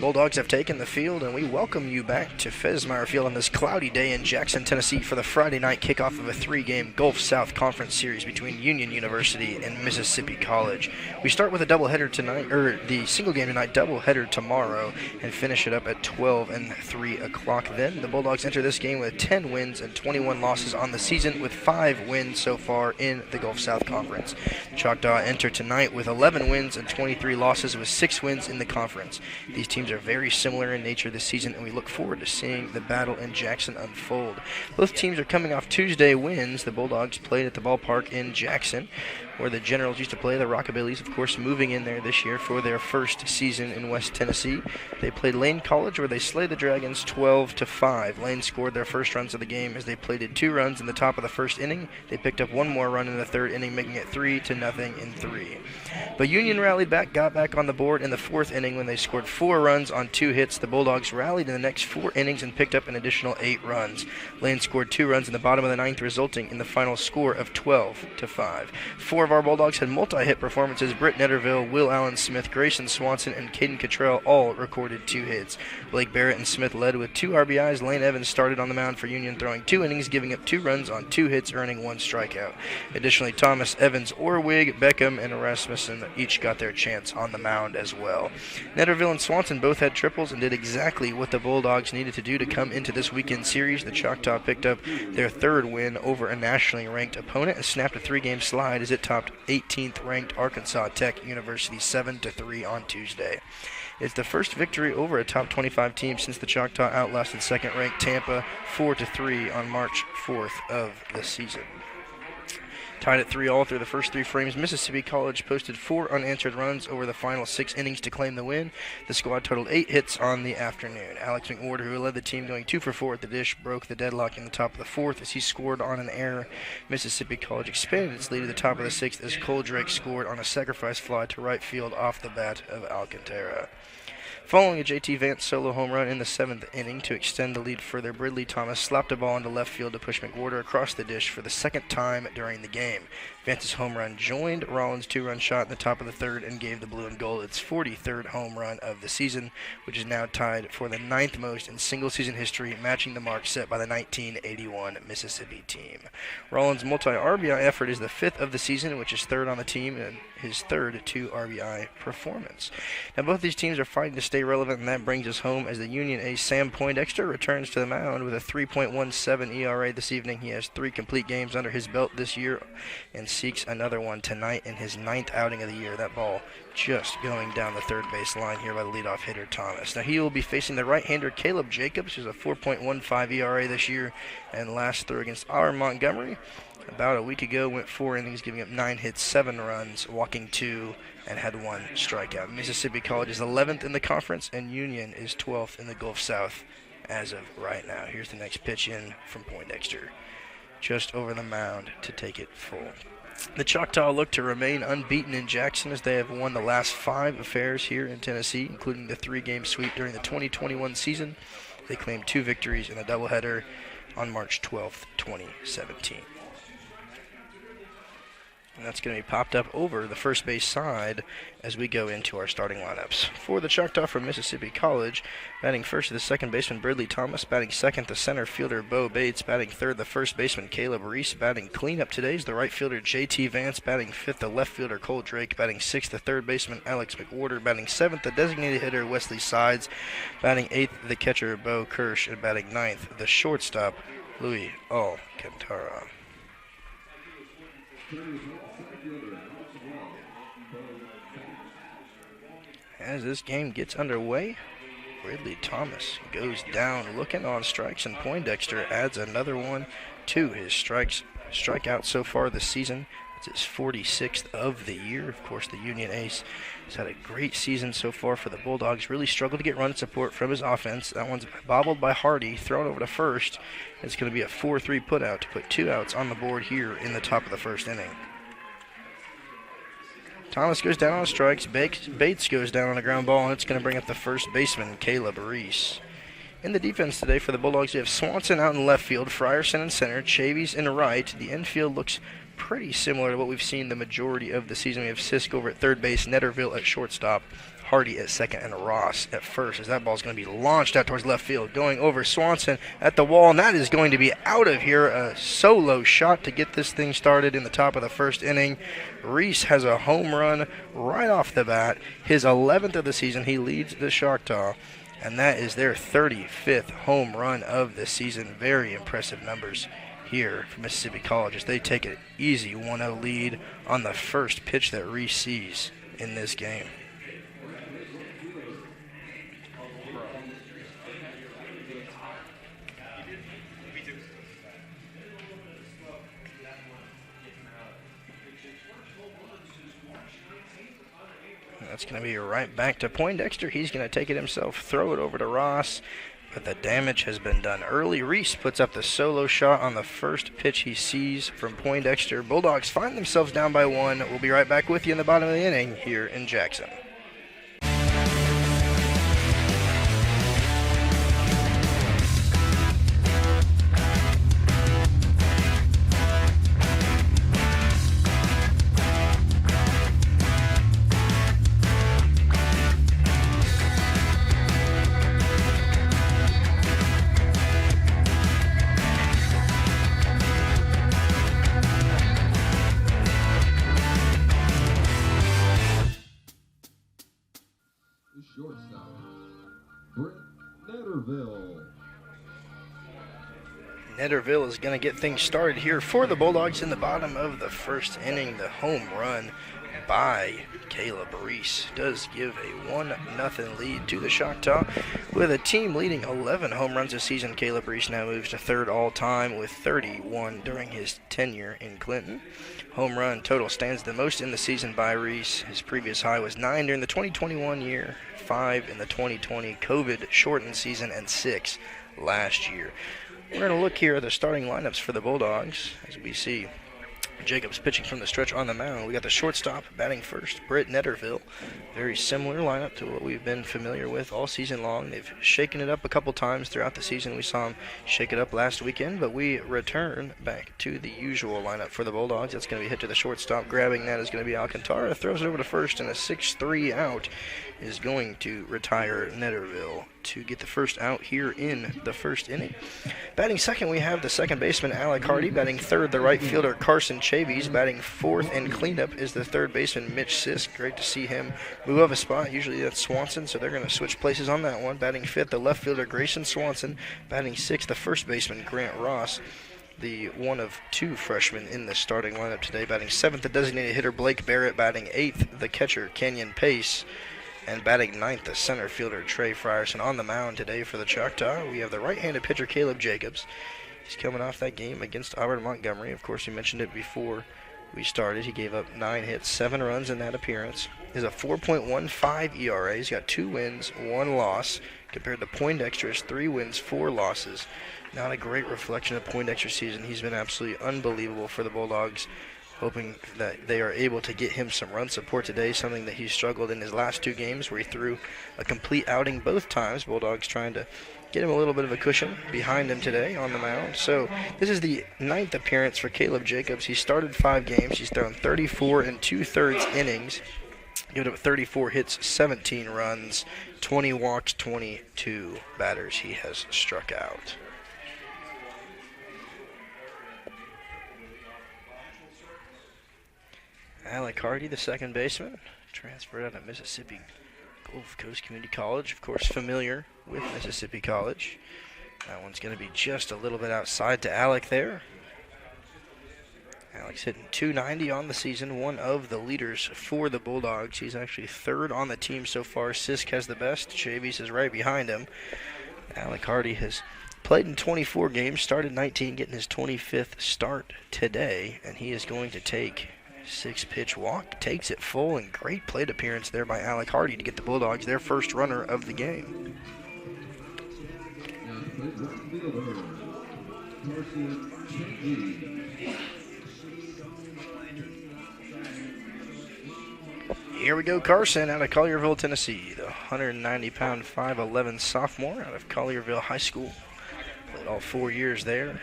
Bulldogs have taken the field, and we welcome you back to Fesmeyer Field on this cloudy day in Jackson, Tennessee for the Friday night kickoff of a three-game Gulf South Conference series between Union University and Mississippi College. We start with a doubleheader tonight, or the single game tonight, doubleheader tomorrow, and finish it up at 12 and 3 o'clock. Then the Bulldogs enter this game with 10 wins and 21 losses on the season, with 5 wins so far in the Gulf South Conference. The Choctaw enter tonight with 11 wins and 23 losses, with 6 wins in the conference. These teams are very similar in nature this season, and we look forward to seeing the battle in Jackson unfold. Both teams are coming off Tuesday wins. The Bulldogs played at the ballpark in Jackson, where the Generals used to play. The Rockabillys, of course, moving in there this year for their first season in West Tennessee. They played Lane College, where they slayed the Dragons 12-5. Lane scored their first runs of the game as they plated 2 runs in the top of the first inning. They picked up 1 more run in the third inning, making it 3-0 in 3. But Union rallied back, got back on the board in the 4th inning when they scored 4 runs on 2 hits. The Bulldogs rallied in the next 4 innings and picked up an additional 8 runs. Lane scored 2 runs in the bottom of the 9th, resulting in the final score of 12-5. 4 of our Bulldogs had multi-hit performances. Britt Netterville, Will Allen Smith, Grayson Swanson, and Caden Cottrell all recorded 2 hits. Blake Barrett and Smith led with 2 RBIs. Lane Evans started on the mound for Union, throwing 2 innings, giving up 2 runs on 2 hits, earning 1 strikeout. Additionally, Thomas, Evans, Orwig, Beckham, and Rasmussen each got their chance on the mound as well. Netterville and Swanson both had triples and did exactly what the Bulldogs needed to do to come into this weekend series. The Choctaw picked up their 3rd win over a nationally ranked opponent and snapped a 3-game slide as it topped 18th ranked Arkansas Tech University 7-3 on Tuesday. It's the first victory over a top 25 team since the Choctaw outlasted 2nd ranked Tampa 4-3 on March 4th of the season. Tied at 3-all through the first 3 frames, Mississippi College posted 4 unanswered runs over the final 6 innings to claim the win. The squad totaled 8 hits on the afternoon. Alex McWhorter, who led the team going 2 for 4 at the dish, broke the deadlock in the top of the 4th as he scored on an error. Mississippi College expanded its lead to the top of the 6th as Cole Drake scored on a sacrifice fly to right field off the bat of Alcantara. Following a J.T. Vance solo home run in the 7th inning to extend the lead further, Bridley Thomas slapped a ball into left field to push McWhorter across the dish for the 2nd time during the game. Vance's home run joined Rollins' 2-run shot in the top of the 3rd and gave the Blue and Gold its 43rd home run of the season, which is now tied for the 9th most in single-season history, matching the mark set by the 1981 Mississippi team. Rollins' multi-RBI effort is the 5th of the season, which is 3rd on the team, and his 3rd 2-RBI performance. Now, both these teams are fighting to stay relevant, and that brings us home as the Union ace Sam Poindexter returns to the mound with a 3.17 ERA this evening. He has 3 complete games under his belt this year and seeks another one tonight in his 9th outing of the year. That ball just going down the 3rd base line here by the leadoff hitter Thomas. Now he will be facing the right-hander Caleb Jacobs, who's a 4.15 ERA this year, and last through against our Montgomery about a week ago went 4 innings, giving up 9 hits, 7 runs, walking 2, and had 1 strikeout. Mississippi College is 11th in the conference, and Union is 12th in the Gulf South as of right now. Here's the next pitch in from Poindexter, just over the mound to take it full. The Choctaw look to remain unbeaten in Jackson as they have won the last 5 affairs here in Tennessee, including the 3-game sweep during the 2021 season. They claimed 2 victories in a doubleheader on March 12th, 2017. And that's going to be popped up over the first base side as we go into our starting lineups. For the Choctaw from Mississippi College, batting first is the second baseman Bridley Thomas, batting second the center fielder Bo Bates, batting third the first baseman Caleb Reese, batting cleanup today is the right fielder J.T. Vance, batting fifth the left fielder Cole Drake, batting sixth the third baseman Alex McWhorter, batting seventh the designated hitter Wesley Sides, batting eighth the catcher Bo Kirsch, and batting ninth the shortstop Louis Alcantara. As this game gets underway, Bridley Thomas goes down looking on strikes, and Poindexter adds another one to his strikeout so far this season. It's his 46th of the year. Of course, the Union ace has had a great season so far for the Bulldogs. Really struggled to get run support from his offense. That one's bobbled by Hardy, thrown over to first. It's going to be a 4-3 putout to put 2 outs on the board here in the top of the first inning. Thomas goes down on strikes. Bates goes down on a ground ball, and it's going to bring up the first baseman, Caleb Reese. In the defense today for the Bulldogs, we have Swanson out in left field, Frierson in center, Chavies in right. The infield looks pretty similar to what we've seen the majority of the season. We have Sisk over at third base, Netterville at shortstop, Hardy at second, and Ross at first, as that ball's going to be launched out towards left field, going over Swanson at the wall, and that is going to be out of here. A solo shot to get this thing started in the top of the first inning. Reese has a home run right off the bat, his 11th of the season. He leads the Choctaw, and that is their 35th home run of the season. Very impressive numbers here for Mississippi College as they take an easy 1-0 lead on the first pitch that Reese sees in this game. That's going to be right back to Poindexter. He's going to take it himself, throw it over to Ross, but the damage has been done early. Reese puts up the solo shot on the first pitch he sees from Poindexter. Bulldogs find themselves down by 1. We'll be right back with you in the bottom of the inning here in Jackson. Netterville is going to get things started here for the Bulldogs in the bottom of the first inning. The home run by Caleb Reese does give a 1-0 lead to the Choctaw. With a team leading 11 home runs this season, Caleb Reese now moves to third all-time with 31 during his tenure in Clinton. Home run total stands the most in the season by Reese. His previous high was 9 during the 2021 year, 5 in the 2020 COVID-shortened season, and 6 last year. We're going to look here at the starting lineups for the Bulldogs as we see Jacobs pitching from the stretch on the mound. We got the shortstop batting first, Britt Netterville. Very similar lineup to what we've been familiar with all season long. They've shaken it up a couple times throughout the season. We saw them shake it up last weekend, but we return back to the usual lineup for the Bulldogs. That's going to be hit to the shortstop. Grabbing that is going to be Alcantara. Throws it over to first, and a 6-3 out is going to retire Netterville to get the first out here in the first inning. Batting second, we have the second baseman, Alec Hardy. Batting third, the right fielder, Carson Chavies. Batting fourth and cleanup is the third baseman, Mitch Sisk. Great to see him move up a spot. Usually that's Swanson, so they're going to switch places on that one. Batting fifth, the left fielder, Grayson Swanson. Batting sixth, the first baseman, Grant Ross, the one of two freshmen in the starting lineup today. Batting seventh, the designated hitter, Blake Barrett. Batting eighth, the catcher, Kenyon Pace. And batting ninth, the center fielder, Trey Frierson. On the mound today for the Choctaw, we have the right-handed pitcher, Caleb Jacobs. He's coming off that game against Auburn Montgomery. Of course, we mentioned it before we started. He gave up 9 hits, 7 runs in that appearance. He's a 4.15 ERA. He's got 2 wins, 1 loss, compared to Poindexter's 3 wins, 4 losses. Not a great reflection of Poindexter's season. He's been absolutely unbelievable for the Bulldogs. Hoping that they are able to get him some run support today, something that he struggled in his last 2 games where he threw a complete outing both times. Bulldogs trying to get him a little bit of a cushion behind him today on the mound. So this is the 9th appearance for Caleb Jacobs. He started 5 games. He's thrown 34 2/3 innings, given up 34 hits, 17 runs, 20 walks, 22 batters he has struck out. Alec Hardy, the second baseman, transferred out of Mississippi Gulf Coast Community College. Of course, familiar with Mississippi College. That one's going to be just a little bit outside to Alec there. Alec's hitting .290 on the season, one of the leaders for the Bulldogs. He's actually third on the team so far. Sisk has the best. Chavies is right behind him. Alec Hardy has played in 24 games, started 19, getting his 25th start today, and he is going to take 6-pitch walk, takes it full, and great plate appearance there by Alec Hardy to get the Bulldogs their first runner of the game. Here we go, Carson out of Collierville, Tennessee, the 190-pound, 5'11" sophomore out of Collierville High School. Played all 4 years there.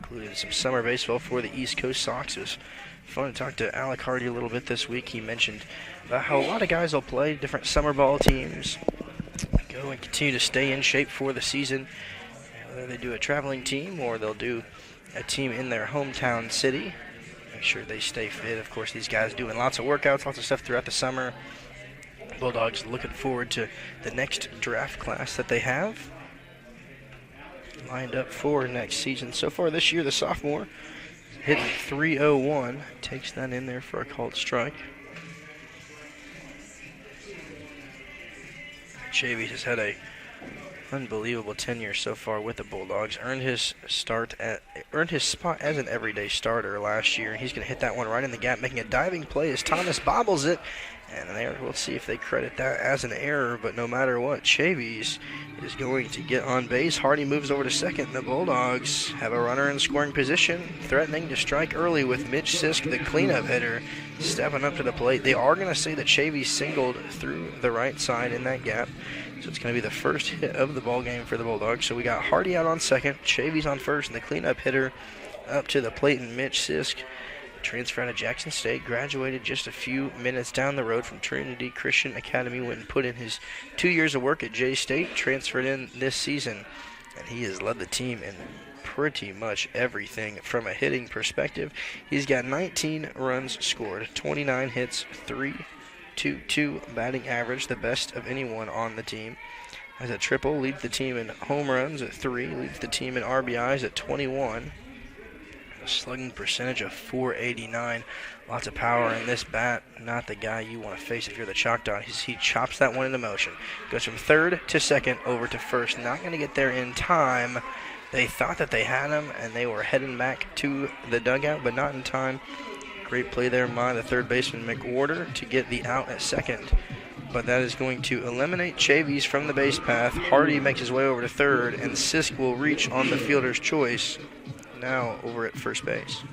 Of including some summer baseball for the East Coast Sox. It was fun to talk to Alec Hardy a little bit this week. He mentioned about how a lot of guys will play different summer ball teams, go and continue to stay in shape for the season. Whether they do a traveling team or they'll do a team in their hometown city. Make sure they stay fit. Of course, these guys doing lots of workouts, lots of stuff throughout the summer. Bulldogs looking forward to the next draft class that they have lined up for next season. So far this year, the sophomore hitting .301, takes that in there for a called strike. Chavies has had a unbelievable tenure so far with the Bulldogs. Earned his spot as an everyday starter last year. He's going to hit that one right in the gap, making a diving play as Thomas bobbles it. And there, we'll see if they credit that as an error. But no matter what, Chavies is going to get on base. Hardy moves over to second. And the Bulldogs have a runner in scoring position, threatening to strike early with Mitch Sisk, the cleanup hitter, stepping up to the plate. They are going to say that Chavies singled through the right side in that gap. So it's going to be the first hit of the ball game for the Bulldogs. So we got Hardy out on second, Chavies on first, and the cleanup hitter up to the plate, and Mitch Sisk, transfer out of Jackson State, graduated just a few minutes down the road from Trinity Christian Academy, went and put in his 2 years of work at J-State, transferred in this season, and he has led the team in pretty much everything from a hitting perspective. He's got 19 runs scored, 29 hits, 3.22 batting average, the best of anyone on the team. Has a triple, leads the team in home runs at 3, leads the team in RBIs at 21. A slugging percentage of .489. Lots of power in this bat. Not the guy you want to face if you're the Choctaw. He chops that one into motion. Goes from third to second over to first. Not going to get there in time. They thought that they had him, and they were heading back to the dugout, but not in time. Great play there by the third baseman, McWhorter, to get the out at second. But that is going to eliminate Chavies from the base path. Hardy makes his way over to third, and Sisk will reach on the fielder's choice. Now over at first base.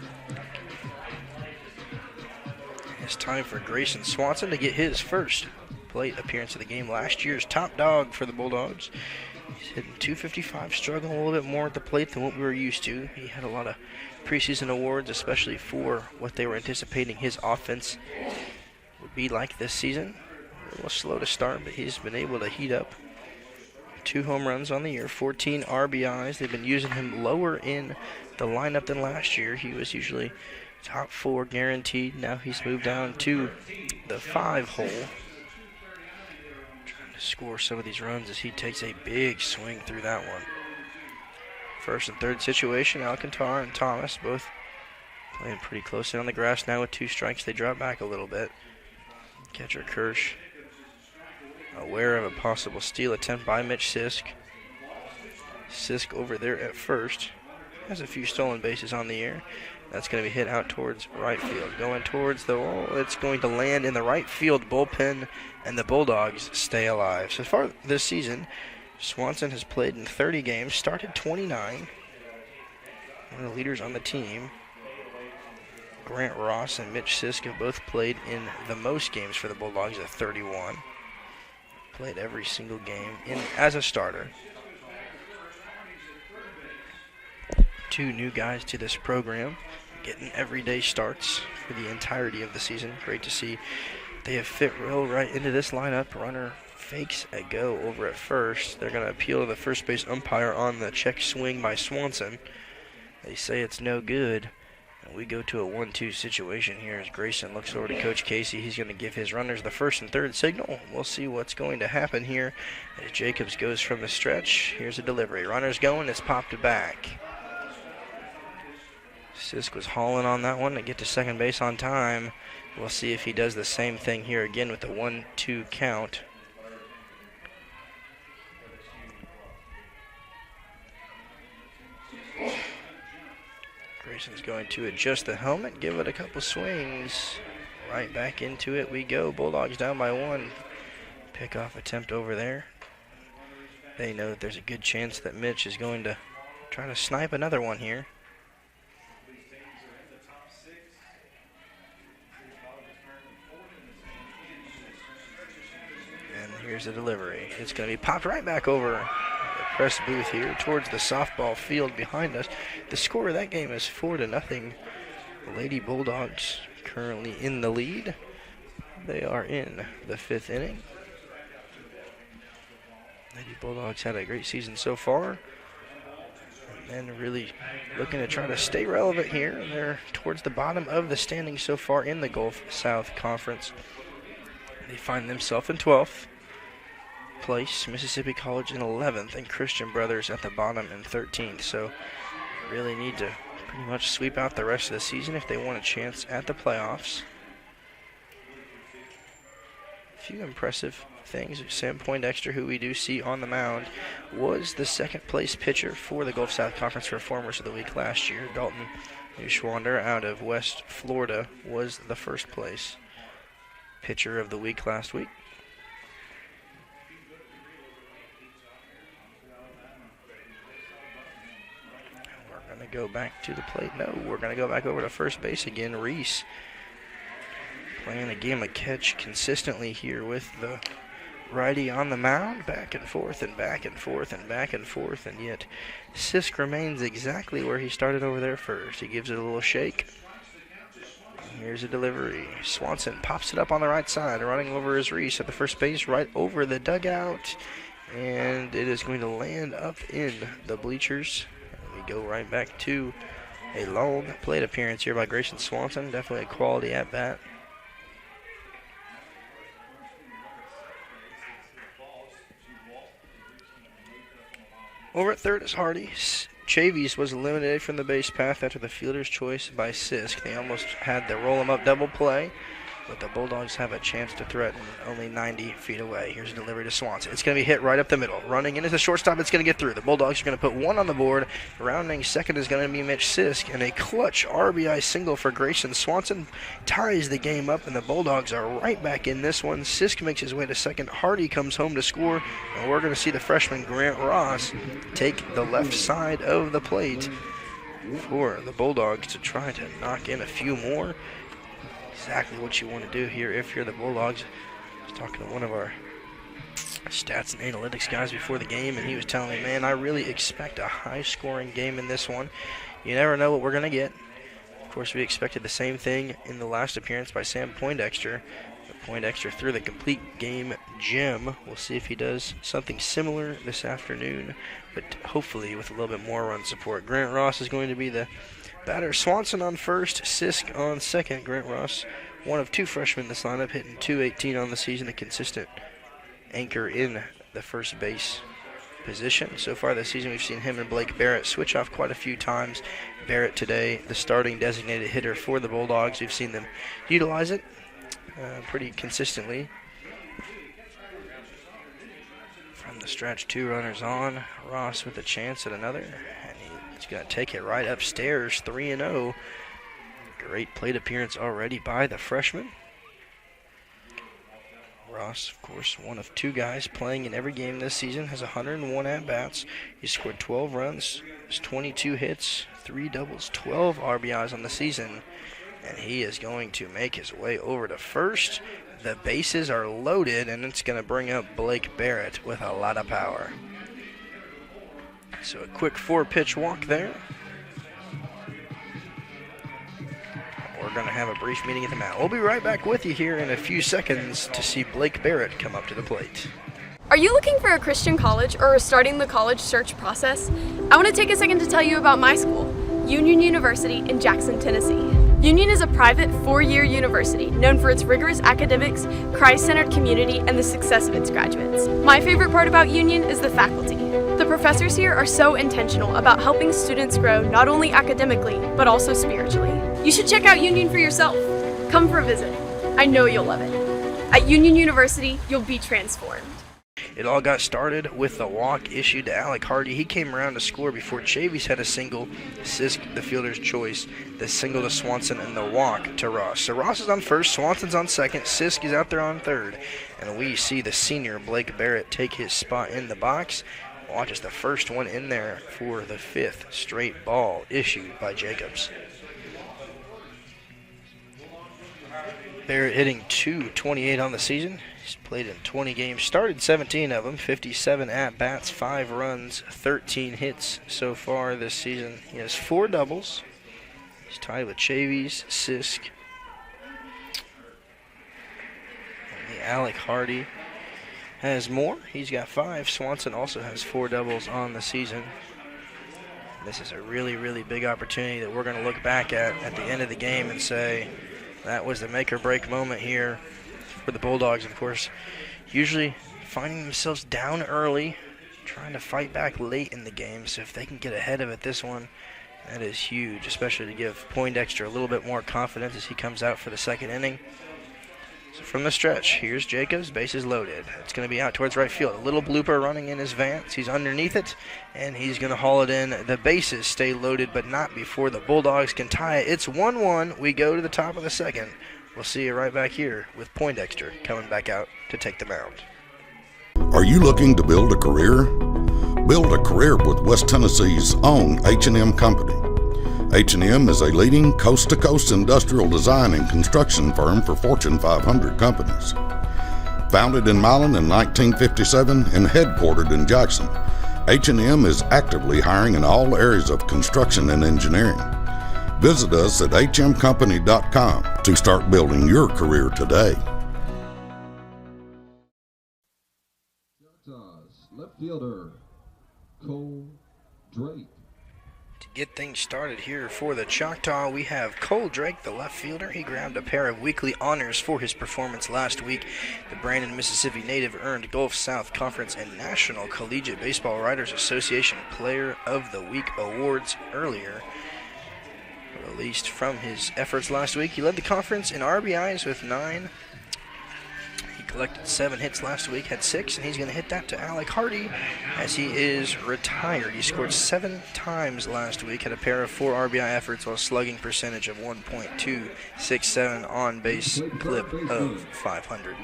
It's time for Grayson Swanson to get his first plate appearance of the game. Last year's top dog for the Bulldogs. He's hitting .255, struggling a little bit more at the plate than what we were used to. He had a lot of preseason awards, especially for what they were anticipating his offense would be like this season. A little slow to start, but he's been able to heat up. 2 home runs on the year, 14 RBIs. They've been using him lower in the lineup than last year. He was usually top 4 guaranteed. Now he's moved down to the 5 hole. Trying to score some of these runs as he takes a big swing through that one. First and third situation, Alcantara and Thomas both playing pretty close in on the grass now with 2 strikes. They drop back a little bit. Catcher Kirsch aware of a possible steal attempt by Mitch Sisk. Sisk over there at first. Has a few stolen bases on the year. That's going to be hit out towards right field. Going towards the wall. It's going to land in the right field bullpen, and the Bulldogs stay alive. So far this season, Swanson has played in 30 games, started 29. One of the leaders on the team. Grant Ross and Mitch Sisk have both played in the most games for the Bulldogs at 31. Played every single game as a starter. 2 new guys to this program, getting everyday starts for the entirety of the season. Great to see they have fit real right into this lineup. Runner fakes a go over at first. They're going to appeal to the first base umpire on the check swing by Swanson. They say it's no good. And we go to a 1-2 situation here as Grayson looks over to Coach Casey. He's going to give his runners the first and third signal. We'll see what's going to happen here as Jacobs goes from the stretch. Here's a delivery. Runner's going. It's popped back. Sisk was hauling on that one to get to second base on time. We'll see if he does the same thing here again with the 1-2 count. Grayson's going to adjust the helmet, give it a couple swings. Right back into it we go. Bulldogs down by 1. Pickoff attempt over there. They know that there's a good chance that Mitch is going to try to snipe another one here. And here's the delivery. It's going to be popped right back over the press booth here towards the softball field behind us. The score of that game is 4-0. Lady Bulldogs currently in the lead. They are in the 5th inning. Lady Bulldogs had a great season so far, and really looking to try to stay relevant here. They're towards the bottom of the standings so far in the Gulf South Conference. They find themselves in 12th place, Mississippi College in 11th, and Christian Brothers at the bottom in 13th. So really need to pretty much sweep out the rest of the season if they want a chance at the playoffs. A few impressive things. Sam Poindexter, who we do see on the mound, was the 2nd place pitcher for the Gulf South Conference Performers of the Week last year. Dalton Neuschwander out of West Florida was the 1st place pitcher of the week last week. We're going to go back to the plate. No, we're going to go back over to first base again. Reese playing a game of catch consistently here with the righty on the mound, back and forth and back and forth and back and forth, and yet Sisk remains exactly where he started over there first. He gives it a little shake. Here's a delivery. Swanson pops it up on the right side, running over his Reese at the first base, right over the dugout, and it is going to land up in the bleachers. And we go right back to a long plate appearance here by Grayson Swanson. Definitely a quality at bat. Over at third is Hardy. Chavies was eliminated from the base path after the fielder's choice by Sisk. They almost had the roll-em-up double play, but the Bulldogs have a chance to threaten only 90 feet away. Here's a delivery to Swanson. It's going to be hit right up the middle. Running into the shortstop, it's going to get through. The Bulldogs are going to put one on the board. Rounding second is going to be Mitch Sisk, and a clutch RBI single for Grayson Swanson ties the game up, and the Bulldogs are right back in this one. Sisk makes his way to second. Hardy comes home to score, and we're going to see the freshman Grant Ross take the left side of the plate for the Bulldogs to try to knock in a few more. Exactly what you want to do here if you're the Bulldogs. I was talking to one of our stats and analytics guys before the game, and he was telling me, man, I really expect a high-scoring game in this one. You never know what we're going to get. Of course, we expected the same thing in the last appearance by Sam Poindexter. Poindexter threw the complete game gem. We'll see if he does something similar this afternoon, but hopefully with a little bit more run support. Grant Ross is going to be the batter. Swanson on first, Sisk on second. Grant Ross, one of 2 freshmen in this lineup, hitting .218 on the season, a consistent anchor in the first base position. So far this season, we've seen him and Blake Barrett switch off quite a few times. Barrett today, the starting designated hitter for the Bulldogs. We've seen them utilize it pretty consistently. From the stretch, 2 runners on. Ross with a chance at another, and he's going to take it right upstairs, 3-0. Great plate appearance already by the freshman. Ross, of course, one of 2 guys playing in every game this season, has 101 at-bats. He scored 12 runs, has 22 hits, 3 doubles, 12 RBIs on the season, and he is going to make his way over to first. The bases are loaded, and it's going to bring up Blake Barrett with a lot of power. So a quick 4-pitch walk there. We're going to have a brief meeting at the mound. We'll be right back with you here in a few seconds to see Blake Barrett come up to the plate. Are you looking for a Christian college or are starting the college search process? I want to take a second to tell you about my school, Union University in Jackson, Tennessee. Union is a private 4-year university known for its rigorous academics, Christ-centered community, and the success of its graduates. My favorite part about Union is the faculty. The professors here are so intentional about helping students grow not only academically, but also spiritually. You should check out Union for yourself. Come for a visit. I know you'll love it. At Union University, you'll be transformed. It all got started with the walk issued to Alec Hardy. He came around to score before Chavies had a single. Sisk, the fielder's choice, the single to Swanson, and the walk to Ross. So Ross is on first, Swanson's on second, Sisk is out there on third. And we see the senior Blake Barrett take his spot in the box. Watch as the first one in there for the 5th straight ball issued by Jacobs. Barrett hitting .228 on the season. He's played in 20 games, started 17 of them, 57 at-bats, 5 runs, 13 hits so far this season. He has 4 doubles. He's tied with Chavis, Sisk, and the Alec Hardy has more. He's got 5. Swanson also has 4 doubles on the season. This is a really, really big opportunity that we're going to look back at the end of the game and say that was the make-or-break moment here for the Bulldogs. Of course, usually finding themselves down early, trying to fight back late in the game. So if they can get ahead of it this one, that is huge, especially to give Poindexter a little bit more confidence as he comes out for the second inning. So from the stretch, here's Jacobs, bases loaded. It's going to be out towards right field. A little blooper running in his Vance. He's underneath it, and he's going to haul it in. The bases stay loaded, but not before the Bulldogs can tie it. It's 1-1. We go to the top of the second. We'll see you right back here with Poindexter coming back out to take the mound. Are you looking to build a career? Build a career with West Tennessee's own H&M Company. H&M is a leading coast-to-coast industrial design and construction firm for Fortune 500 companies. Founded in Milan in 1957 and headquartered in Jackson, H&M is actively hiring in all areas of construction and engineering. Visit us at hmcompany.com to start building your career today. Left fielder Cole Drake. To get things started here for the Choctaw, we have Cole Drake, the left fielder. He grabbed a pair of weekly honors for his performance last week. The Brandon, Mississippi native earned Gulf South Conference and National Collegiate Baseball Writers Association Player of the Week awards earlier. Released from his efforts last week, he led the conference in RBIs with 9. Collected 7 hits last week, had 6, and he's going to hit that to Alec Hardy as he is retired. He scored 7 times last week, had a pair of 4 RBI efforts while slugging percentage of 1.267 on base clip of 500.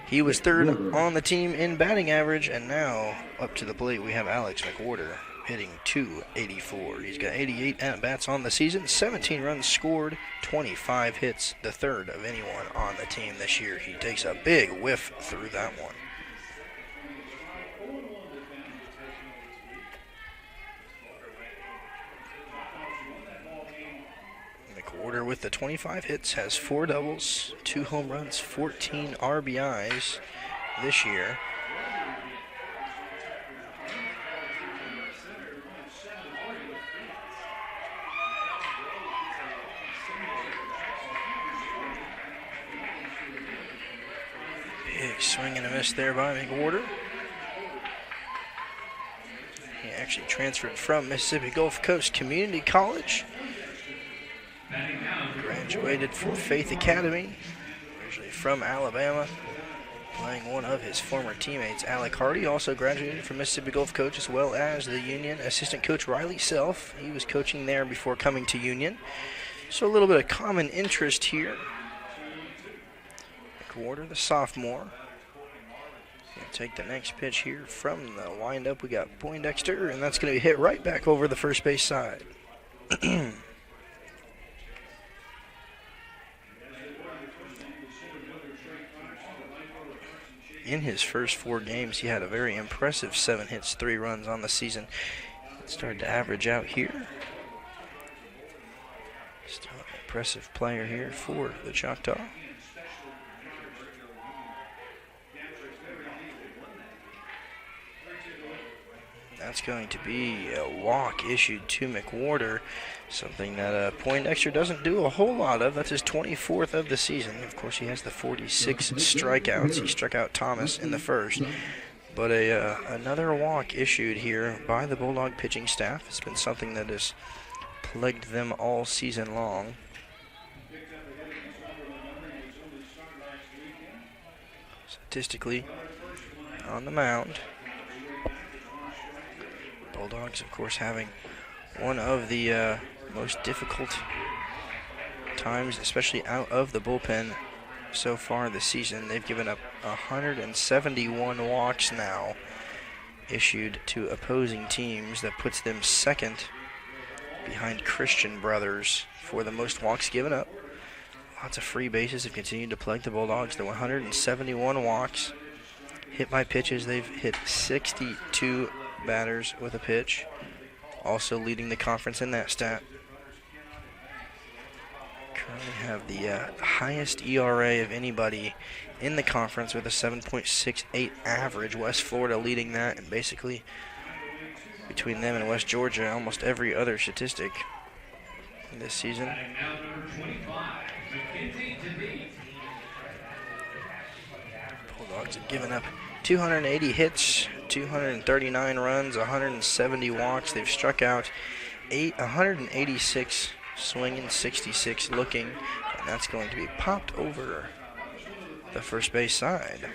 He was 3rd on the team in batting average, and now up to the plate we have Alex McWhorter hitting .284. He's got 88 at-bats on the season, 17 runs scored, 25 hits, the 3rd of anyone on the team this year. He takes a big whiff through that one. McWhorter with the 25 hits has 4 doubles, 2 home runs, 14 RBIs this year. Big swing and a miss there by McWhorter. He actually transferred from Mississippi Gulf Coast Community College. Graduated from Faith Academy, originally from Alabama, playing one of his former teammates, Alec Hardy. Also graduated from Mississippi Gulf Coach as well as the Union assistant coach Riley Self. He was coaching there before coming to Union. So a little bit of common interest here. McWhorter, the sophomore. Gonna take the next pitch here from the windup. We got Poindexter, and that's going to be hit right back over the first base side. In his first 4 games, he had a very impressive 7 hits, 3 runs on the season. It started to average out here. Still an impressive player here for the Choctaw. That's going to be a walk issued to McWhorter, something that Poindexter doesn't do a whole lot of. That's his 24th of the season. Of course, he has the 46 strikeouts. He struck out Thomas in the first. But another walk issued here by the Bulldog pitching staff. It's been something that has plagued them all season long. Statistically, on the mound, Bulldogs, of course, having one of the most difficult times, especially out of the bullpen so far this season. They've given up 171 walks now issued to opposing teams. That puts them 2nd behind Christian Brothers for the most walks given up. Lots of free bases have continued to plague the Bulldogs. The 171 walks. Hit by pitches, they've hit 62 batters with a pitch. Also leading the conference in that stat. Currently have the highest ERA of anybody in the conference with a 7.68 average. West Florida leading that, and basically between them and West Georgia, almost every other statistic this season. Bulldogs have given up 280 hits, 239 runs, 170 walks. They've struck out 186 swinging, 66 looking, and that's going to be popped over the first base side.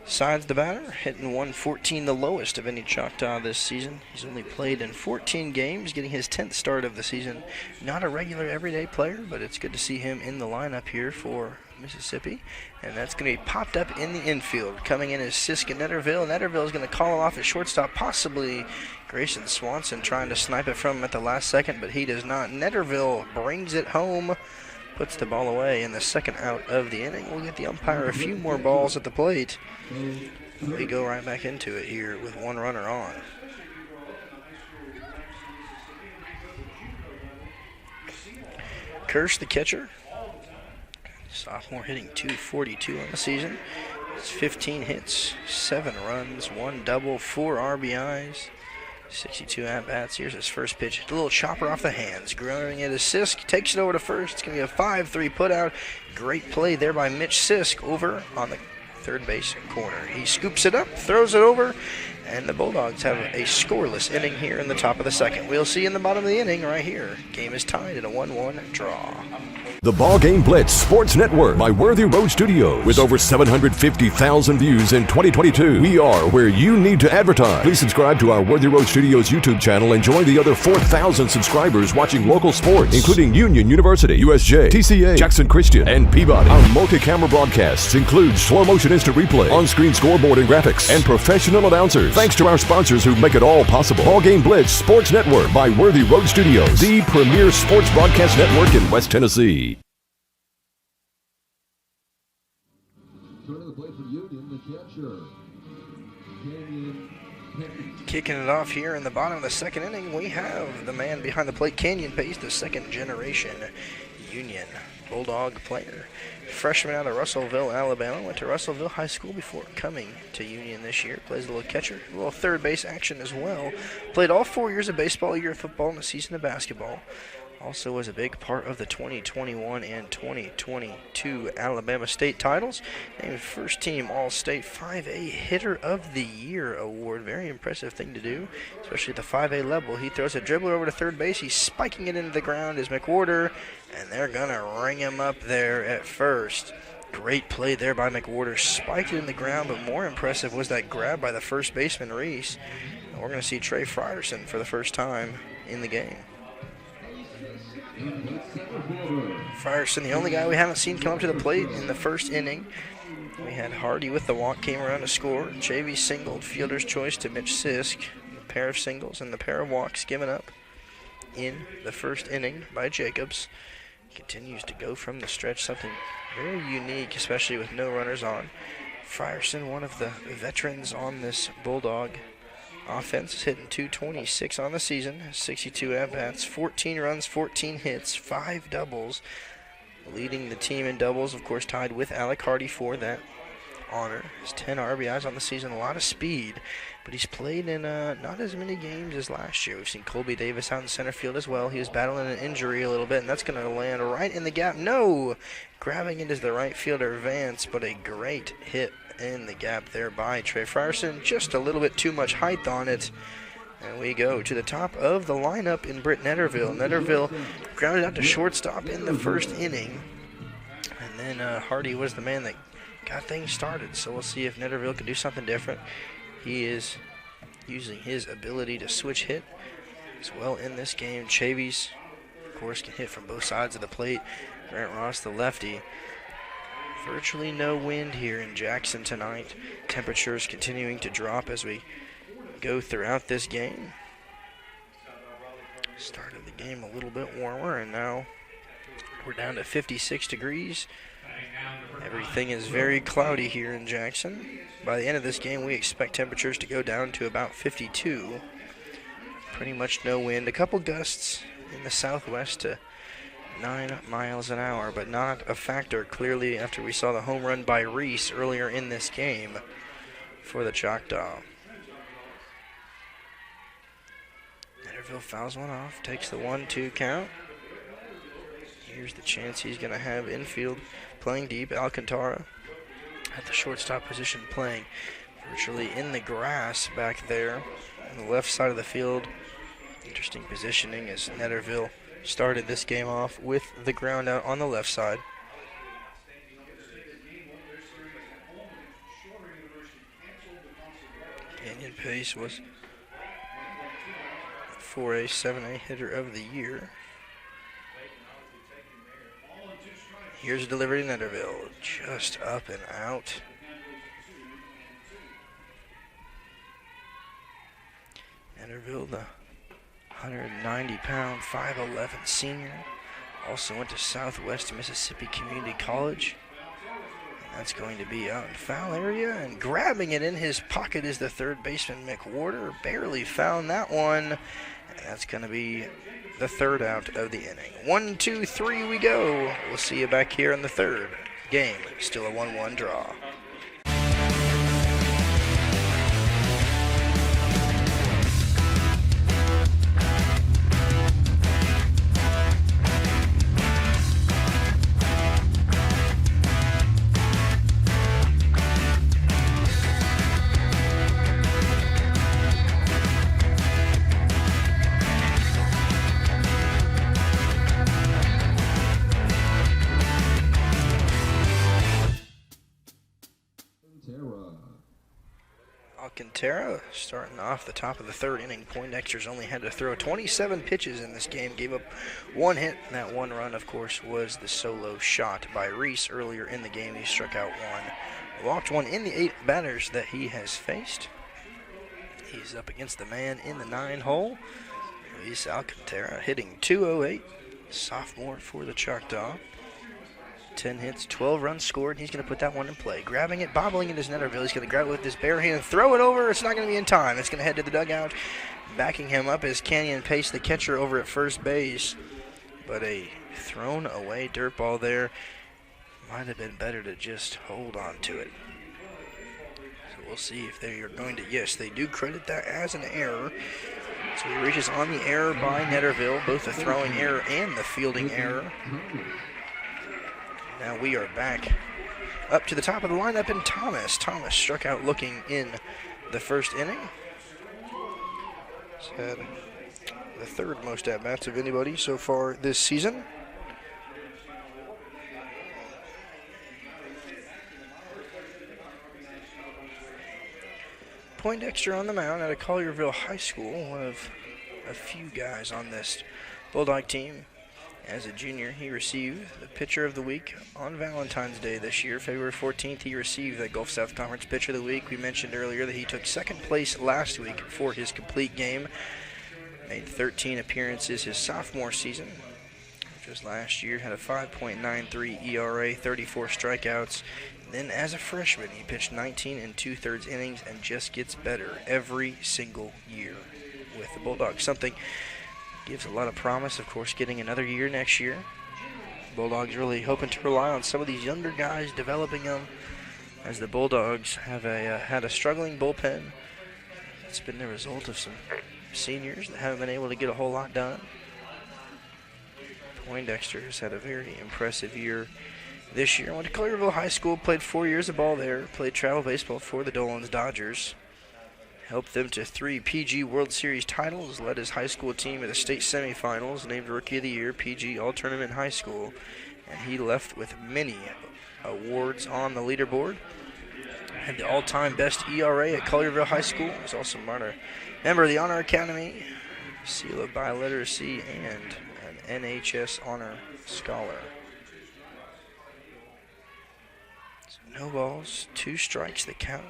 Sides the batter, hitting 114, the lowest of any Choctaw this season. He's only played in 14 games, getting his 10th start of the season. Not a regular everyday player, but it's good to see him in the lineup here for Mississippi. And that's going to be popped up in the infield. Coming in is Sisk and Netterville. Netterville is going to call off at shortstop, possibly Grayson Swanson trying to snipe it from him at the last second, but he does not. Netterville brings it home, puts the ball away in the second out of the inning. We'll get the umpire a few more balls at the plate. We go right back into it here with one runner on. Kirsch, the catcher. Sophomore hitting .242 on the season. It's 15 hits, 7 runs, 1 double, 4 RBIs, 62 at-bats. Here's his first pitch. A little chopper off the hands. Grounding it is Sisk. Takes it over to first. It's going to be a 5-3 putout. Great play there by Mitch Sisk over on the third base corner. He scoops it up, throws it over, and the Bulldogs have a scoreless inning here in the top of the second. We'll see in the bottom of the inning right here. Game is tied at a 1-1 draw. The BallGame Blitz Sports Network by Worthy Road Studios. With over 750,000 views in 2022, we are where you need to advertise. Please subscribe to our Worthy Road Studios YouTube channel and join the other 4,000 subscribers watching local sports, including Union University, USJ, TCA, Jackson Christian, and Peabody. Our multi-camera broadcasts include slow motion instant replay, on-screen scoreboard and graphics, and professional announcers. Thanks to our sponsors who make it all possible. BallGame Blitz Sports Network by Worthy Road Studios, the premier sports broadcast network in West Tennessee. Turn to the plate for Union, the catcher. Kicking it off here in the bottom of the second inning, we have the man behind the plate, Canyon Pace, the second generation Union Bulldog player. Freshman out of Russellville, Alabama. Went to Russellville High School before coming to Union this year. Plays a little catcher, a little third base action as well. Played all 4 years of baseball, a year of football, and a season of basketball. Also was a big part of the 2021 and 2022 Alabama State titles. Named first team All-State 5A Hitter of the Year award. Very impressive thing to do, especially at the 5A level. He throws a dribbler over to third base. He's spiking it into the ground as McWhorter, and they're going to ring him up there at first. Great play there by McWhorter. Spiked it in the ground, but more impressive was that grab by the first baseman, Reese. And we're going to see Trey Frierson for the first time in the game. Frierson, the only guy we haven't seen come up to the plate in the first inning. We had Hardy with the walk, came around to score. Chavy singled, fielder's choice to Mitch Sisk. A pair of singles and the pair of walks given up in the first inning by Jacobs. Continues to go from the stretch, something very unique, especially with no runners on. Frierson, one of the veterans on this Bulldog offense, is hitting .226 on the season, 62 at-bats, 14 runs, 14 hits, 5 doubles. Leading the team in doubles, of course, tied with Alec Hardy for that honor. Has 10 RBIs on the season, a lot of speed, but he's played in not as many games as last year. We've seen Colby Davis out in center field as well. He was battling an injury a little bit, and that's going to land right in the gap. No! Grabbing it is the right fielder, Vance, but a great hit in the gap there by Trey Frierson. Just a little bit too much height on it. And we go to the top of the lineup in Britt Netterville. Netterville grounded out to shortstop in the first inning. And then Hardy was the man that got things started. So we'll see if Netterville can do something different. He is using his ability to switch hit as well in this game. Chavies, of course, can hit from both sides of the plate. Grant Ross, the lefty. Virtually no wind here in Jackson tonight. Temperatures continuing to drop as we go throughout this game. Started the game a little bit warmer, and now we're down to 56 degrees. Everything is very cloudy here in Jackson. By the end of this game, we expect temperatures to go down to about 52. Pretty much no wind. A couple gusts in the southwest to 9 miles an hour, but not a factor clearly after we saw the home run by Reese earlier in this game for the Choctaw. Netterville fouls one off, takes the 1-2 count. Here's the chance he's going to have infield playing deep. Alcantara at the shortstop position playing virtually in the grass back there on the left side of the field. Interesting positioning as Netterville started this game off with the ground out on the left side. Canyon Pace was 4A, 7A hitter of the year. Here's a delivery to Netterville, just up and out. Netterville, the 190-pound, 5'11" senior, also went to Southwest Mississippi Community College. And that's going to be out in foul area, and grabbing it in his pocket is the third baseman, Mick Warder. Barely found that one, and that's going to be the third out of the inning. 1, 2, 3 we go. We'll see you back here in the third. Game still a 1-1 draw. Alcantara starting off the top of the third inning. Poindexter's only had to throw 27 pitches in this game, gave up one hit, and that one run, of course, was the solo shot by Reese earlier in the game. He struck out one, walked one in the 8 batters that he has faced. He's up against the man in the 9 hole. Luis Alcantara hitting .208, sophomore for the Choctaw. 10 hits, 12 runs scored, and he's going to put that one in play. Grabbing it, bobbling it is Netterville. He's going to grab it with his bare hand and throw it over. It's not going to be in time. It's going to head to the dugout. Backing him up is Canyon Pace, the catcher over at first base. But a thrown away dirt ball there. Might have been better to just hold on to it. So we'll see if they are going to, yes, they do credit that as an error. So he reaches on the error by Netterville, both the throwing error and the fielding error. Now we are back up to the top of the lineup in Thomas. Thomas struck out looking in the first inning. He's had the third most at-bats of anybody so far this season. Poindexter on the mound out of Collierville High School, one of a few guys on this Bulldog team. As a junior, he received the Pitcher of the Week on Valentine's Day this year. February 14th, he received the Gulf South Conference Pitcher of the Week. We mentioned earlier that he took second place last week for his complete game. Made 13 appearances his sophomore season, which was last year. Had a 5.93 ERA, 34 strikeouts. Then as a freshman, he pitched 19 2/3 innings and just gets better every single year with the Bulldogs. Something gives a lot of promise, of course, getting another year next year. Bulldogs really hoping to rely on some of these younger guys, developing them, as the Bulldogs have had a struggling bullpen. It's been the result of some seniors that haven't been able to get a whole lot done. Poindexter has had a very impressive year this year. Went to Collierville High School, played 4 years of ball there, played travel baseball for the Dolan's Dodgers. Helped them to 3 PG World Series titles, led his high school team to the state semifinals, named Rookie of the Year, PG All-Tournament High School, and he left with many awards on the leaderboard. Had the all-time best ERA at Collierville High School. He was also a member of the Honor Academy, seal of biliteracy, and an NHS Honor Scholar. So no balls, 2 strikes the count.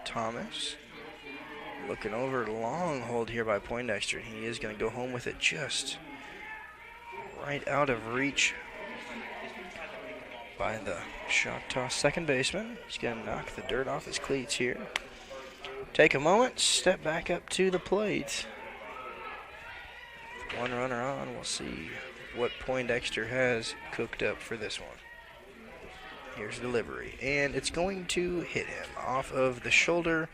Thomas Looking over, long hold here by Poindexter. He is going to go home with it just right out of reach by the shot toss second baseman. He's going to knock the dirt off his cleats here. Take a moment, step back up to the plate. One runner on, we'll see what Poindexter has cooked up for this one. Here's delivery, and it's going to hit him off of the shoulder.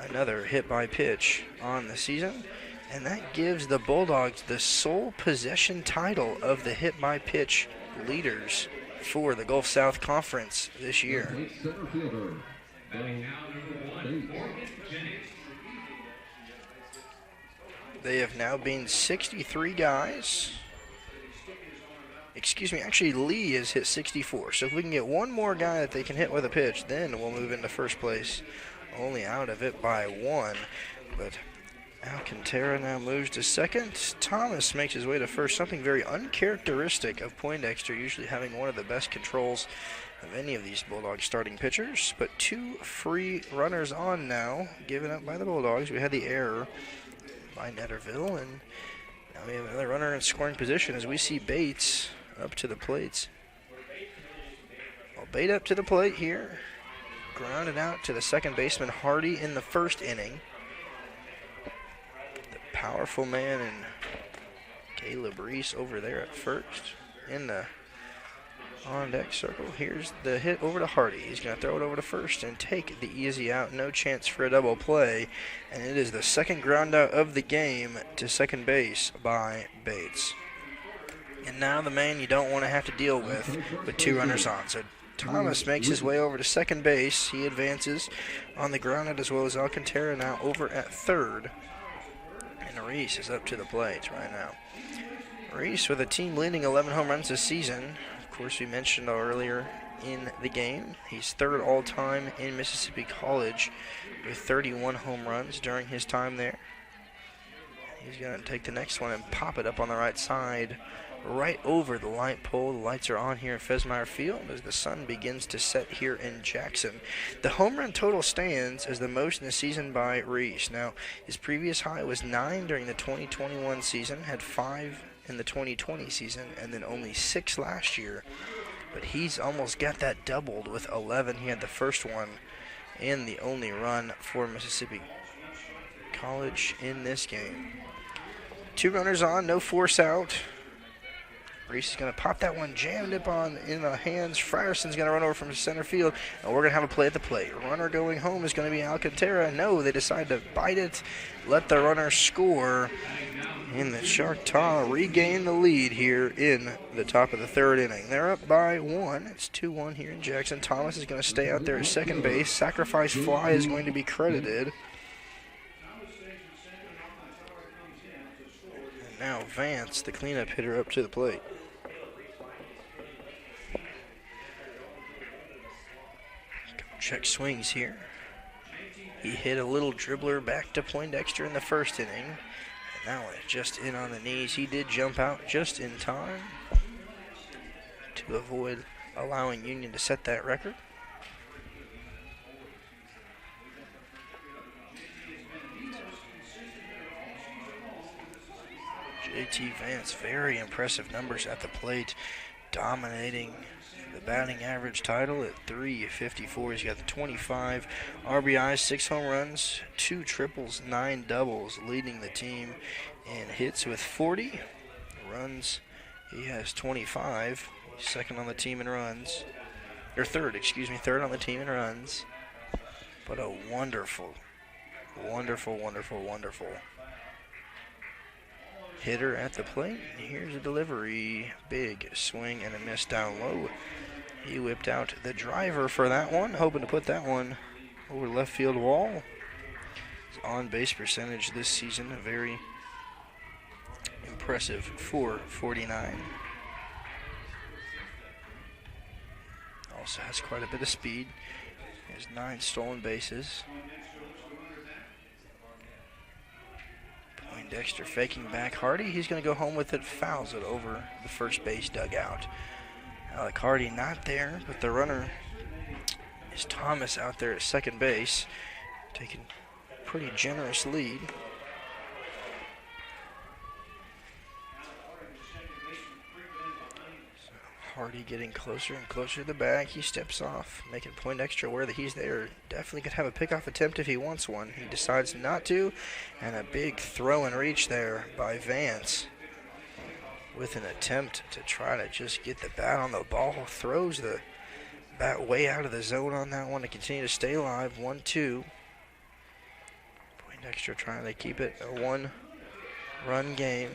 Another hit by pitch on the season, and that gives the Bulldogs the sole possession title of the hit by pitch leaders for the Gulf South Conference this year. Center fielder, They have now been 63 guys. Excuse me, actually Lee has hit 64. So if we can get one more guy that they can hit with a pitch, then we'll move into first place. Only out of it by one. But Alcantara now moves to second. Thomas makes his way to first. Something very uncharacteristic of Poindexter, usually having one of the best controls of any of these Bulldogs starting pitchers. But two free runners on now, given up by the Bulldogs. We had the error by Netterville, and now we have another runner in scoring position as we see Bates up to the plates. Well, Bates up to the plate here. Grounded out to the second baseman Hardy in the first inning. The powerful man and Caleb Reese over there at first in the on-deck circle. Here's the hit over to Hardy. He's going to throw it over to first and take the easy out. No chance for a double play. And it is the second ground out of the game to second base by Bates. And now the man you don't want to have to deal with two runners on. So Thomas makes his way over to second base. He advances on the ground out, as well as Alcantara now over at third. And Reese is up to the plate right now. Reese with a team leading 11 home runs this season. Of course, we mentioned earlier in the game, he's third all-time in Mississippi College with 31 home runs during his time there. He's going to take the next one and pop it up on the right side, right over the light pole. The lights are on here at Fesmeyer Field as the sun begins to set here in Jackson. The home run total stands as the most in the season by Reese. Now, his previous high was 9 during the 2021 season, had 5 in the 2020 season, and then only 6 last year. But he's almost got that doubled with 11. He had the first one and the only run for Mississippi College in this game. 2 runners on, no force out. Reese is going to pop that one, jammed up in the hands. Fryerson's going to run over from center field, and we're going to have a play at the plate. Runner going home is going to be Alcantara. No, they decide to bite it, let the runner score, and the Choctaw regain the lead here in the top of the third inning. They're up by 1. It's 2-1 here in Jackson. Thomas is going to stay out there at second base. Sacrifice fly is going to be credited. And now Vance, the cleanup hitter, up to the plate. Check swings here. He hit a little dribbler back to Poindexter in the first inning. And now it's just in on the knees. He did jump out just in time to avoid allowing Union to set that record. JT Vance, very impressive numbers at the plate, dominating the batting average title at .354. He's got the 25 RBIs, 6 home runs, 2 triples, 9 doubles, leading the team in hits with 40. Runs, he has 25. He's second on the team in runs. Or third on the team in runs. But a wonderful hitter at the plate. Here's a delivery. Big swing and a miss down low. He whipped out the driver for that one, hoping to put that one over the left field wall. His on-base percentage this season, a very impressive .449. Also has quite a bit of speed. He has 9 stolen bases. Poindexter faking back Hardy. He's going to go home with it, fouls it over the first base dugout. Alec Hardy not there, but the runner is Thomas out there at second base, taking pretty generous lead. Hardy getting closer and closer to the bag. He steps off, making Poindexter aware that he's there. Definitely could have a pickoff attempt if he wants one. He decides not to, and a big throw and reach there by Vance with an attempt to try to just get the bat on the ball. Throws the bat way out of the zone on that one to continue to stay alive. 1-2. Poindexter trying to keep it a one-run game.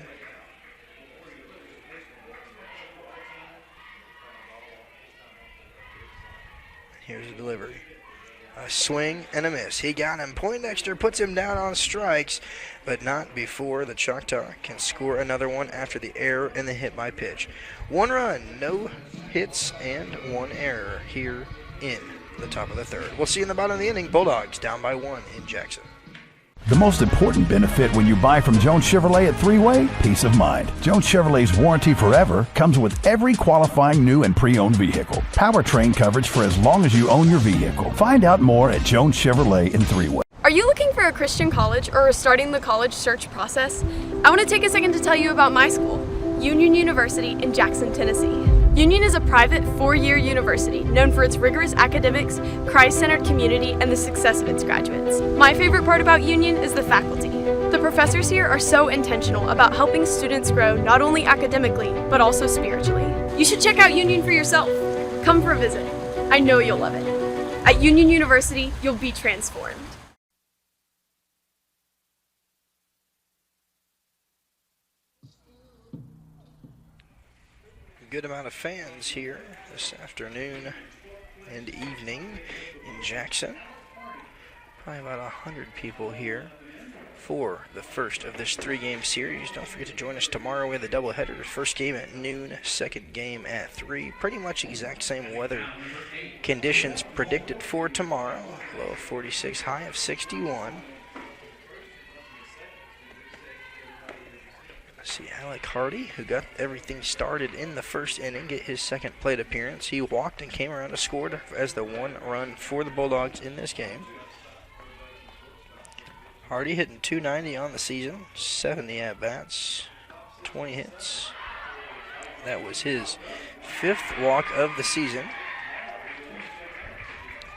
Here's the delivery. A swing and a miss. He got him. Poindexter puts him down on strikes, but not before the Choctaw can score another one after the error and the hit by pitch. 1 run, no hits, and 1 error here in the top of the 3rd. We'll see you in the bottom of the inning. Bulldogs down by 1 in Jackson. The most important benefit when you buy from Jones Chevrolet at Three-Way, peace of mind. Jones Chevrolet's warranty forever comes with every qualifying new and pre-owned vehicle. Powertrain coverage for as long as you own your vehicle. Find out more at Jones Chevrolet in Three-Way. Are you looking for a Christian college or starting the college search process? I want to take a second to tell you about my school, Union University in Jackson, Tennessee. Union is a private 4-year university known for its rigorous academics, Christ-centered community, and the success of its graduates. My favorite part about Union is the faculty. The professors here are so intentional about helping students grow not only academically, but also spiritually. You should check out Union for yourself. Come for a visit. I know you'll love it. At Union University, you'll be transformed. Good amount of fans here this afternoon and evening in Jackson. Probably about 100 people here for the first of this 3-game series. Don't forget to join us tomorrow. We have the doubleheader. First game at noon, second game at 3. Pretty much exact same weather conditions predicted for tomorrow. Low of 46, high of 61. See Alec Hardy, who got everything started in the first inning, get his second plate appearance. He walked and came around and scored as the 1 run for the Bulldogs in this game. Hardy hitting .290 on the season, 70 at-bats, 20 hits. That was his 5th walk of the season.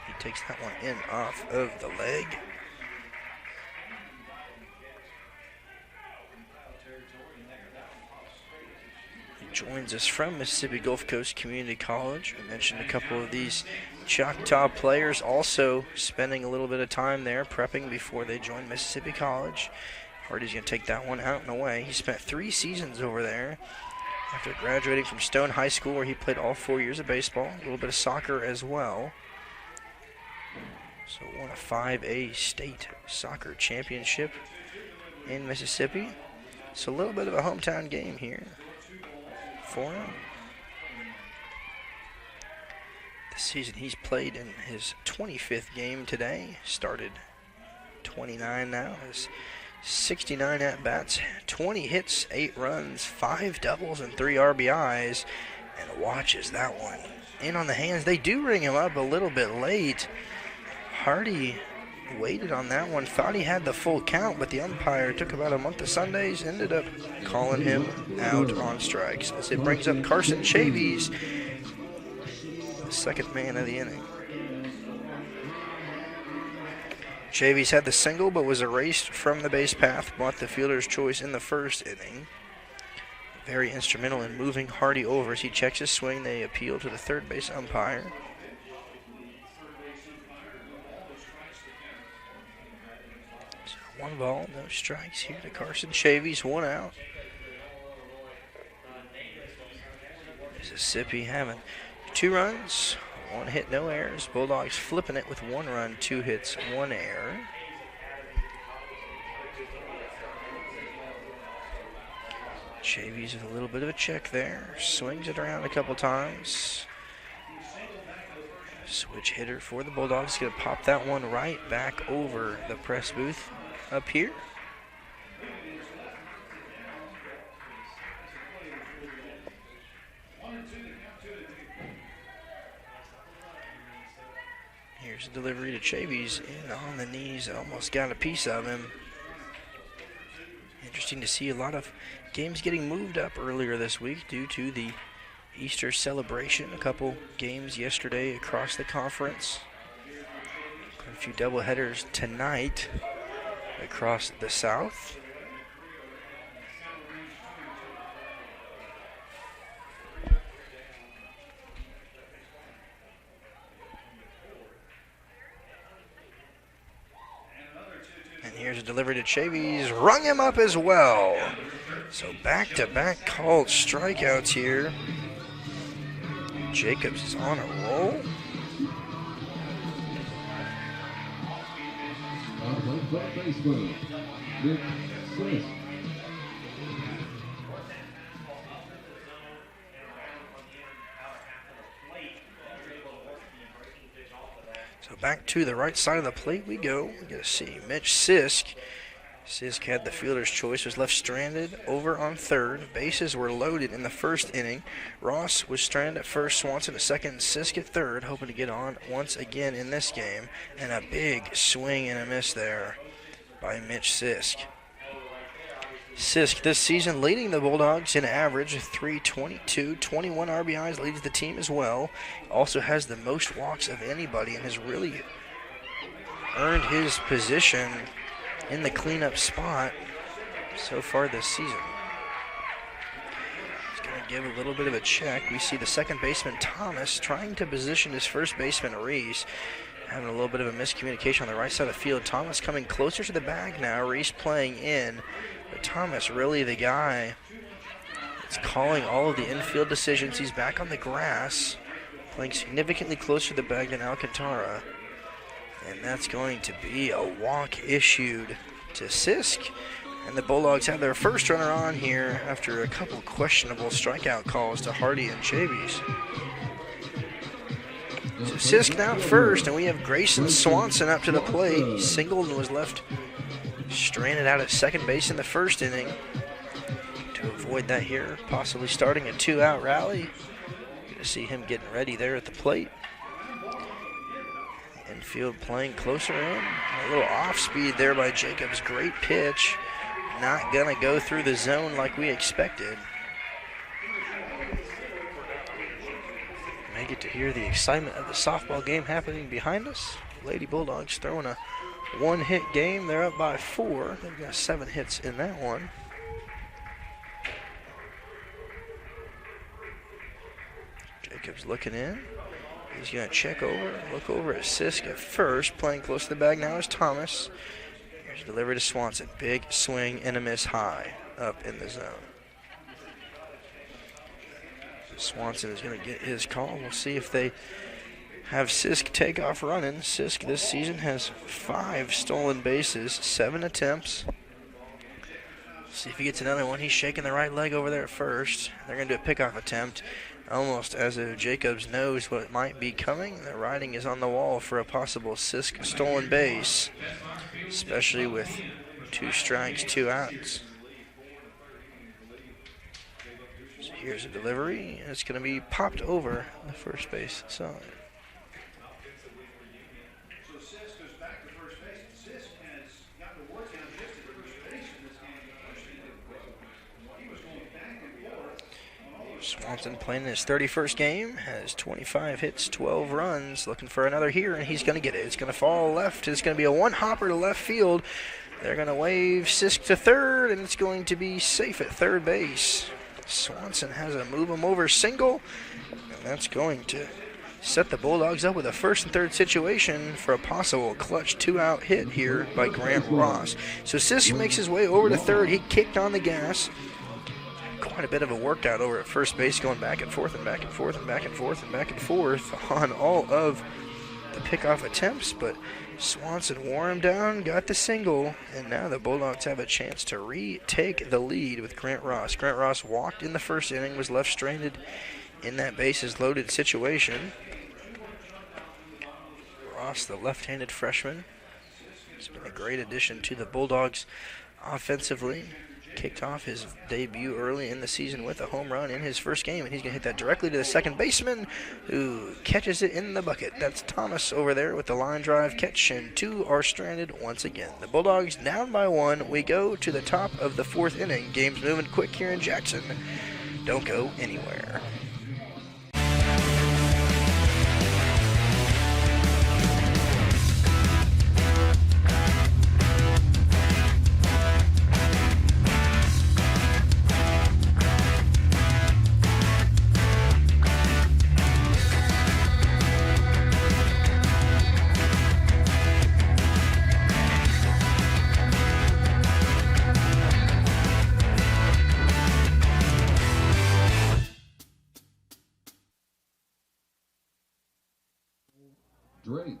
He takes that one in off of the leg. Joins us from Mississippi Gulf Coast Community College. We mentioned a couple of these Choctaw players also spending a little bit of time there prepping before they join Mississippi College. Hardy's going to take that one out and away. He spent 3 seasons over there after graduating from Stone High School, where he played all 4 years of baseball, a little bit of soccer as well. So won a 5A state soccer championship in Mississippi. So a little bit of a hometown game here for him. This season he's played in his 25th game today. Started 29 now. Has 69 at-bats, 20 hits, 8 runs, 5 doubles, and 3 RBIs. And watches that one in on the hands. They do ring him up a little bit late. Hardy waited on that one, thought he had the full count, but the umpire took about a month of Sundays, ended up calling him out on strikes. As it brings up Carson Chavies, the second man of the inning. Chavies had the single, but was erased from the base path, brought the fielder's choice in the first inning. Very instrumental in moving Hardy over. As he checks his swing, they appeal to the third base umpire. So 1 ball, no strikes here to Carson Chavies, 1 out. Mississippi having 2 runs, 1 hit, no errors. Bulldogs flipping it with 1 run, 2 hits, 1 error. Chavies with a little bit of a check there. Swings it around a couple times. Switch hitter for the Bulldogs. Going to pop that one right back over the press booth up here. Here's a delivery to Chavies in on the knees. Almost got a piece of him. Interesting to see a lot of games getting moved up earlier this week due to the Easter celebration. A couple games yesterday across the conference. A few doubleheaders tonight across the South. And here's a delivery to Chavies. Rung him up as well. So back-to-back called strikeouts here. Jacobs is on a roll. So back to the right side of the plate we go. We get to see Mitch Sisk. Sisk had the fielder's choice, was left stranded over on third. Bases were loaded in the first inning. Ross was stranded at first, Swanson at second, Sisk at third, hoping to get on once again in this game. And a big swing and a miss there by Mitch Sisk. Sisk this season leading the Bulldogs in average, 322, 21 RBIs, leads the team as well. Also has the most walks of anybody and has really earned his position in the cleanup spot so far this season. He's going to give a little bit of a check. We see the second baseman, Thomas, trying to position his first baseman, Reese. Having a little bit of a miscommunication on the right side of the field. Thomas coming closer to the bag now. Reese playing in. But Thomas really the guy that's calling all of the infield decisions. He's back on the grass, playing significantly closer to the bag than Alcantara. And that's going to be a walk issued to Sisk. And the Bulldogs have their first runner on here after a couple questionable strikeout calls to Hardy and Chavies. So Sisk now first, and we have Grayson Swanson up to the plate. He singled and was left stranded out at second base in the first inning. To avoid that here, possibly starting a two-out rally. Good to see him getting ready there at the plate. Infield playing closer in. A little off speed there by Jacobs. Great pitch. Not going to go through the zone like we expected. May get to hear the excitement of the softball game happening behind us. Lady Bulldogs throwing a one-hit game. They're up by 4. They've got 7 hits in that one. Jacobs looking in. He's going to check over, look over at Sisk at first. Playing close to the bag now is Thomas. Here's a delivery to Swanson. Big swing and a miss high up in the zone. Swanson is going to get his call. We'll see if they have Sisk take off running. Sisk this season has 5 stolen bases, 7 attempts. See if he gets another one. He's shaking the right leg over there at first. They're going to do a pickoff attempt. Almost as if Jacobs knows what might be coming. The writing is on the wall for a possible Sisk stolen base, especially with 2 strikes, 2 outs. So here's a delivery, and it's going to be popped over the first base side. Swanson playing in his 31st game, has 25 hits, 12 runs, looking for another here, and he's going to get it. It's going to fall left. It's going to be a one-hopper to left field. They're going to wave Sisk to third, and it's going to be safe at third base. Swanson has a move him over single, and that's going to set the Bulldogs up with a first and third situation for a possible clutch 2-out hit here by Grant Ross. So Sisk makes his way over to third. He kicked on the gas. Quite a bit of a workout over at first base, going back and forth and back and forth and back and forth and back and forth on all of the pickoff attempts, but Swanson wore him down, got the single, and now the Bulldogs have a chance to retake the lead with Grant Ross. Grant Ross walked in the first inning, was left stranded in that bases loaded situation. Ross, the left-handed freshman, has been a great addition to the Bulldogs offensively. kicked off his debut early in the season with a home run in his first game, and he's going to hit that directly to the second baseman, who catches it in the bucket. That's Thomas over there with the line drive catch, and 2 are stranded once again. The Bulldogs down by 1. We go to the top of the 4th inning. Game's moving quick here in Jackson. Don't go anywhere. Drake.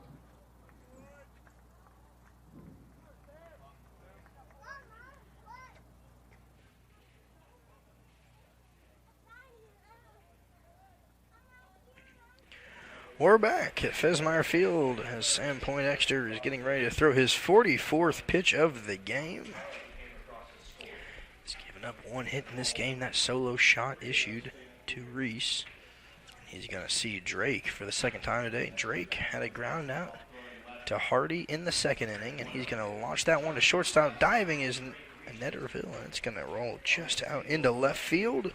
We're back at Fesmeyer Field as Sam Poindexter is getting ready to throw his 44th pitch of the game. He's given up 1 hit in this game. That solo shot issued to Reese. He's going to see Drake for the second time today. Drake had a ground out to Hardy in the second inning, and he's going to launch that one to shortstop. Diving is Netterville, and it's going to roll just out into left field.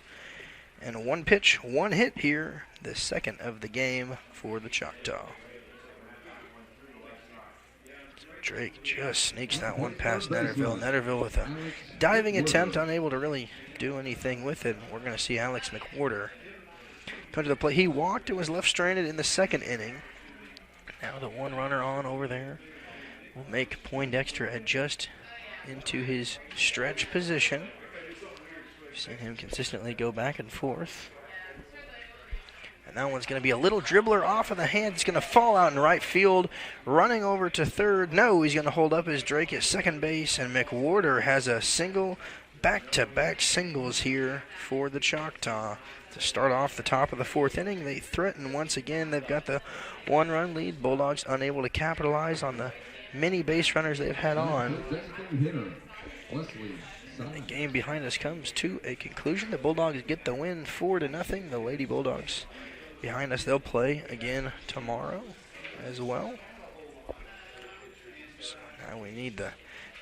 And 1 pitch, 1 hit here, the second of the game for the Choctaw. Drake just sneaks that one past Netterville. Netterville with a diving attempt, unable to really do anything with it. We're going to see Alex McWhorter come to the plate. He walked and was left stranded in the second inning. Now the 1 runner on over there will make Poindexter adjust into his stretch position. We've seen him consistently go back and forth. And that one's going to be a little dribbler off of the hand. It's going to fall out in right field. Running over to third. No, he's going to hold up his Drake at second base. And McWhorter has a single, back-to-back singles here for the Choctaw. To start off the top of the 4th inning, they threaten once again. They've got the 1-run lead. Bulldogs unable to capitalize on the many base runners they've had on. And the game behind us comes to a conclusion. The Bulldogs get the win 4-0. The Lady Bulldogs behind us, they'll play again tomorrow as well. So now we need the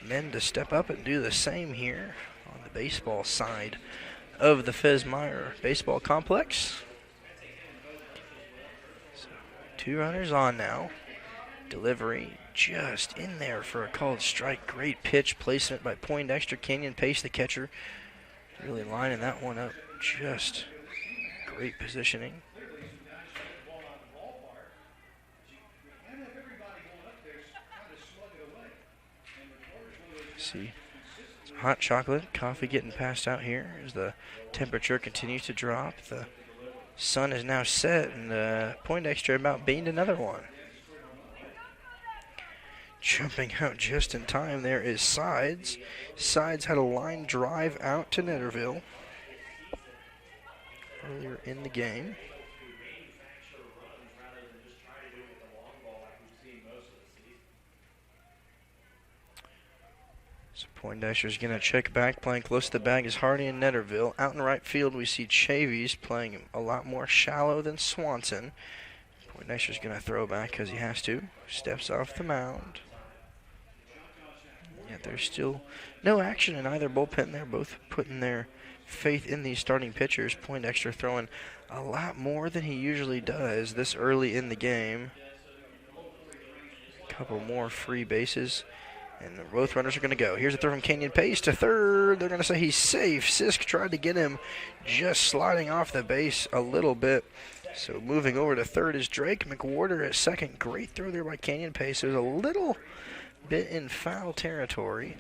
men to step up and do the same here on the baseball side of the Fesmeyer Baseball Complex. So 2 runners on now. Delivery just in there for a called strike. Great pitch placement by Poindexter. Kenyon Pace, the catcher, really lining that one up. Just great positioning. See, some hot chocolate, coffee getting passed out here as the temperature continues to drop. The sun is now set, and Poindexter about beamed another one. Jumping out just in time there is Sides. Sides had a line drive out to Netterville earlier in the game. So Poindexter's going to check back. Playing close to the bag is Hardy and Netterville. Out in right field we see Chavies playing a lot more shallow than Swanson. Poindexter's going to throw back because he has to. Steps off the mound. Yet there's still no action in either bullpen. They're both putting their faith in these starting pitchers. Poindexter throwing a lot more than he usually does this early in the game. A couple more free bases, and both runners are going to go. Here's a throw from Kenyon Pace to third. They're going to say he's safe. Sisk tried to get him, just sliding off the base a little bit. So moving over to third is Drake. McWhorter at second. Great throw there by Kenyon Pace. There's a little bit in foul territory.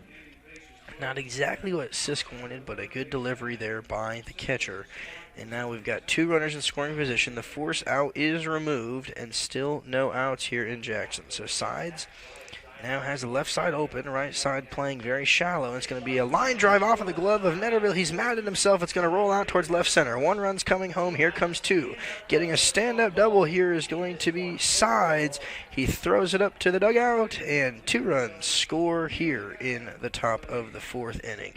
Not exactly what Sisk wanted, but a good delivery there by the catcher. And now we've got 2 runners in scoring position. The force out is removed, and still no outs here in Jackson. So Sides now has the left side open, right side playing very shallow. It's going to be a line drive off of the glove of Netterville. He's mad at himself. It's going to roll out towards left center. 1 run's coming home. Here comes 2. Getting a stand-up double here is going to be Sides. He throws it up to the dugout, and 2 runs score here in the top of the 4th inning.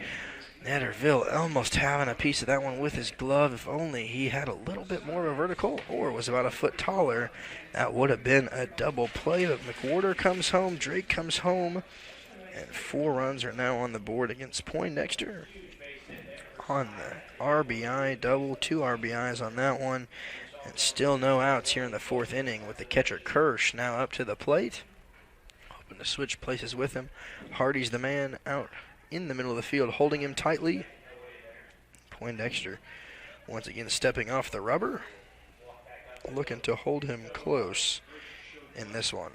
Netterville almost having a piece of that one with his glove. If only he had a little bit more of a vertical or was about a foot taller, that would have been a double play. But McWhorter comes home, Drake comes home, and 4 runs are now on the board against Poindexter on the RBI double. 2 RBIs on that one, and still no outs here in the 4th inning with the catcher Kirsch now up to the plate. Hoping to switch places with him. Hardy's the man out in the middle of the field, holding him tightly. Poindexter once again stepping off the rubber, looking to hold him close in this one.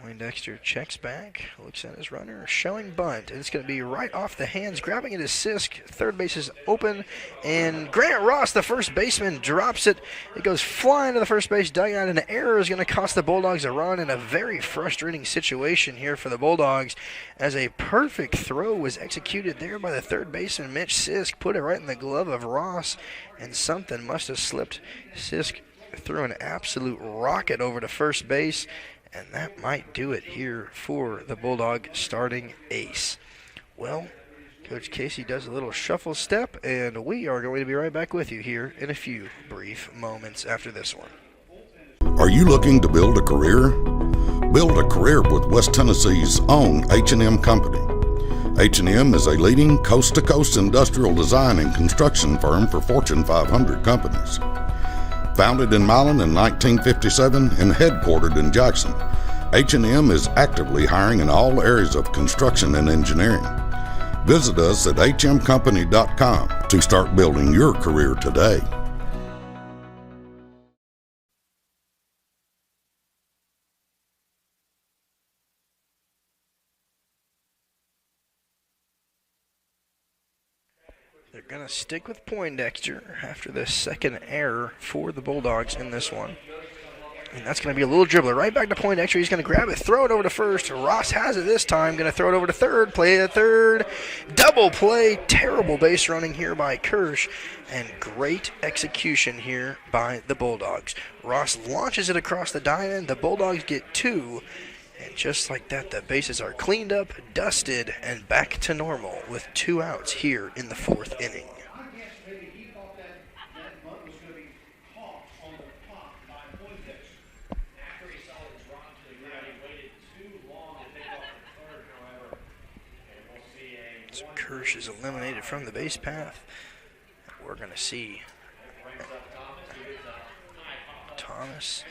Poindexter checks back, looks at his runner, showing bunt, and it's going to be right off the hands. Grabbing it is Sisk. Third base is open, and Grant Ross, the first baseman, drops it. It goes flying to the first base dugout, and an error is going to cost the Bulldogs a run in a very frustrating situation here for the Bulldogs, as a perfect throw was executed there by the third baseman, Mitch Sisk. Put it right in the glove of Ross, and something must have slipped. Sisk threw an absolute rocket over to first base, and that might do it here for the Bulldog starting ace. Well, Coach Casey does a little shuffle step, and we are going to be right back with you here in a few brief moments after this one. Are you looking to build a career? Build a career with West Tennessee's own H&M Company. H&M is a leading coast-to-coast industrial design and construction firm for Fortune 500 companies. Founded in Milan in 1957 and headquartered in Jackson, H&M is actively hiring in all areas of construction and engineering. Visit us at hmcompany.com to start building your career today. They're going to stick with Poindexter after the second error for the Bulldogs in this one. And that's going to be a little dribbler. Right back to Poindexter. He's going to grab it, throw it over to first. Ross has it this time. Going to throw it over to third. Play at third. Double play. Terrible base running here by Kirsch. And great execution here by the Bulldogs. Ross launches it across the diamond. The Bulldogs get 2. And just like that, the bases are cleaned up, dusted, and back to normal with 2 outs here in the 4th inning. So Kirsch is eliminated from the base path. We're going to see Thomas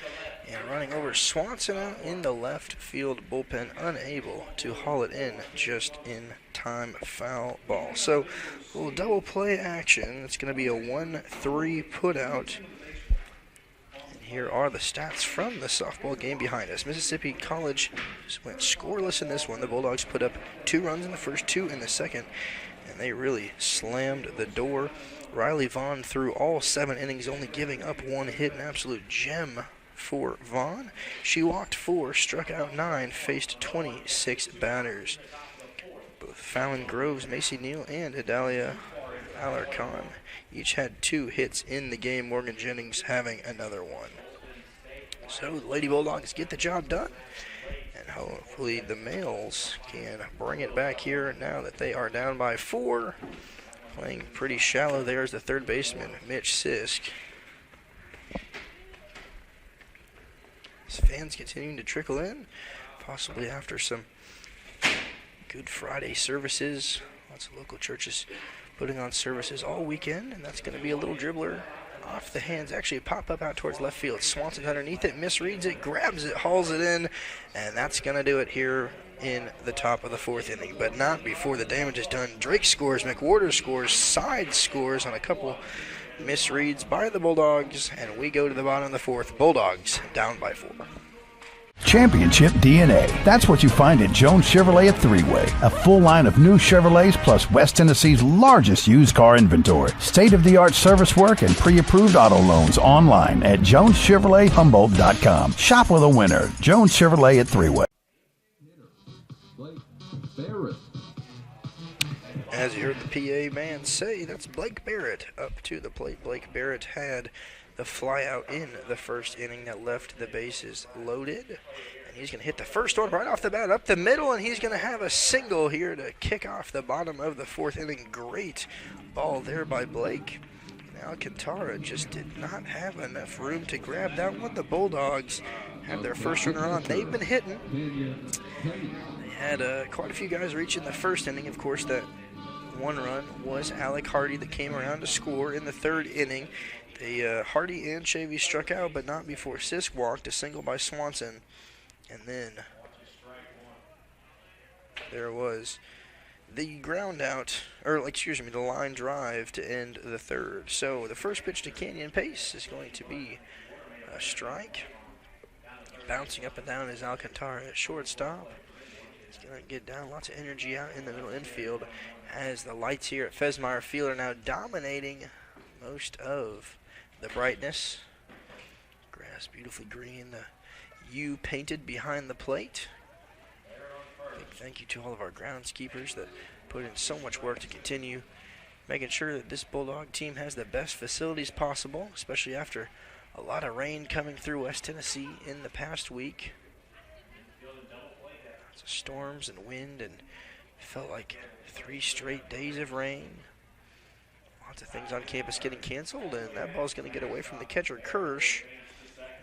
and running over Swanson out in the left field bullpen, unable to haul it in just in time. Foul ball. So a little double play action. It's going to be a 1-3 put out. And here are the stats from the softball game behind us. Mississippi College went scoreless in this one. The Bulldogs put up 2 runs in the first, 2 in the second, and they really slammed the door. Riley Vaughn threw all 7 innings, only giving up 1 hit, an absolute gem for Vaughn. She walked 4, struck out 9, faced 26 batters. Both Fallon Groves, Macy Neal, and Adalia Alarcon each had 2 hits in the game, Morgan Jennings having another one. So the Lady Bulldogs get the job done, and hopefully the males can bring it back here now that they are down by 4. Playing pretty shallow. There's the third baseman, Mitch Sisk. Fans continuing to trickle in, possibly after some Good Friday services. Lots of local churches putting on services all weekend, and that's going to be a little dribbler off the hands. Actually, a pop-up out towards left field. Swanson's underneath it, misreads it, grabs it, hauls it in, and that's going to do it here in the top of the 4th inning, but not before the damage is done. Drake scores, McWhorter scores, Side scores on a couple misreads by the Bulldogs, and we go to the bottom of the 4th. Bulldogs down by 4. Championship DNA. That's what you find at Jones Chevrolet at Three-Way. A full line of new Chevrolets plus West Tennessee's largest used car inventory. State-of-the-art service work and pre-approved auto loans online at JonesChevroletHumboldt.com. Shop with a winner. Jones Chevrolet at Three-Way. Blake Barrett. As you heard the PA man say, that's Blake Barrett up to the plate. Blake Barrett had the fly out in the first inning that left the bases loaded. And he's going to hit the first one right off the bat up the middle, and he's going to have a single here to kick off the bottom of the fourth inning. Great ball there by Blake. And Alcantara just did not have enough room to grab that one. The Bulldogs have their first runner on. They've been hitting. They had quite a few guys reach in the first inning. Of course, that one run was Alec Hardy that came around to score in the third inning. Hardy and Chavy struck out, but not before Sisk walked. A single by Swanson. And then there was the ground out, or excuse me, the line drive to end the third. So the first pitch to Canyon Pace is going to be a strike. Bouncing up and down is Alcantara at shortstop. He's going to get down, lots of energy out in the middle infield as the lights here at Fesmire Field are now dominating most of the brightness. Grass beautifully green, the U painted behind the plate. Big thank you to all of our groundskeepers that put in so much work to continue making sure that this Bulldog team has the best facilities possible, especially after a lot of rain coming through West Tennessee in the past week. Lots of storms and wind, and felt like 3 straight days of rain. Lots of things on campus getting canceled, and that ball's going to get away from the catcher, Kirsch.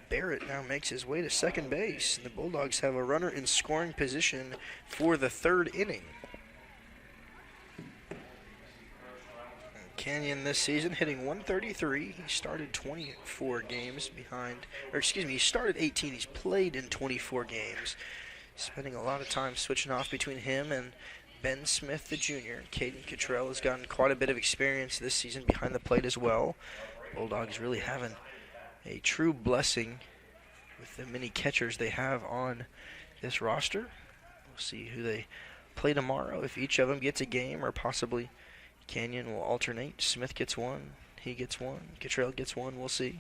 Barrett now makes his way to second base, and the Bulldogs have a runner in scoring position for the third inning. Canyon this season hitting 133. He started 24 games behind, or excuse me, he started 18. He's played in 24 games. Spending a lot of time switching off between him and Ben Smith, the junior. Caden Cottrell has gotten quite a bit of experience this season behind the plate as well. Bulldogs really having a true blessing with the many catchers they have on this roster. We'll see who they play tomorrow, if each of them gets a game, or possibly Canyon will alternate. Smith gets one, he gets one, Cottrell gets one. We'll see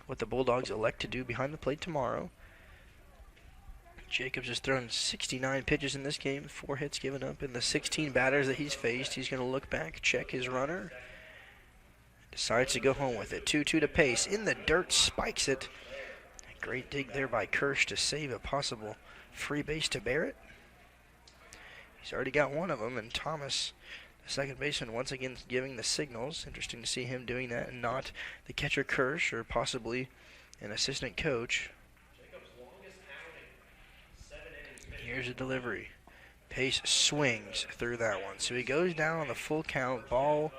what the Bulldogs elect to do behind the plate tomorrow. Jacobs has thrown 69 pitches in this game, 4 hits given up in the 16 batters that he's faced. He's going to look back, check his runner, decides to go home with it. 2-2 to Pace. In the dirt, spikes it. A great dig there by Kirsch to save a possible free base to Barrett. He's already got one of them, and Thomas, the second baseman, once again giving the signals. Interesting to see him doing that and not the catcher, Kirsch, or possibly an assistant coach. Here's a delivery. Pace swings through that one. So he goes down on the full count. Ball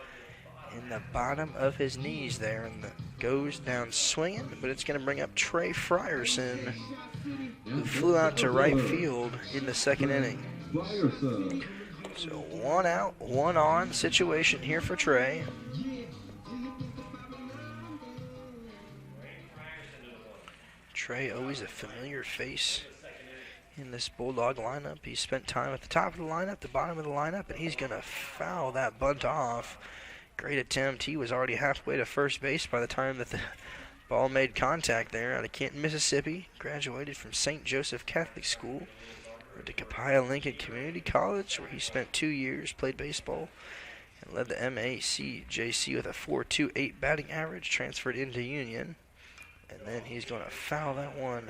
in the bottom of his knees there, and goes down swinging, but it's going to bring up Trey Frierson, who flew out to right field in the second inning. So 1 out, 1 on situation here for Trey. Trey, always a familiar face in this Bulldog lineup. He spent time at the top of the lineup, the bottom of the lineup, and he's going to foul that bunt off. Great attempt. He was already halfway to first base by the time that the ball made contact there. Out of Canton, Mississippi. Graduated from St. Joseph Catholic School. Went to Copiah Lincoln Community College, where he spent 2 years, played baseball, and led the MACJC with a .428 batting average. Transferred into Union. And then he's going to foul that one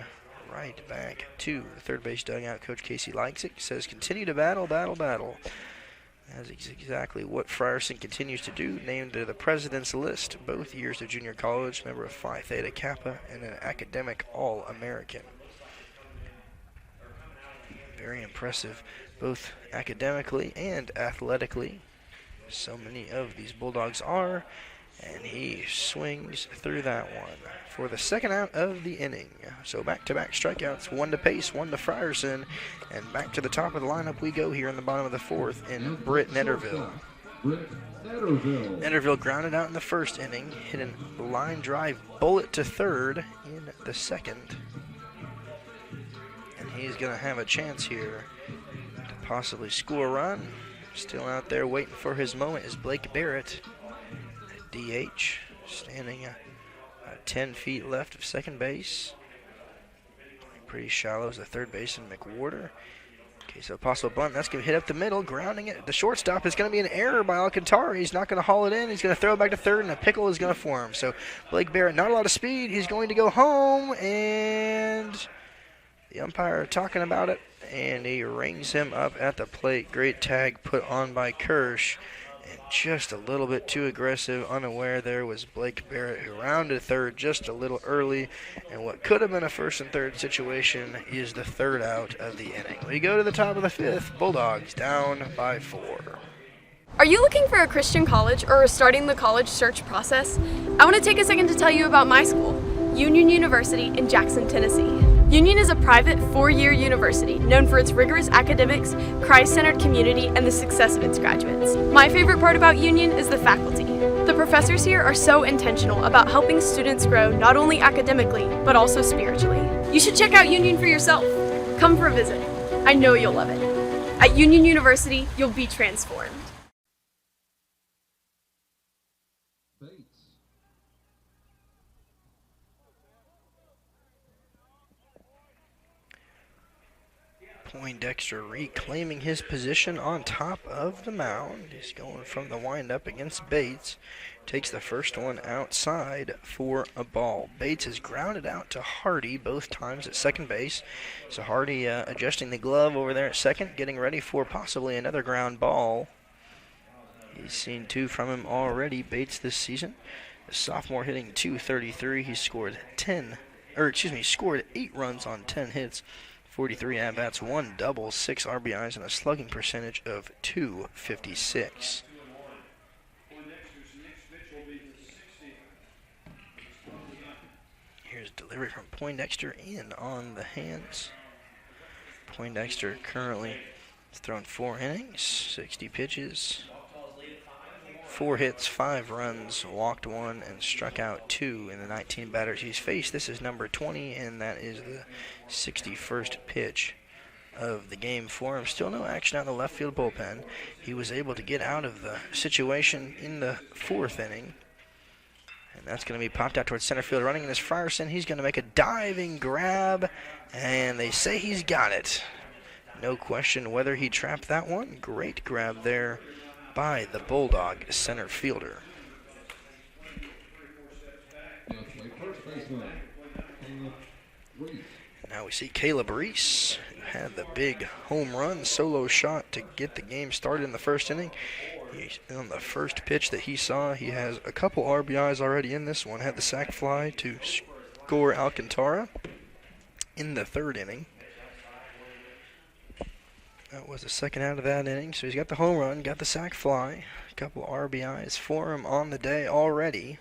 right back to the third base dugout. Coach Casey likes it. Says continue to battle, battle, battle. That's exactly what Frierson continues to do. Named to the president's list both years of junior college, member of Phi Theta Kappa, and an academic All-American. Very impressive, both academically and athletically. So many of these Bulldogs are. And he swings through that one for the second out of the inning. So back-to-back strikeouts, 1 to Pace, 1 to Frierson, and back to the top of the lineup we go here in the bottom of the fourth in Britt Netterville. Netterville grounded out in the first inning, hit a line drive bullet to third in the second. he's going to have a chance here to possibly score a run. Still out there waiting for his moment is Blake Barrett at DH, standing 10 feet left of second base. Pretty shallow is the third baseman, McWhorter. Okay, so possible bunt. That's going to hit up the middle, grounding it. The shortstop is going to be an error by Alcantara. He's not going to haul it in. He's going to throw it back to third, and a pickle is going to form. So Blake Barrett, not a lot of speed. He's going to go home, and the umpire talking about it, and he rings him up at the plate. Great tag put on by Kirsch. And just a little bit too aggressive, unaware there was Blake Barrett, who rounded third just a little early. And what could have been a first and third situation is the third out of the inning. We go to the top of the fifth. Bulldogs down by 4. Are you looking for a Christian college or starting the college search process? I want to take a second to tell you about my school, Union University in Jackson, Tennessee. Union is a private 4-year university known for its rigorous academics, Christ-centered community, and the success of its graduates. My favorite part about Union is the faculty. The professors here are so intentional about helping students grow not only academically, but also spiritually. You should check out Union for yourself. Come for a visit. I know you'll love it. At Union University, you'll be transformed. Poindexter reclaiming his position on top of the mound. He's going from the windup against Bates. Takes the first one outside for a ball. Bates is grounded out to Hardy both times at second base. So Hardy adjusting the glove over there at second, getting ready for possibly another ground ball. He's seen 2 from him already, Bates, this season. The sophomore hitting .233. He scored 8 runs on 10 hits. 43 at-bats, 1 double, 6 RBIs, and a slugging percentage of .256. Here's delivery from Poindexter in on the hands. Poindexter currently has thrown 4 innings, 60 pitches, 4 hits, 5 runs, walked 1, and struck out 2 in the 19 batters he's faced. This is number 20, and that is the 61st pitch of the game for him. Still no action out in the left field bullpen. He was able to get out of the situation in the 4th inning. And that's going to be popped out towards center field. Running in is Frierson. He's going to make a diving grab, and they say he's got it. No question whether he trapped that one. Great grab there by the Bulldog center fielder. Now we see Caleb Reese, who had the big home run solo shot to get the game started in the first inning. On the first pitch that he saw, he has a couple RBIs already in this one. Had the sac fly to score Alcantara in the 3rd inning. That was the second out of that inning, so he's got the home run, got the sac fly, a couple RBIs for him on the day already,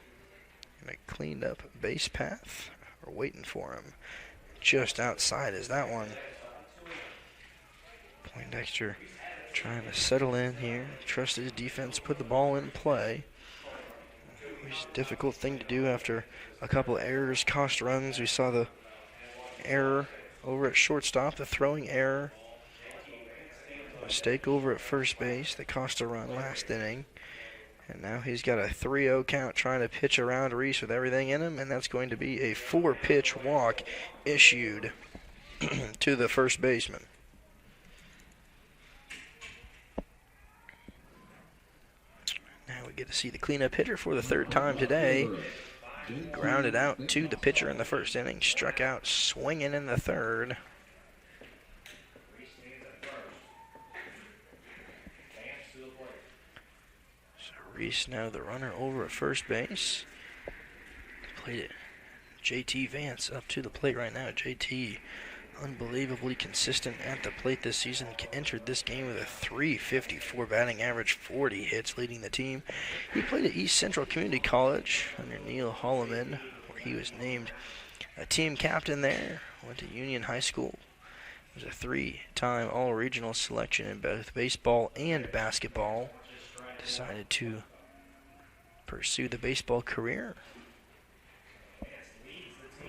and a cleaned up base path. We're waiting for him. Just outside is that one. Poindexter trying to settle in here, trust his defense, put the ball in play. It's a difficult thing to do after a couple errors cost runs. We saw the error over at shortstop, the throwing error. Mistake over at first base that cost a run last inning. And now he's got a 3-0 count trying to pitch around Reese with everything in him, and that's going to be a 4-pitch walk issued to the first baseman. Now we get to see the cleanup hitter for the 3rd time today. Grounded out to the pitcher in the 1st inning, struck out swinging in the 3rd. Reese now the runner over at first base. Played it. JT Vance up to the plate right now. JT unbelievably consistent at the plate this season. Entered this game with a .354 batting average, 40 hits, leading the team. He played at East Central Community College under Neil Holloman, where he was named a team captain there. Went to Union High School. Was a 3-time all-regional selection in both baseball and basketball. Decided to pursue the baseball career.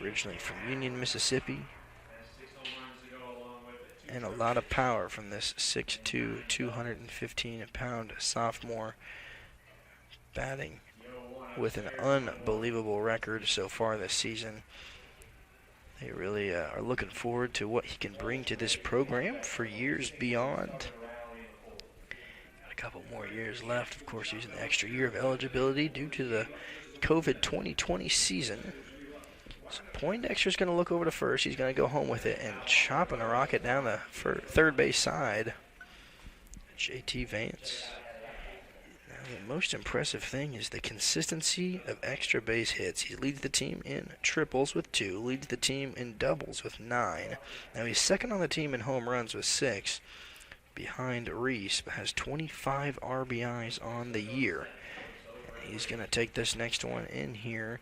Originally from Union, Mississippi. and a lot of power from this 6'2", 215-pound sophomore, batting with an unbelievable record so far this season. They really are looking forward to what he can bring to this program for years beyond. Got a couple more years left, of course, using the extra year of eligibility due to the COVID 2020 season. So Poindexter's going to look over to first. He's going to go home with it and chopping a rocket down the third base side. JT Vance. Now, the most impressive thing is the consistency of extra base hits. He leads the team in triples with 2, leads the team in doubles with 9. Now he's second on the team in home runs with 6, behind Reese, but has 25 RBIs on the year. And he's going to take this next one in here.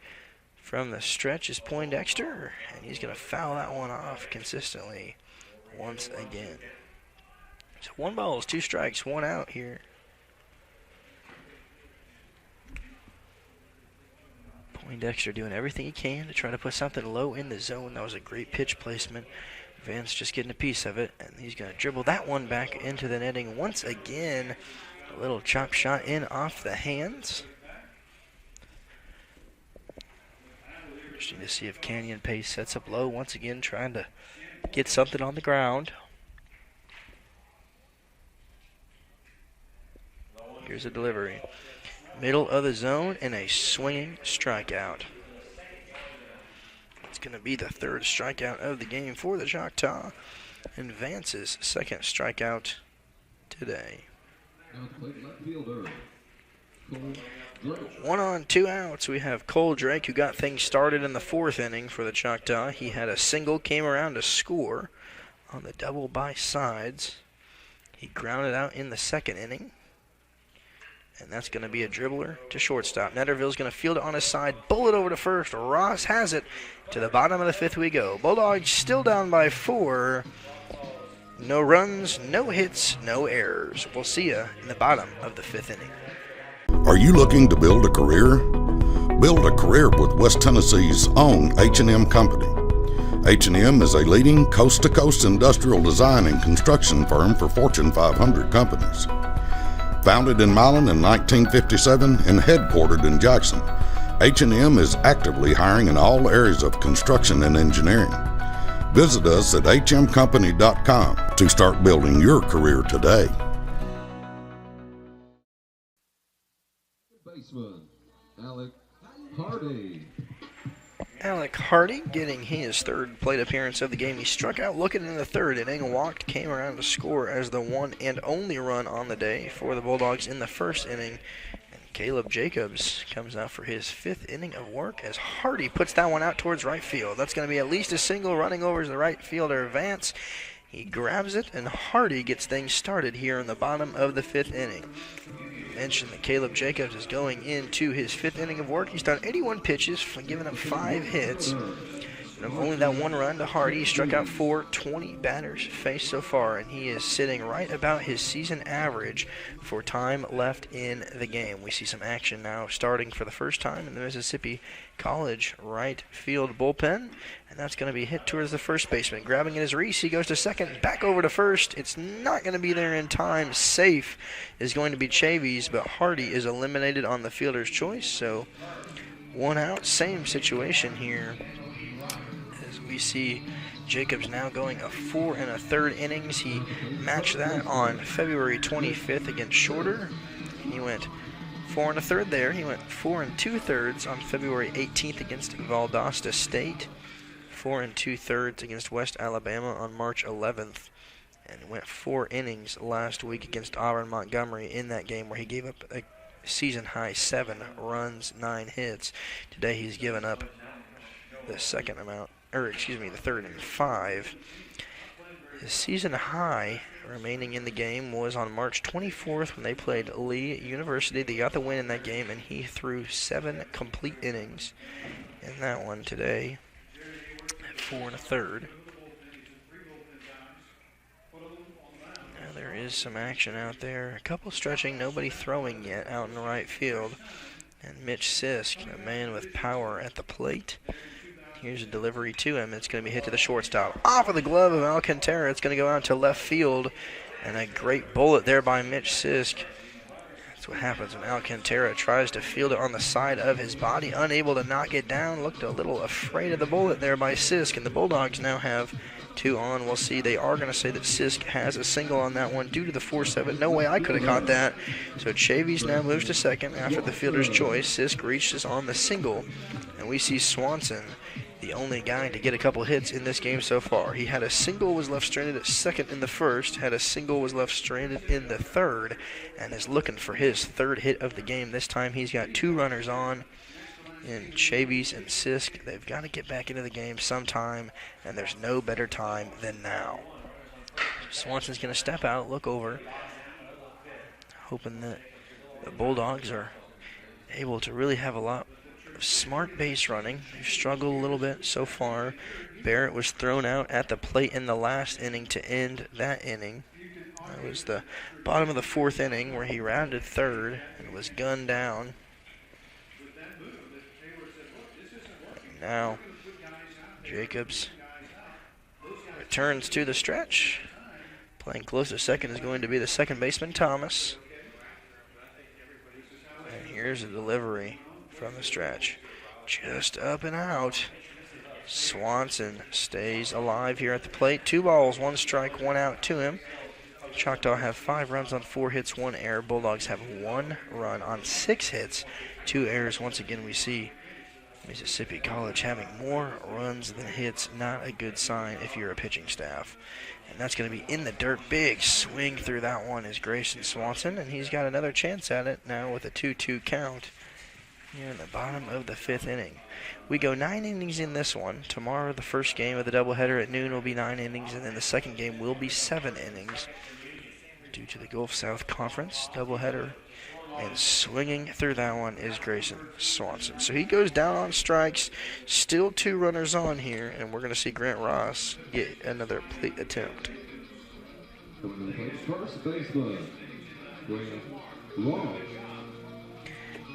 From the stretch is Poindexter, and he's going to foul that one off consistently once again. So 1 ball, 2 strikes, 1 out here. Poindexter doing everything he can to try to put something low in the zone. That was a great pitch placement. Vance just getting a piece of it, and he's going to dribble that one back into the netting once again. A little chop shot in off the hands. Interesting to see if Canyon Pace sets up low once again, trying to get something on the ground. Here's a delivery. Middle of the zone and a swinging strikeout. It's going to be the 3rd strikeout of the game for the Choctaw, and Vance's 2nd strikeout today. 1 on, 2 outs. We have Cole Drake, who got things started in the 4th inning for the Choctaw. He had a single, came around to score on the double by sides. He grounded out in the 2nd inning. And that's going to be a dribbler to shortstop. Netterville's going to field it on his side. Bullet over to first. Ross has it. To the bottom of the 5th we go. Bulldogs still down by 4. No runs, no hits, no errors. We'll see you in the bottom of the 5th inning. Are you looking to build a career? Build a career with West Tennessee's own H&M Company. H&M is a leading coast-to-coast industrial design and construction firm for Fortune 500 companies. Founded in Milan in 1957 and headquartered in Jackson, H&M is actively hiring in all areas of construction and engineering. Visit us at hmcompany.com to start building your career today. Baseman, Alec Hardy. Alec Hardy getting his 3rd plate appearance of the game. He struck out looking in the 3rd inning, walked, came around to score as the 1 and only run on the day for the Bulldogs in the 1st inning. And Caleb Jacobs comes out for his 5th inning of work as Hardy puts that one out towards right field. That's going to be at least a single, running over to the right fielder, Vance. He grabs it, and Hardy gets things started here in the bottom of the 5th inning. Mentioned that Caleb Jacobs is going into his 5th inning of work. He's done 81 pitches, giving up 5 hits. And only that 1 run to Hardy. He struck out 4, 20 batters faced so far, and he is sitting right about his season average for time left in the game. We see some action now starting for the first time in the Mississippi College right field bullpen, and that's going to be hit towards the first baseman. Grabbing it is Reese. He goes to second, back over to first. It's not going to be there in time. Safe is going to be Chavies, but Hardy is eliminated on the fielder's choice, so 1 out. Same situation here. We see Jacobs now going a 4 1/3 innings. He matched that on February 25th against Shorter. He went 4 1/3 there. He went 4 2/3 on February 18th against Valdosta State. 4 2/3 against West Alabama on March 11th. And went 4 innings last week against Auburn Montgomery in that game where he gave up a season-high 7 runs, 9 hits. Today he's given up the the 3rd and 5. His season high remaining in the game was on March 24th when they played Lee University. They got the win in that game, and he threw 7 complete innings in that one today at 4 1/3. Now there is some action out there. A couple stretching, nobody throwing yet out in the right field. And Mitch Sisk, a man with power at the plate. Here's a delivery to him. It's going to be hit to the shortstop. Off of the glove of Alcantara. It's going to go out to left field. And a great bullet there by Mitch Sisk. That's what happens when Alcantara tries to field it on the side of his body. Unable to knock it down. Looked a little afraid of the bullet there by Sisk. And the Bulldogs now have 2 on. We'll see. They are going to say that Sisk has a single on that one due to the 4-7. No way I could have caught that. So Chavies now moves to second after the fielder's choice. Sisk reaches on the single. And we see Swanson, the only guy to get a couple hits in this game so far. He had a single, was left stranded at second in the first, had a single, was left stranded in the third, and is looking for his 3rd hit of the game. This time he's got 2 runners on in Chavies and Sisk. They've got to get back into the game sometime, and there's no better time than now. Swanson's going to step out, look over, hoping that the Bulldogs are able to really have a lot smart base running. They've struggled a little bit so far. Barrett was thrown out at the plate in the last inning to end that inning. That was the bottom of the 4th inning where he rounded third and was gunned down. And now Jacobs returns to the stretch. Playing close to second is going to be the second baseman, Thomas. And here's a delivery from the stretch. Just up and out. Swanson stays alive here at the plate. 2 balls, 1 strike, 1 out to him. Choctaw have 5 runs on 4 hits, 1 error. Bulldogs have 1 run on 6 hits, 2 errors. Once again, we see Mississippi College having more runs than hits. Not a good sign if you're a pitching staff. And that's going to be in the dirt. Big swing through that one is Grayson Swanson, and he's got another chance at it now with a 2-2 count here in the bottom of the 5th inning. We go 9 innings in this one. Tomorrow, the first game of the doubleheader at noon will be 9 innings, and then the second game will be 7 innings due to the Gulf South Conference doubleheader. And swinging through that one is Grayson Swanson. So he goes down on strikes. Still 2 runners on here, and we're going to see Grant Ross get another plate attempt. First baseman, Grant Ross.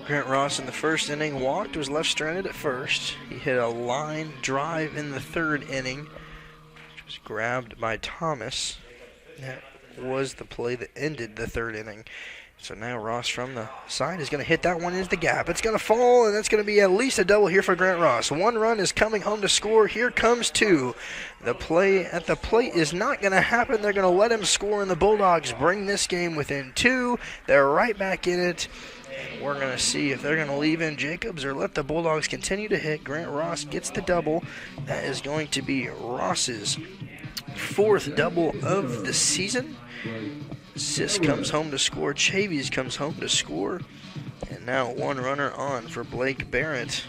Grant Ross in the first inning walked, was left stranded at first. He hit a line drive in the 3rd inning, which was grabbed by Thomas. That was the play that ended the 3rd inning. So now Ross from the side is going to hit that one into the gap. It's going to fall, and that's going to be at least a double here for Grant Ross. 1 run is coming home to score. Here comes 2. The play at the plate is not going to happen. They're going to let him score, and the Bulldogs bring this game within 2. They're right back in it. We're going to see if they're going to leave in Jacobs or let the Bulldogs continue to hit. Grant Ross gets the double. That is going to be Ross's 4th double of the season. Sisk comes home to score. Chavies comes home to score. And now 1 runner on for Blake Barrett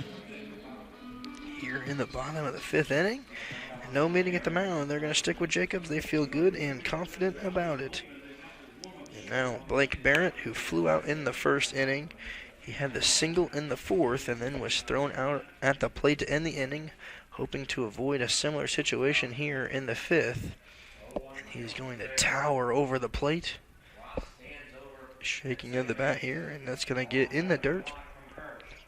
here in the bottom of the 5th inning. And no meeting at the mound. They're going to stick with Jacobs. They feel good and confident about it. And now Blake Barrett, who flew out in the 1st inning. He had the single in the 4th and then was thrown out at the plate to end the inning, hoping to avoid a similar situation here in the 5th. And he's going to tower over the plate. Shaking of the bat here, and that's going to get in the dirt.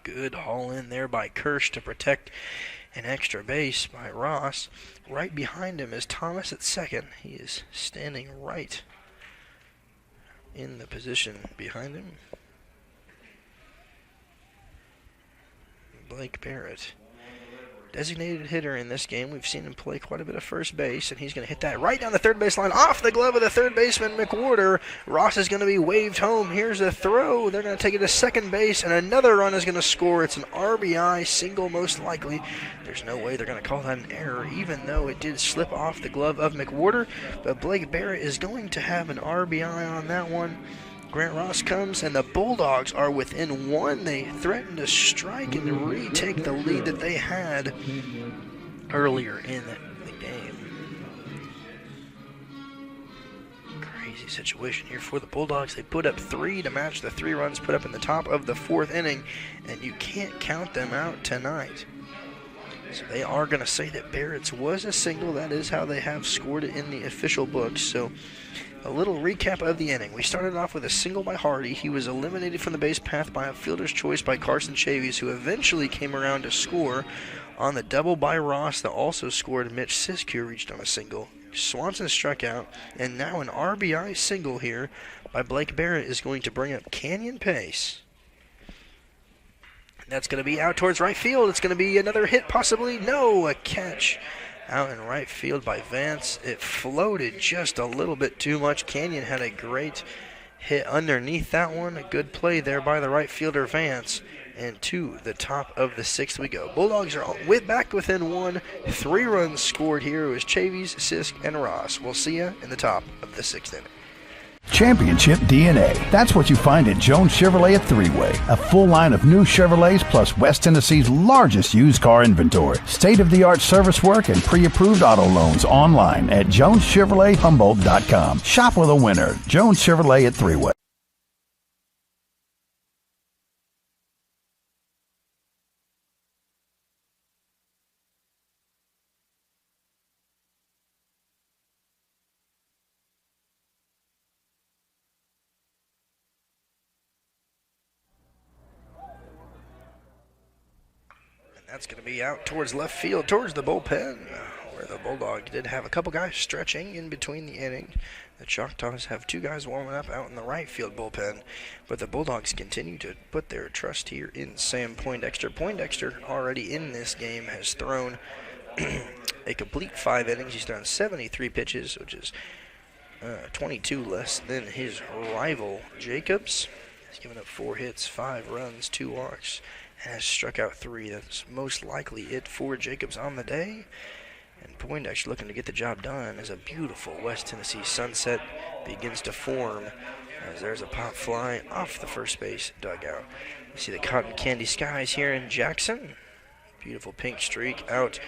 Good haul in there by Kirsch to protect an extra base by Ross. Right behind him is Thomas at second. He is standing right in the position behind him. Blake Barrett, designated hitter in this game. We've seen him play quite a bit of first base, and he's going to hit that right down the 3rd baseline, off the glove of the 3rd baseman, McWhorter. Ross is going to be waved home. Here's the throw. They're going to take it to second base, and another run is going to score. It's an RBI single, most likely. There's no way they're going to call that an error, even though it did slip off the glove of McWhorter. But Blake Barrett is going to have an RBI on that one. Grant Ross comes, and the Bulldogs are within 1. They threaten to strike and retake the lead that they had earlier in the game. Crazy situation here for the Bulldogs. They put up 3 to match the 3 runs put up in the top of the 4th inning, and you can't count them out tonight. So they are going to say that Barrett's was a single. That is how they have scored it in the official books. So A little recap of the inning. We started off with a single by Hardy. He was eliminated from the base path by a fielder's choice by Carson Chavies, who eventually came around to score on the double by Ross that also scored. Mitch Siskiyou reached on a single. Swanson struck out, and now an RBI single here by Blake Barrett is going to bring up Canyon Pace. That's going to be out towards right field. It's going to be another hit, possibly. No, a catch out in right field by Vance. It floated just a little bit too much. Canyon had a great hit underneath that one. A good play there by the right fielder, Vance. And to the top of the sixth we go. Bulldogs are back within one. 3 runs scored here. It was Chavies, Sisk, and Ross. We'll see you in the top of the sixth inning. Championship DNA. That's what you find at Jones Chevrolet at Three-Way. A full line of new Chevrolets plus West Tennessee's largest used car inventory. State-of-the-art service work and pre-approved auto loans online at JonesChevroletHumboldt.com. Shop with a winner. Jones Chevrolet at Three-Way. That's going to be out towards left field, towards the bullpen, where the Bulldogs did have a couple guys stretching in between the inning. The Choctaws have 2 guys warming up out in the right field bullpen, but the Bulldogs continue to put their trust here in Sam Poindexter. Poindexter, already in this game, has thrown a complete 5 innings. He's thrown 73 pitches, which is 22 less than his rival, Jacobs. He's given up 4 hits, 5 runs, 2 walks. Has struck out 3. That's most likely it for Jacobs on the day. And Poindexter looking to get the job done as a beautiful West Tennessee sunset begins to form as there's a pop fly off the first base dugout. You see the cotton candy skies here in Jackson. Beautiful pink streak out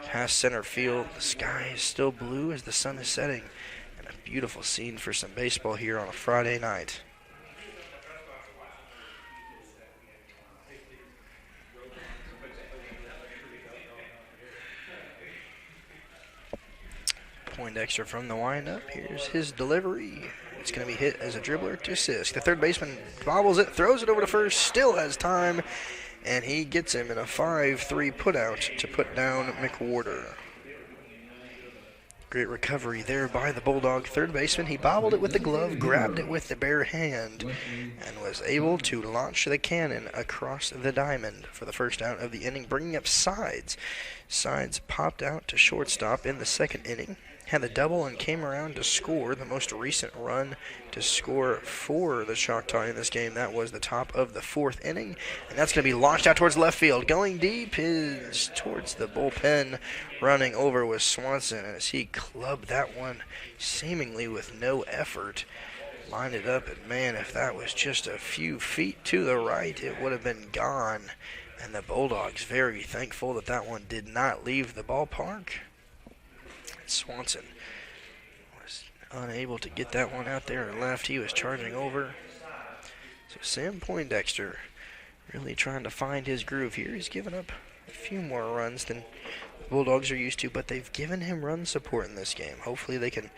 past center field. The sky is still blue as the sun is setting. And a beautiful scene for some baseball here on a Friday night. Poindexter from the windup. Here's his delivery. It's going to be hit as a dribbler to Sisk. The third baseman bobbles it, throws it over to first, still has time, and he gets him in a 5-3 putout to put down McWhorter. Great recovery there by the Bulldog third baseman. He bobbled it with the glove, grabbed it with the bare hand, and was able to launch the cannon across the diamond for the first out of the inning, bringing up Sides. Sides popped out to shortstop in the second inning. Had the double and came around to score the most recent run to score for the Choctaw in this game. That was the top of the 4th inning, and that's going to be launched out towards left field. Going deep is towards the bullpen, running over with Swanson as he clubbed that one seemingly with no effort. Lined it up, and man, if that was just a few feet to the right, it would have been gone. And the Bulldogs very thankful that that one did not leave the ballpark. Swanson was unable to get that one out there and left. He was charging over. So Sam Poindexter really trying to find his groove here. He's given up a few more runs than the Bulldogs are used to, but they've given him run support in this game. Hopefully they can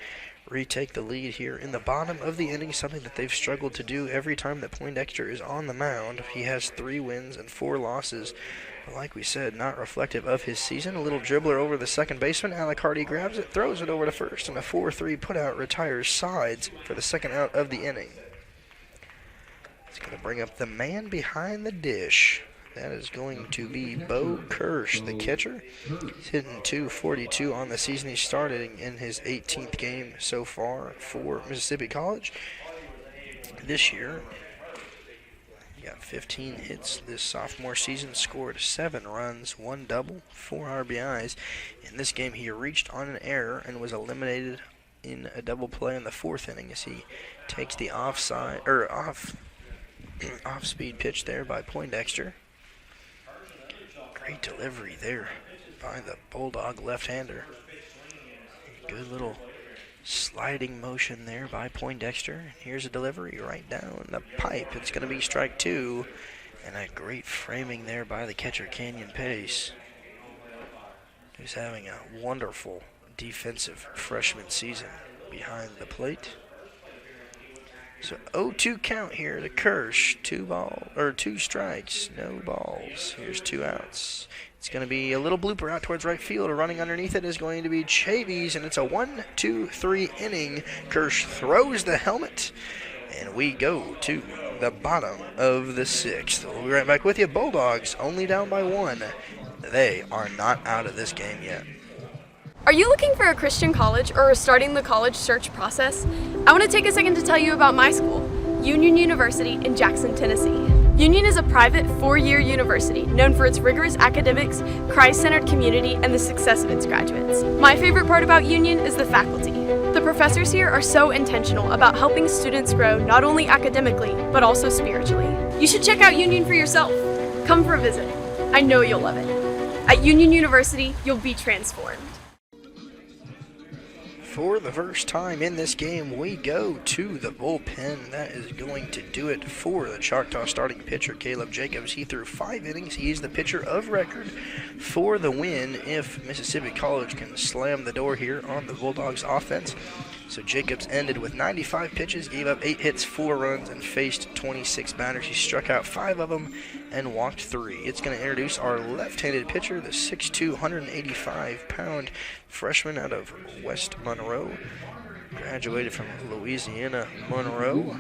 retake the lead here in the bottom of the inning, something that they've struggled to do every time that Poindexter is on the mound. He has 3 wins and 4 losses. Like we said, not reflective of his season. A little dribbler over the second baseman. Alicardi grabs it, throws it over to first, and a 4-3 putout retires Sides for the second out of the inning. It's going to bring up the man behind the dish. That is going to be Bo Kirsch, the catcher. He's hitting .242 on the season. He's started in his 18th game so far for Mississippi College this year. He got 15 hits this sophomore season, scored 7 runs, 1 double, 4 RBIs. In this game, he reached on an error and was eliminated in a double play in the 4th inning as he takes the off-speed pitch there by Poindexter. Great delivery there by the Bulldog left-hander. Good little sliding motion there by Poindexter. Here's a delivery right down the pipe. It's going to be strike 2. And a great framing there by the catcher, Canyon Pace, who's having a wonderful defensive freshman season behind the plate. So 0-2 count here to Kirsch. 2 strikes, no balls. Here's 2 outs. It's going to be a little blooper out towards right field. Running underneath it is going to be Chavies, and it's a 1-2-3 inning. Kirsch throws the helmet, and we go to the bottom of the 6th. We'll be right back with you. Bulldogs only down by 1. They are not out of this game yet. Are you looking for a Christian college or starting the college search process? I want to take a second to tell you about my school, Union University in Jackson, Tennessee. Union is a private 4-year university known for its rigorous academics, Christ-centered community, and the success of its graduates. My favorite part about Union is the faculty. The professors here are so intentional about helping students grow not only academically, but also spiritually. You should check out Union for yourself. Come for a visit. I know you'll love it. At Union University, you'll be transformed. For the first time in this game, we go to the bullpen. That is going to do it for the Choctaw starting pitcher, Caleb Jacobs. He threw 5 innings. He's the pitcher of record for the win if Mississippi College can slam the door here on the Bulldogs offense. So Jacobs ended with 95 pitches, gave up 8 hits, 4 runs, and faced 26 batters. He struck out 5 of them and walked 3. It's going to introduce our left-handed pitcher, the 6'2", 185-pound freshman out of West Monroe. Graduated from Louisiana Monroe.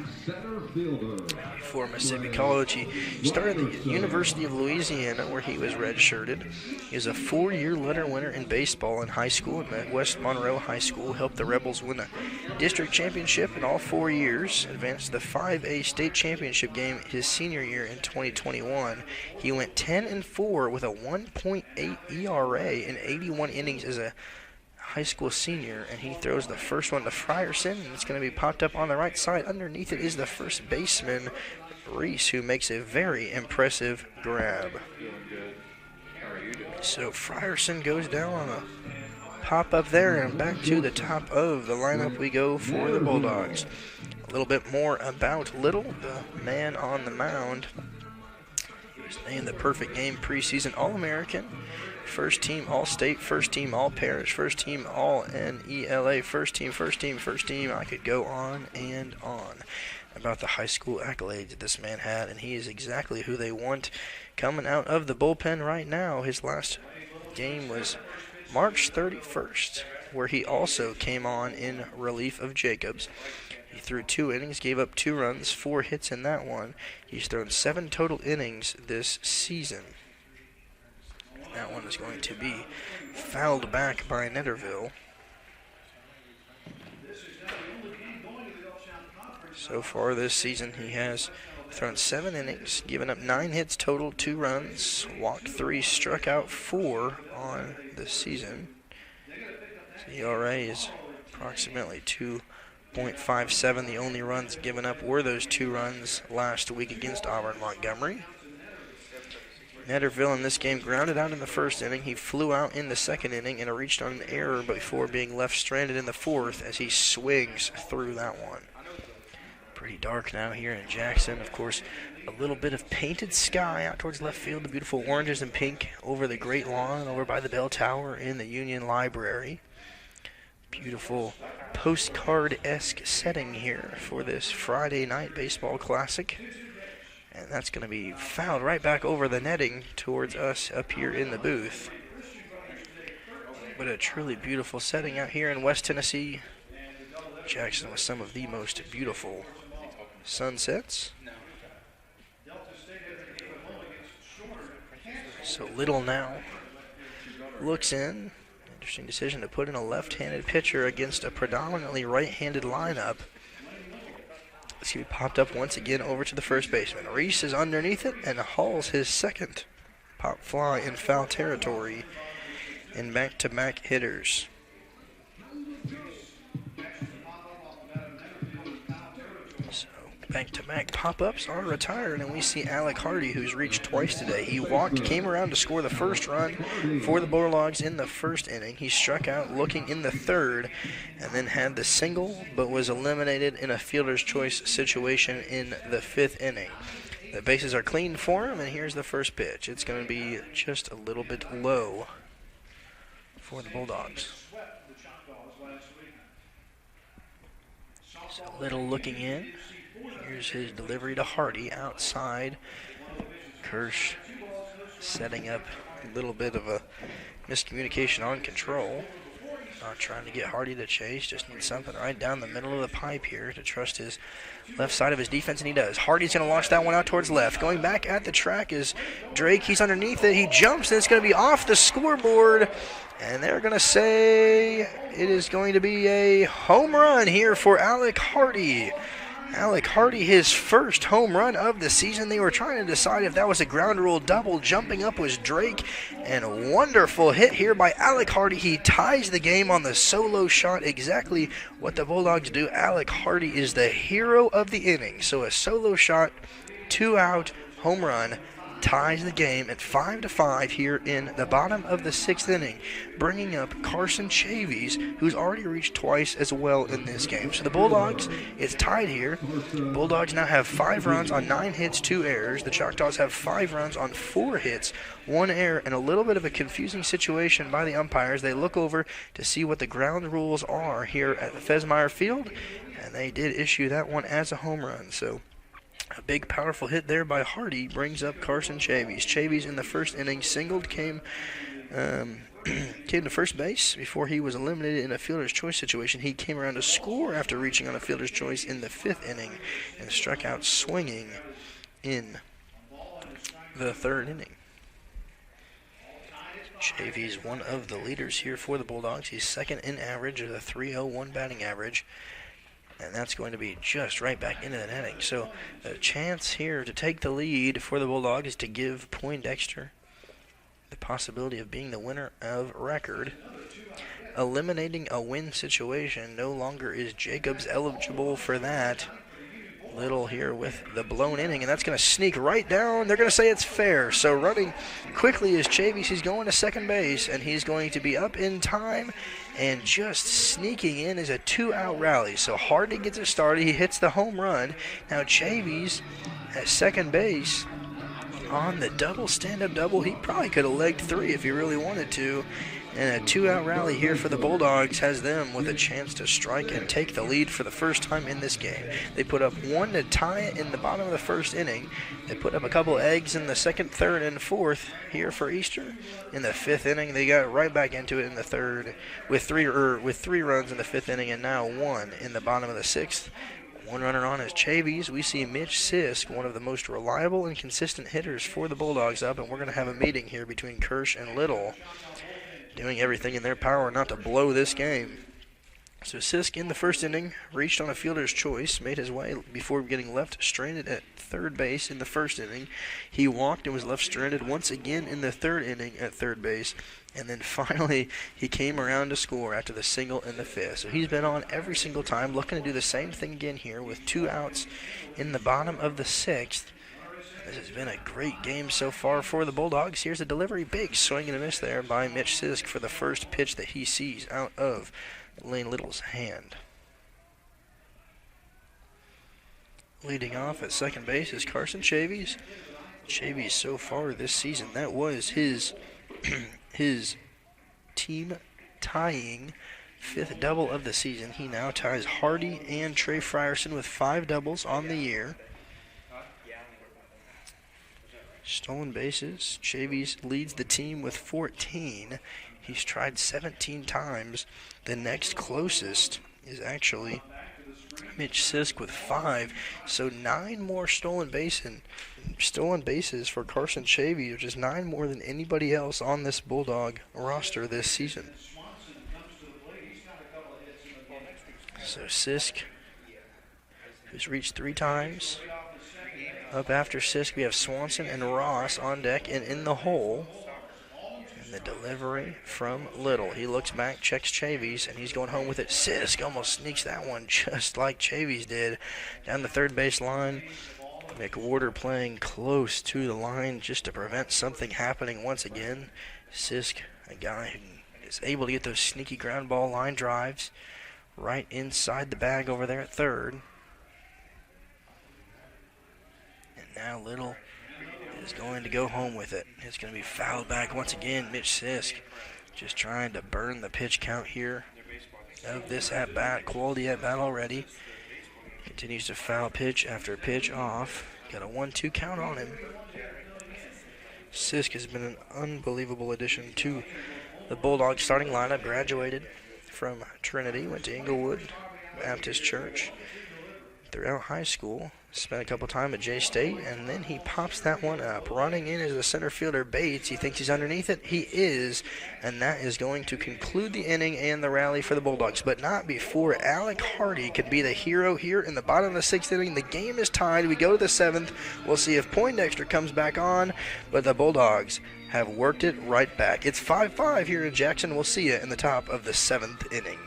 Before Mississippi College, he started at the University of Louisiana, where he was redshirted. He was a 4-year letter winner in baseball in high school, and at West Monroe High School helped the Rebels win a district championship in all 4 years. Advanced to the 5A state championship game his senior year in 2021. He went 10-4 with a 1.8 ERA in 81 innings as a high school senior, and he throws the first one to Frierson, and it's going to be popped up on the right side. Underneath it is the first baseman, Reese, who makes a very impressive grab. So Frierson goes down on a pop-up there, and back to the top of the lineup we go for the Bulldogs. A little bit more about Little, the man on the mound. He was named the Perfect Game preseason All-American, first team All-State, first team All-Parish, first team All-NELA, first team. I could go on and on about the high school accolades that this man had, and he is exactly who they want coming out of the bullpen right now. His last game was March 31st, where he also came on in relief of Jacobs. He threw 2 innings, gave up 2 runs, 4 hits in that one. He's thrown 7 total innings this season. That one is going to be fouled back by Netterville. So far this season, he has thrown 7 innings, given up 9 hits total, 2 runs, walked 3, struck out 4 on the season. The ERA is approximately 2.57. The only runs given up were those 2 runs last week against Auburn Montgomery. Netterville in this game grounded out in the first inning. He flew out in the second inning and reached on an error before being left stranded in the fourth as he swings through that one. Pretty dark now here in Jackson. Of course, a little bit of painted sky out towards left field. The beautiful oranges and pink over the great lawn over by the bell tower in the Union Library. Beautiful postcard-esque setting here for this Friday night baseball classic. And that's going to be fouled right back over the netting towards us up here in the booth. But a truly beautiful setting out here in West Tennessee. Jackson with some of the most beautiful sunsets. So Little now looks in. Interesting decision to put in a left-handed pitcher against a predominantly right-handed lineup. It's going to be popped up once again over to the first baseman. Reese is underneath it and hauls his second pop fly in foul territory in back-to-back hitters. So back-to-back pop-ups are retired, and we see Alec Hardy, who's reached twice today. He walked, came around to score the first run for the Bulldogs in the first inning. He struck out looking in the third, and then had the single, but was eliminated in a fielder's choice situation in the fifth inning. The bases are clean for him, and here's the first pitch. It's going to be just a little bit low for the Bulldogs. So Little looking in. Here's his delivery to Hardy outside. Kirsch setting up a little bit of a miscommunication on control. Not trying to get Hardy to chase, just needs something right down the middle of the pipe here to trust his left side of his defense, and he does. Hardy's going to launch that one out towards left. Going back at the track is Drake. He's underneath it. He jumps, and it's going to be off the scoreboard. And they're going to say it is going to be a home run here for Alec Hardy. Alec Hardy, his first home run of the season. They were trying to decide if that was a ground rule double. Jumping up was Drake, and a wonderful hit here by Alec Hardy. He ties the game on the solo shot, exactly what the Bulldogs do. Alec Hardy is the hero of the inning. So a solo shot, 2-out home run, ties the game at 5-5 here in the bottom of the 6th inning, bringing up Carson Chavies, who's already reached twice as well in this game. So the Bulldogs, it's tied here. Bulldogs now have 5 runs on 9 hits, 2 errors. The Choctaws have 5 runs on 4 hits, 1 error, and a little bit of a confusing situation by the umpires. They look over to see what the ground rules are here at the Fesmeyer Field, and they did issue that one as a home run. So a big, powerful hit there by Hardy brings up Carson Chavies. Chavies in the first inning singled, came to first base before he was eliminated in a fielder's choice situation. He came around to score after reaching on a fielder's choice in the 5th inning and struck out swinging in the 3rd inning. Chavies, one of the leaders here for the Bulldogs. He's 2nd in average with a .301 batting average. And that's going to be just right back into the netting. So a chance here to take the lead for the Bulldogs is to give Poindexter the possibility of being the winner of record. Eliminating a win situation, no longer is Jacobs eligible for that. Little here with the blown inning, and that's going to sneak right down. They're going to say it's fair. So running quickly is Chavies. He's going to second base, and he's going to be up in time. And just sneaking in is a 2-out rally. So Hardy gets it started. He hits the home run. Now Chavies at second base on the double, stand-up double. He probably could have legged 3 if he really wanted to. And a 2-out rally here for the Bulldogs has them with a chance to strike and take the lead for the first time in this game. They put up 1 to tie it in the bottom of the 1st inning. They put up a couple eggs in the 2nd, 3rd, and 4th here for Easter. In the 5th inning, they got right back into it in the 3rd with 3 runs in the 5th inning, and now 1 in the bottom of the 6th. 1 runner on is Chavies. We see Mitch Sisk, one of the most reliable and consistent hitters for the Bulldogs, up, and we're going to have a meeting here between Kirsch and Little, doing everything in their power not to blow this game. So Sisk in the 1st inning reached on a fielder's choice, made his way before getting left stranded at 3rd base in the 1st inning. He walked and was left stranded once again in the 3rd inning at 3rd base. And then finally he came around to score after the single in the 5th. So he's been on every single time, looking to do the same thing again here with 2 outs in the bottom of the 6th. This has been a great game so far for the Bulldogs. Here's a delivery, big swing and a miss there by Mitch Sisk for the first pitch that he sees out of Lane Little's hand. Leading off at second base is Carson Chavies. Chavies so far this season, that was his team tying 5th double of the season. He now ties Hardy and Trey Frierson with 5 doubles on the year. Stolen bases, Chavies leads the team with 14. He's tried 17 times. The next closest is actually Mitch Sisk with 5. So 9 more stolen bases for Carson Chavies, which is 9 more than anybody else on this Bulldog roster this season. So Sisk, who's reached 3 times. Up after Sisk, we have Swanson and Ross on deck and in the hole. And the delivery from Little. He looks back, checks Chavies, and he's going home with it. Sisk almost sneaks that one just like Chavies did down the 3rd base line. McWhorter playing close to the line just to prevent something happening once again. Sisk, a guy who is able to get those sneaky ground ball line drives right inside the bag over there at 3rd. Now Little is going to go home with it. It's going to be fouled back once again. Mitch Sisk just trying to burn the pitch count here of this at-bat. Quality at-bat already. Continues to foul pitch after pitch off. Got a 1-2 count on him. Sisk has been an unbelievable addition to the Bulldogs starting lineup. Graduated from Trinity, went to Inglewood Baptist Church throughout high school. Spent a couple time at J-State, and then he pops that one up. Running in is the center fielder, Bates. He thinks he's underneath it. He is, and that is going to conclude the inning and the rally for the Bulldogs, but not before Alec Hardy could be the hero here in the bottom of the 6th inning. The game is tied. We go to the 7th. We'll see if Poindexter comes back on, but the Bulldogs have worked it right back. It's 5-5 here in Jackson. We'll see you in the top of the 7th inning.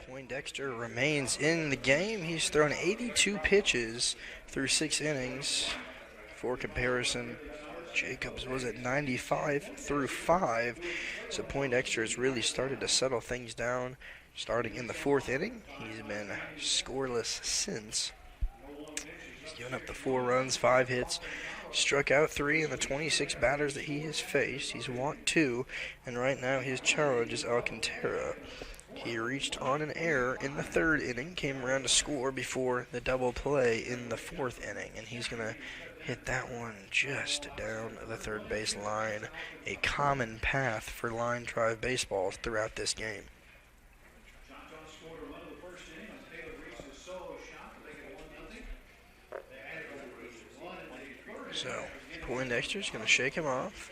Poindexter remains in the game. He's thrown 82 pitches through 6 innings. For comparison, Jacobs was at 95 through 5. So Poindexter has really started to settle things down. Starting in the 4th inning, he's been scoreless since. He's given up the 4 runs, 5 hits, struck out 3 in the 26 batters that he has faced. He's walked 2, and right now his challenge is Alcantara. He reached on an error in the 3rd inning, came around to score before the double play in the 4th inning, and he's going to hit that one just down the third base line, a common path for line drive baseballs throughout this game. So Poindexter's going to shake him off.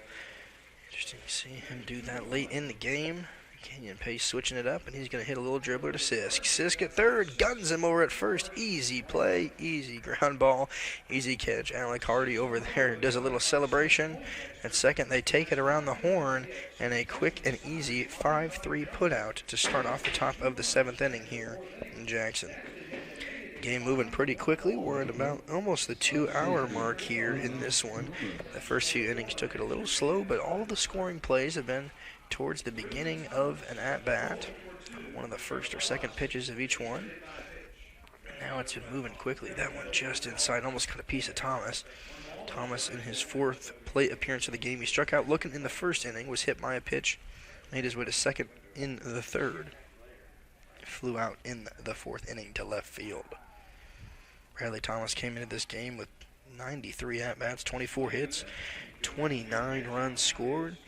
Interesting to see him do that late in the game. Kenyon Pace switching it up, and he's going to hit a little dribbler to Sisk. Sisk at third, guns him over at first. Easy play, easy ground ball, easy catch. Alec Hardy over there does a little celebration. At second, they take it around the horn, and a quick and easy 5-3 putout to start off the top of the 7th inning here in Jackson. Game moving pretty quickly. We're at about almost the 2-hour mark here in this one. The first few innings took it a little slow, but all the scoring plays have been towards the beginning of an at-bat, one of the first or second pitches of each one. Now it's been moving quickly. That one just inside, almost got a piece of Thomas. Thomas in his 4th plate appearance of the game. He struck out looking in the 1st inning, was hit by a pitch, made his way to second in the 3rd. Flew out in the 4th inning to left field. Bradley Thomas came into this game with 93 at-bats, 24 hits, 29 runs scored.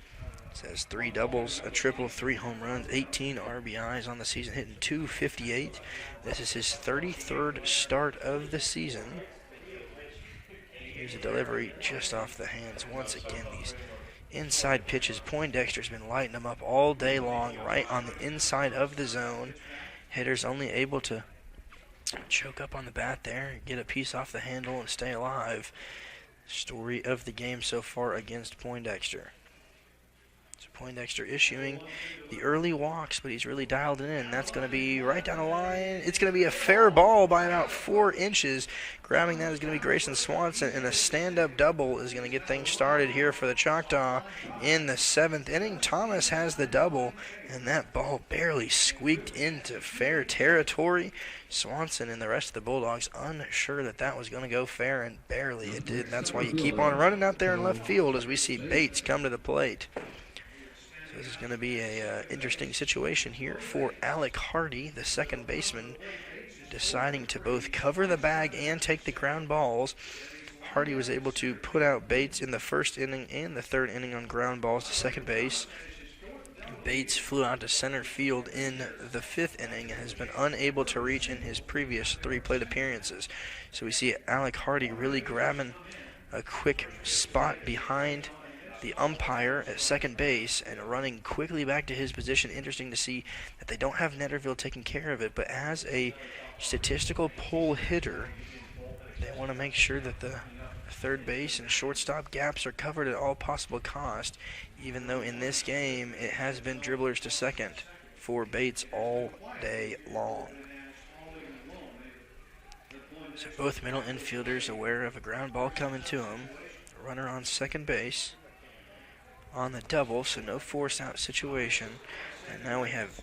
Has 3 doubles, a triple, 3 home runs, 18 RBIs on the season, hitting .258. This is his 33rd start of the season. Here's a delivery just off the hands. Once again, these inside pitches. Poindexter's been lighting them up all day long, right on the inside of the zone. Hitters only able to choke up on the bat there, get a piece off the handle, and stay alive. Story of the game so far against Poindexter. Poindexter issuing the early walks, but he's really dialed it in. That's going to be right down the line. It's going to be a fair ball by about 4 inches. Grabbing that is going to be Grayson Swanson, and a stand-up double is going to get things started here for the Choctaw in the 7th inning. Thomas has the double, and that ball barely squeaked into fair territory. Swanson and the rest of the Bulldogs unsure that that was going to go fair, and barely it did. That's why you keep on running out there in left field as we see Bates come to the plate. This is going to be a interesting situation here for Alec Hardy, the second baseman, deciding to both cover the bag and take the ground balls. Hardy was able to put out Bates in the 1st inning and the 3rd inning on ground balls to second base. Bates flew out to center field in the 5th inning and has been unable to reach in his previous 3 plate appearances. So we see Alec Hardy really grabbing a quick spot behind the umpire at second base and running quickly back to his position. Interesting to see that they don't have Netterville taking care of it, but as a statistical pull hitter, they want to make sure that the third base and shortstop gaps are covered at all possible cost, even though in this game it has been dribblers to second for Bates all day long. So both middle infielders aware of a ground ball coming to them. Runner on second base on the double, so no force out situation. And now we have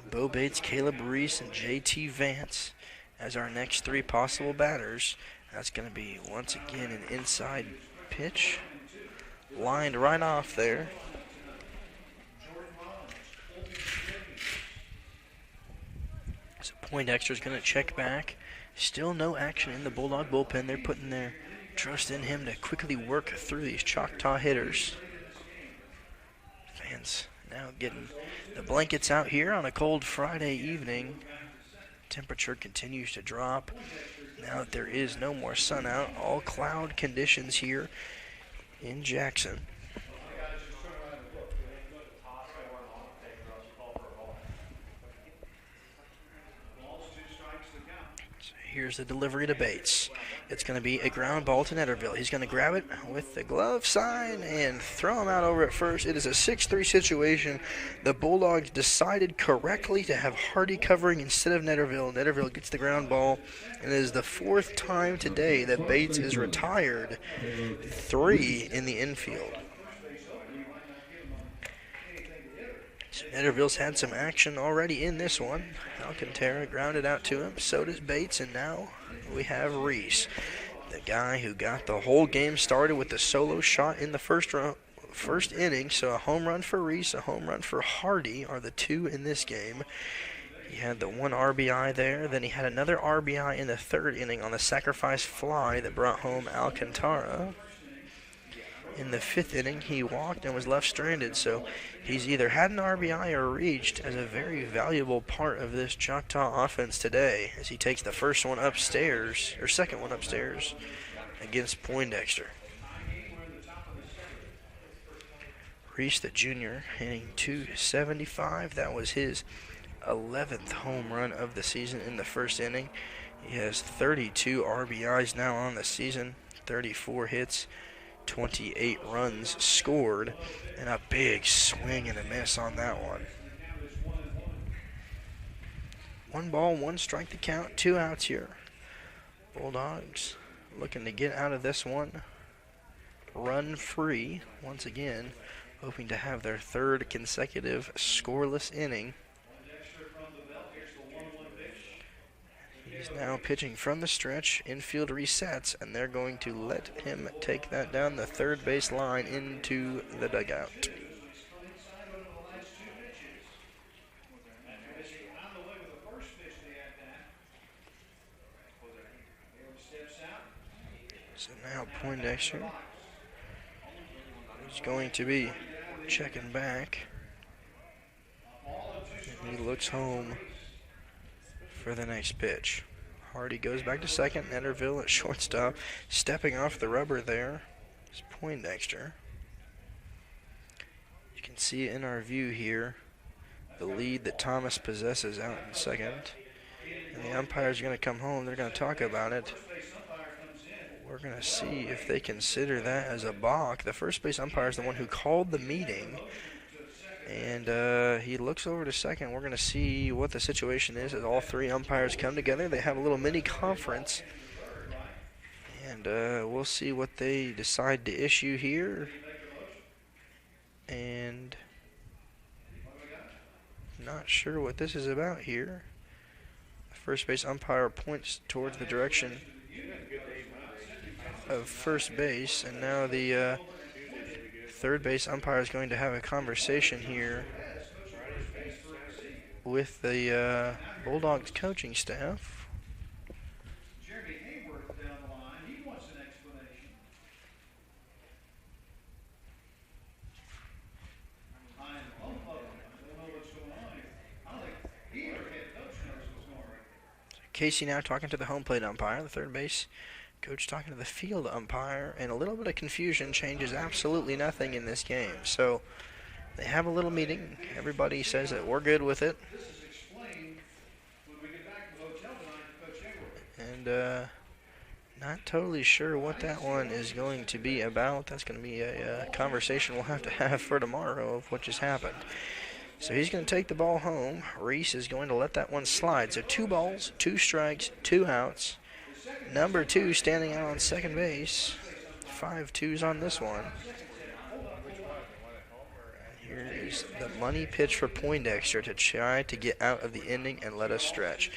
Bo Bates, Caleb Reese, and JT Vance as our next three possible batters. That's going to be, once again, an inside pitch. Lined right off there. So Poindexter's going to check back. Still no action in the Bulldog bullpen. They're putting their trust in him to quickly work through these Choctaw hitters. Fans now getting the blankets out here on a cold Friday evening. Temperature continues to drop. Now that there is no more sun out, all cloud conditions here in Jackson. So here's the delivery to Bates. It's going to be a ground ball to Netterville. He's going to grab it with the glove sign and throw him out over at first. It is a 6-3 situation. The Bulldogs decided correctly to have Hardy covering instead of Netterville. Netterville gets the ground ball, and it is the fourth time today that Bates is retired. 3 in the infield. So Netterville's had some action already in this one. Alcantara grounded out to him. So does Bates, and now we have Reese, the guy who got the whole game started with the solo shot in the first inning. So a home run for Reese, a home run for Hardy are the two in this game. He had the 1 RBI there. Then he had another RBI in the third inning on the sacrifice fly that brought home Alcantara. In the 5th inning, he walked and was left stranded, so he's either had an RBI or reached as a very valuable part of this Choctaw offense today as he takes the first one upstairs, or second one upstairs, against Poindexter. Reese, the junior, hitting .275. That was his 11th home run of the season in the first inning. He has 32 RBIs now on the season, 34 hits, 28 runs scored, and a big swing and a miss on that one. 1 ball, 1 strike to count, 2 outs here. Bulldogs looking to get out of this one run free once again, hoping to have their 3rd consecutive scoreless inning. He's now pitching from the stretch. Infield resets, and they're going to let him take that down the third base line into the dugout. So now Poindexter is going to be checking back. And he looks home for the next pitch. Hardy goes back to second. Netterville at shortstop. Stepping off the rubber there is Poindexter. You can see in our view here the lead that Thomas possesses out in second. And the umpires are going to come home. They're going to talk about it. We're going to see if they consider that as a balk. The first base umpire is the one who called the meeting. And he looks over to second. We're going to see what the situation is as all 3 umpires come together. They have a little mini conference. And we'll see what they decide to issue here. And not sure what this is about here. The first base umpire points towards the direction of first base. And now the third base umpire is going to have a conversation here with the Bulldogs coaching staff. Casey now talking to the home plate umpire, the third base Coach talking to the field umpire, and a little bit of confusion changes absolutely nothing in this game. So they have a little meeting. Everybody says that we're good with it. And not totally sure what that one is going to be about. That's going to be a conversation we'll have to have for tomorrow of what just happened. So he's going to take the ball home. Reese is going to let that one slide. So 2 balls, 2 strikes, 2 outs. Number 2 standing out on second base. 5 twos on this one. Here is the money pitch for Poindexter to try to get out of the inning and let us stretch.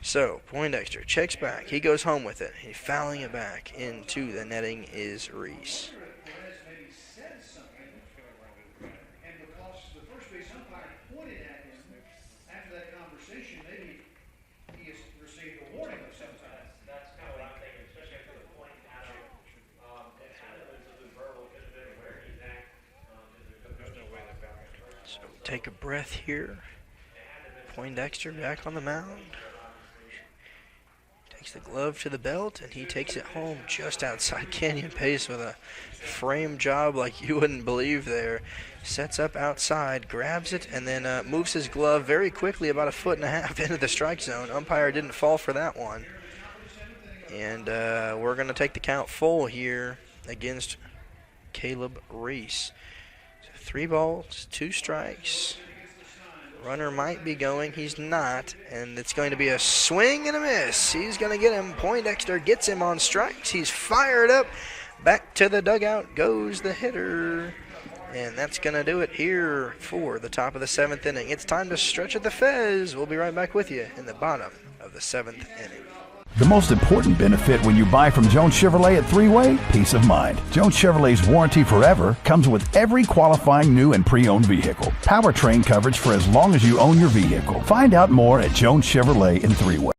So Poindexter checks back. He goes home with it. He's fouling it back into the netting is Reese. Take a breath here. Poindexter back on the mound. Takes the glove to the belt, and he takes it home just outside Canyon Pace with a frame job like you wouldn't believe there. Sets up outside, grabs it, and then moves his glove very quickly about 1.5 feet into the strike zone. Umpire didn't fall for that one. And we're going to take the count full here against Caleb Reese. 3 balls, 2 strikes. Runner might be going. He's not. And it's going to be a swing and a miss. He's going to get him. Poindexter gets him on strikes. He's fired up. Back to the dugout goes the hitter. And that's going to do it here for the top of the 7th inning. It's time to stretch at the Fez. We'll be right back with you in the bottom of the 7th inning. The most important benefit when you buy from Jones Chevrolet at Three-Way, peace of mind. Jones Chevrolet's warranty forever comes with every qualifying new and pre-owned vehicle. Powertrain coverage for as long as you own your vehicle. Find out more at Jones Chevrolet in Three-Way.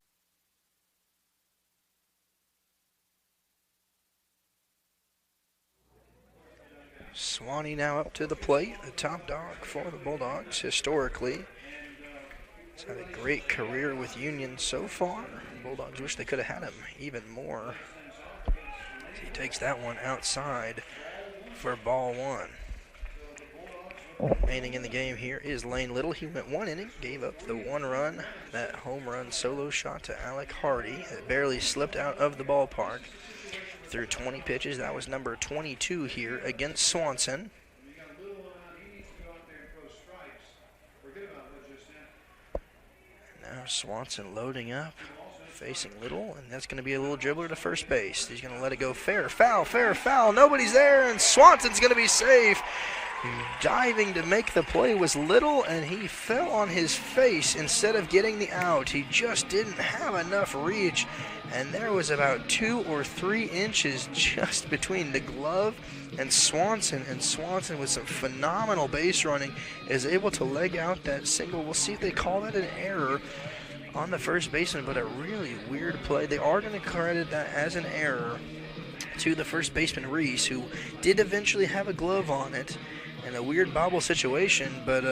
Swanee now up to the plate, the top dog for the Bulldogs historically. He's had a great career with Union so far. Bulldogs wish they could have had him even more. He takes that one outside for ball 1. Remaining in the game here is Lane Little. He went 1 inning, gave up the 1 run, that home run solo shot to Alec Hardy. It barely slipped out of the ballpark. Through 20 pitches, that was number 22 here against Swanson. Now Swanson loading up, facing Little, and that's going to be a little dribbler to first base. He's going to let it go fair, foul. Nobody's there, and Swanson's going to be safe. Diving to make the play was Little, and he fell on his face instead of getting the out. He just didn't have enough reach, and there was about 2 or 3 inches just between the glove and Swanson with some phenomenal base running is able to leg out that single. We'll see if they call that an error on the first baseman, but a really weird play. They are going to credit that as an error to the first baseman, Reese, who did eventually have a glove on it in a weird bobble situation, but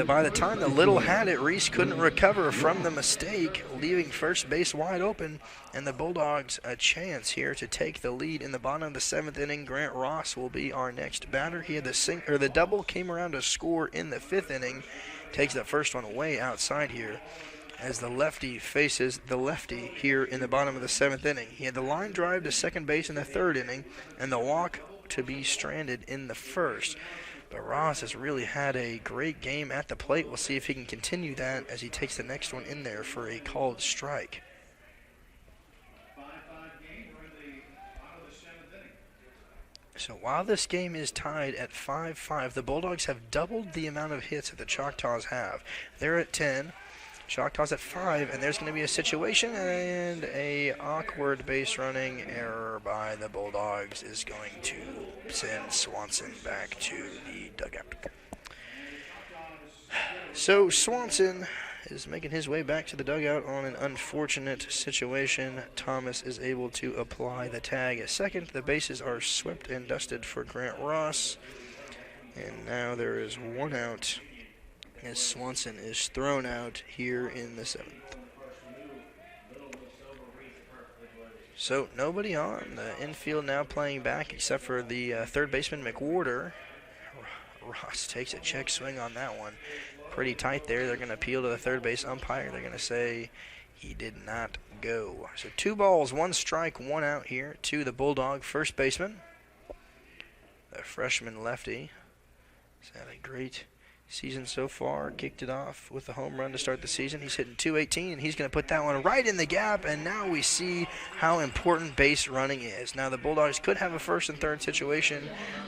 by the time that Little had it, Reese couldn't recover from the mistake, leaving first base wide open, and the Bulldogs a chance here to take the lead in the bottom of the 7th inning. Grant Ross will be our next batter. He had the double, came around to score in the 5th inning, takes that first one away outside here as the lefty faces the lefty here in the bottom of the 7th inning. He had the line drive to second base in the 3rd inning and the walk to be stranded in the 1st. But Ross has really had a great game at the plate. We'll see if he can continue that as he takes the next one in there for a called strike. So while this game is tied at 5-5, the Bulldogs have doubled the amount of hits that the Choctaws have. They're at 10. Choctaws at 5, and there's going to be a situation, and a awkward base running error by the Bulldogs is going to send Swanson back to the dugout. So Swanson is making his way back to the dugout on an unfortunate situation. Thomas is able to apply the tag at second. The bases are swept and dusted for Grant Ross, and now there is 1 out as Swanson is thrown out here in the 7th. So nobody on. The infield now playing back except for the third baseman McWhorter. Ross takes a check swing on that one. Pretty tight there. They're going to appeal to the third base umpire. They're going to say he did not go. So 2 balls, 1 strike, 1 out here to the Bulldog first baseman. The freshman lefty has had a great season so far. Kicked it off with a home run to start the season. He's hitting .218, and he's going to put that one right in the gap, and now we see how important base running is. Now the Bulldogs could have a first and third situation,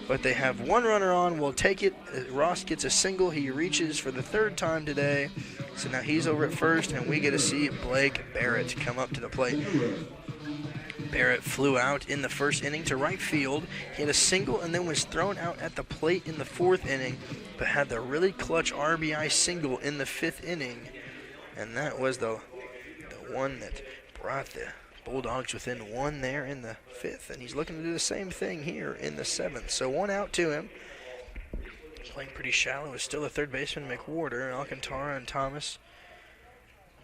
but they have 1 runner on. We'll take it. Ross gets a single. He reaches for the 3rd time today. So now he's over at first, and we get to see Blake Barrett come up to the plate. Barrett flew out in the first inning to right field. He had a single and then was thrown out at the plate in the 4th inning, but had the really clutch RBI single in the 5th inning. And that was the one that brought the Bulldogs within 1 there in the 5th. And he's looking to do the same thing here in the 7th. So 1 out to him. Playing pretty shallow is still the third baseman, McWhorter. Alcantara and Thomas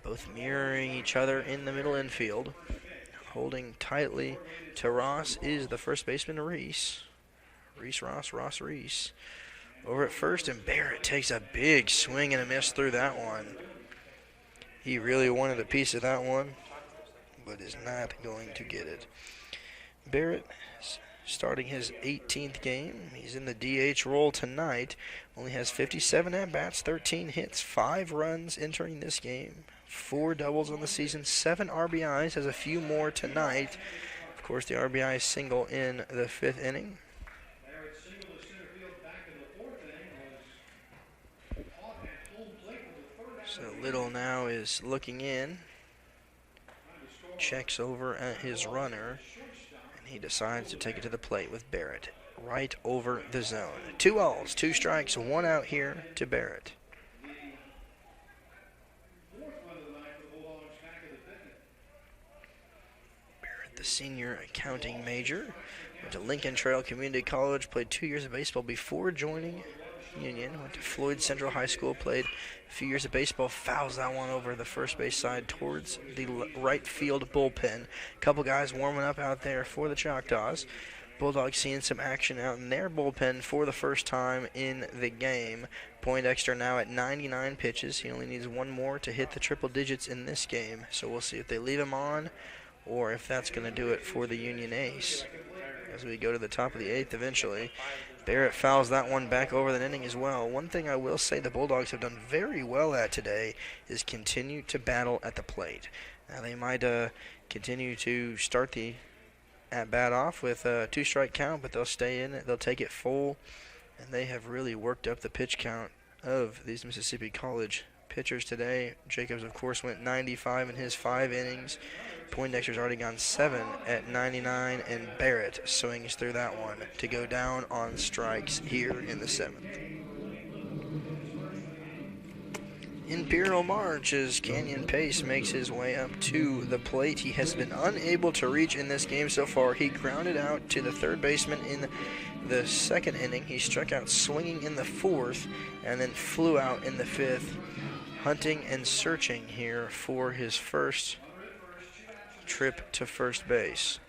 both mirroring each other in the middle infield. Holding tightly to Ross is the first baseman, Reese. Ross Reese. Over at first, and Barrett takes a big swing and a miss through that one. He really wanted a piece of that one, but is not going to get it. Barrett starting his 18th game. He's in the DH role tonight. Only has 57 at-bats, 13 hits, 5 runs entering this game. 4 doubles on the season, 7 RBIs, has a few more tonight. Of course, the RBI single in the 5th inning. So Little now is looking in, checks over at his runner, and he decides to take it to the plate with Barrett right over the zone. 2 balls, 2 strikes, 1 out here to Barrett. The senior accounting major, went to Lincoln Trail Community College, played 2 years of baseball before joining Union, went to Floyd Central High School, played a few years of baseball, fouls that one over the first base side towards the right field bullpen. A couple guys warming up out there for the Choctaws. Bulldogs seeing some action out in their bullpen for the first time in the game. Poindexter now at 99 pitches. He only needs 1 more to hit the triple digits in this game, so we'll see if they leave him on or if that's going to do it for the Union ace. As we go to the top of the 8th eventually, Barrett fouls that one back over the inning as well. One thing I will say the Bulldogs have done very well at today is continue to battle at the plate. Now they might continue to start the at-bat off with a 2-strike count, but they'll stay in it, they'll take it full, and they have really worked up the pitch count of these Mississippi College pitchers today. Jacobs, of course, went 95 in his 5 innings. Poindexter's already gone 7 at 99, and Barrett swings through that one to go down on strikes here in the 7th. Imperial March as Canyon Pace makes his way up to the plate. He has been unable to reach in this game so far. He grounded out to the third baseman in the 2nd inning. He struck out swinging in the 4th and then flew out in the 5th. Hunting and searching here for his first trip to first base.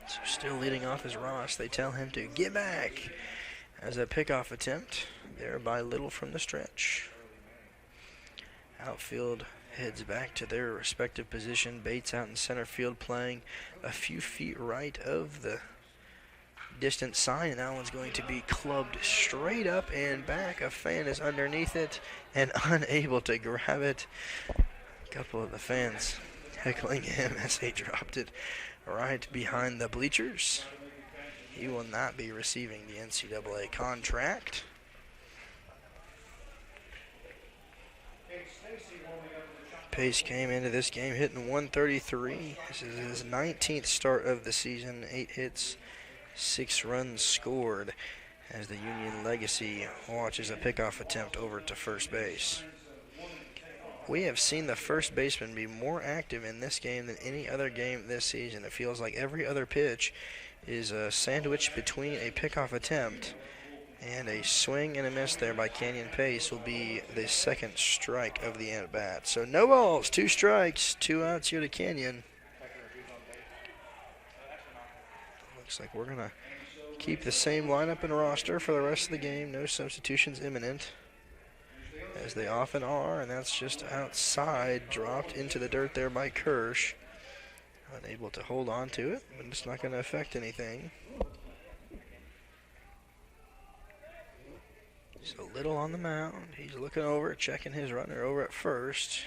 So still leading off is Ross. They tell him to get back as a pickoff attempt there by Little from the stretch. Outfield heads back to their respective position. Bates out in center field playing a few feet right of the distant sign, and that one's going to be clubbed straight up and back. A fan is underneath it and unable to grab it. A couple of the fans heckling him as he dropped it right behind the bleachers. He will not be receiving the NCAA contract. Pace came into this game hitting 133. This is his 19th start of the season. 8 hits, 6 runs scored as the Union legacy watches a pickoff attempt over to first base. We have seen the first baseman be more active in this game than any other game this season. It feels like every other pitch is a sandwich between a pickoff attempt and a swing and a miss there by Canyon Pace will be the 2nd strike of the at-bat. So no balls, 2 strikes, 2 outs here to Canyon. Looks like we're going to keep the same lineup and roster for the rest of the game. No substitutions imminent, as they often are, and that's just outside, dropped into the dirt there by Kirsch. Unable to hold on to it, but it's not going to affect anything. So Little on the mound. He's looking over, checking his runner over at first.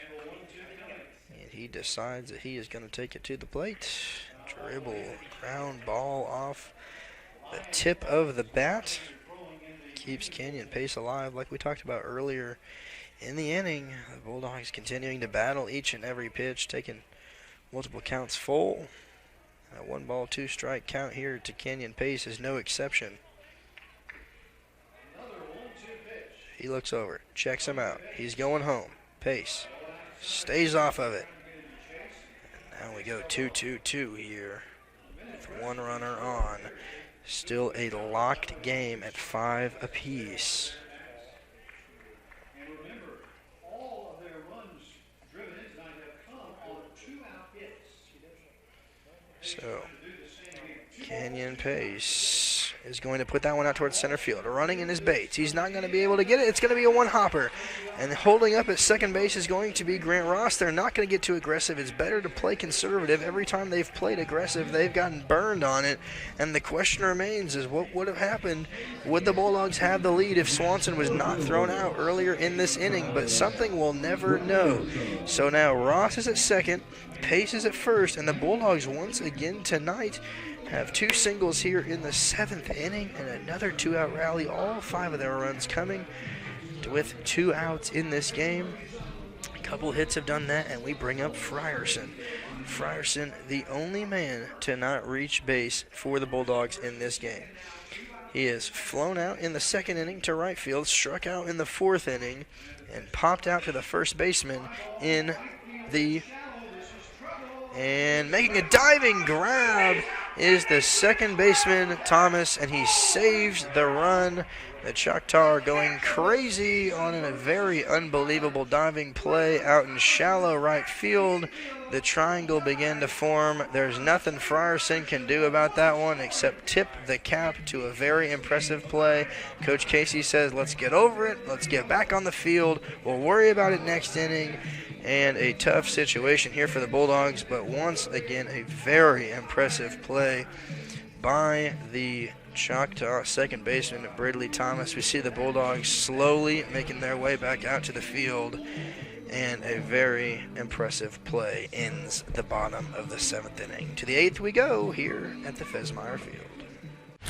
And he decides that he is going to take it to the plate. Dribble, ground ball off the tip of the bat. Keeps Canyon Pace alive like we talked about earlier in the inning. The Bulldogs continuing to battle each and every pitch, taking multiple counts full. A 1-ball, 2-strike count here to Canyon Pace is no exception. He looks over, checks him out. He's going home. Pace stays off of it. And now we go 2-2-2 here with one runner on. Still a locked game at 5 apiece. So Canyon Pace is going to put that one out towards center field. Running in his baits. He's not going to be able to get it. It's going to be a one-hopper. And holding up at second base is going to be Grant Ross. They're not going to get too aggressive. It's better to play conservative. Every time they've played aggressive, they've gotten burned on it. And the question remains is what would have happened? Would the Bulldogs have the lead if Swanson was not thrown out earlier in this inning? But something we'll never know. So now Ross is at second. Pace is at first. And the Bulldogs once again tonight have 2 singles here in the 7th inning and another 2-out rally. All 5 of their runs coming with 2 outs in this game. A couple hits have done that, and we bring up Frierson. Frierson, the only man to not reach base for the Bulldogs in this game. He is flown out in the 2nd inning to right field, struck out in the 4th inning, and popped out to the first baseman in the... And making a diving grab is the second baseman, Thomas, and he saves the run. The Choctaw going crazy on a very unbelievable diving play out in shallow right field. The triangle began to form. There's nothing Frierson can do about that one except tip the cap to a very impressive play. Coach Casey says, let's get over it. Let's get back on the field. We'll worry about it next inning. And a tough situation here for the Bulldogs, but once again, a very impressive play by the Choctaw second baseman, Bradley Thomas. We see the Bulldogs slowly making their way back out to the field, and a very impressive play ends the bottom of the 7th inning. To the 8th we go here at the Fesmeyer Field.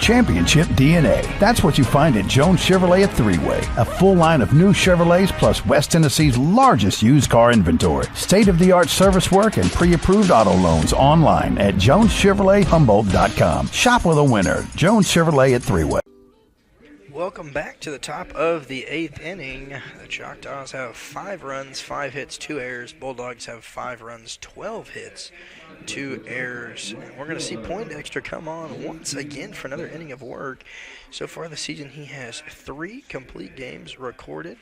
Championship DNA. That's what you find at Jones Chevrolet at Three-Way. A full line of new Chevrolets plus West Tennessee's largest used car inventory. State-of-the-art service work and pre-approved auto loans online at JonesChevroletHumboldt.com. Shop with a winner. Jones Chevrolet at Three-Way. Welcome back to the top of the 8th inning. The Choctaws have 5 runs, 5 hits, 2 errors. Bulldogs have 5 runs, 12 hits, 2 errors. And we're going to see Poindexter come on once again for another inning of work. So far this season, he has 3 complete games recorded.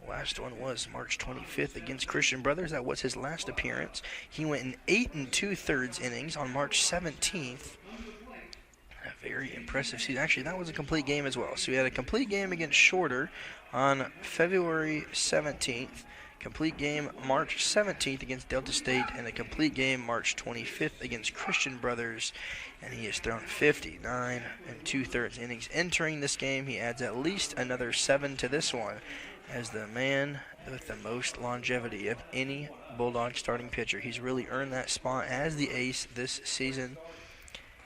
Last one was March 25th against Christian Brothers. That was his last appearance. He went in 8 2/3 innings on March 17th. A very impressive season. Actually, that was a complete game as well. So we had a complete game against Shorter on February 17th. Complete game March 17th against Delta State, and a complete game March 25th against Christian Brothers. And he has thrown 59 2/3 innings. Entering this game, he adds at least another 7 to this one as the man with the most longevity of any Bulldog starting pitcher. He's really earned that spot as the ace this season.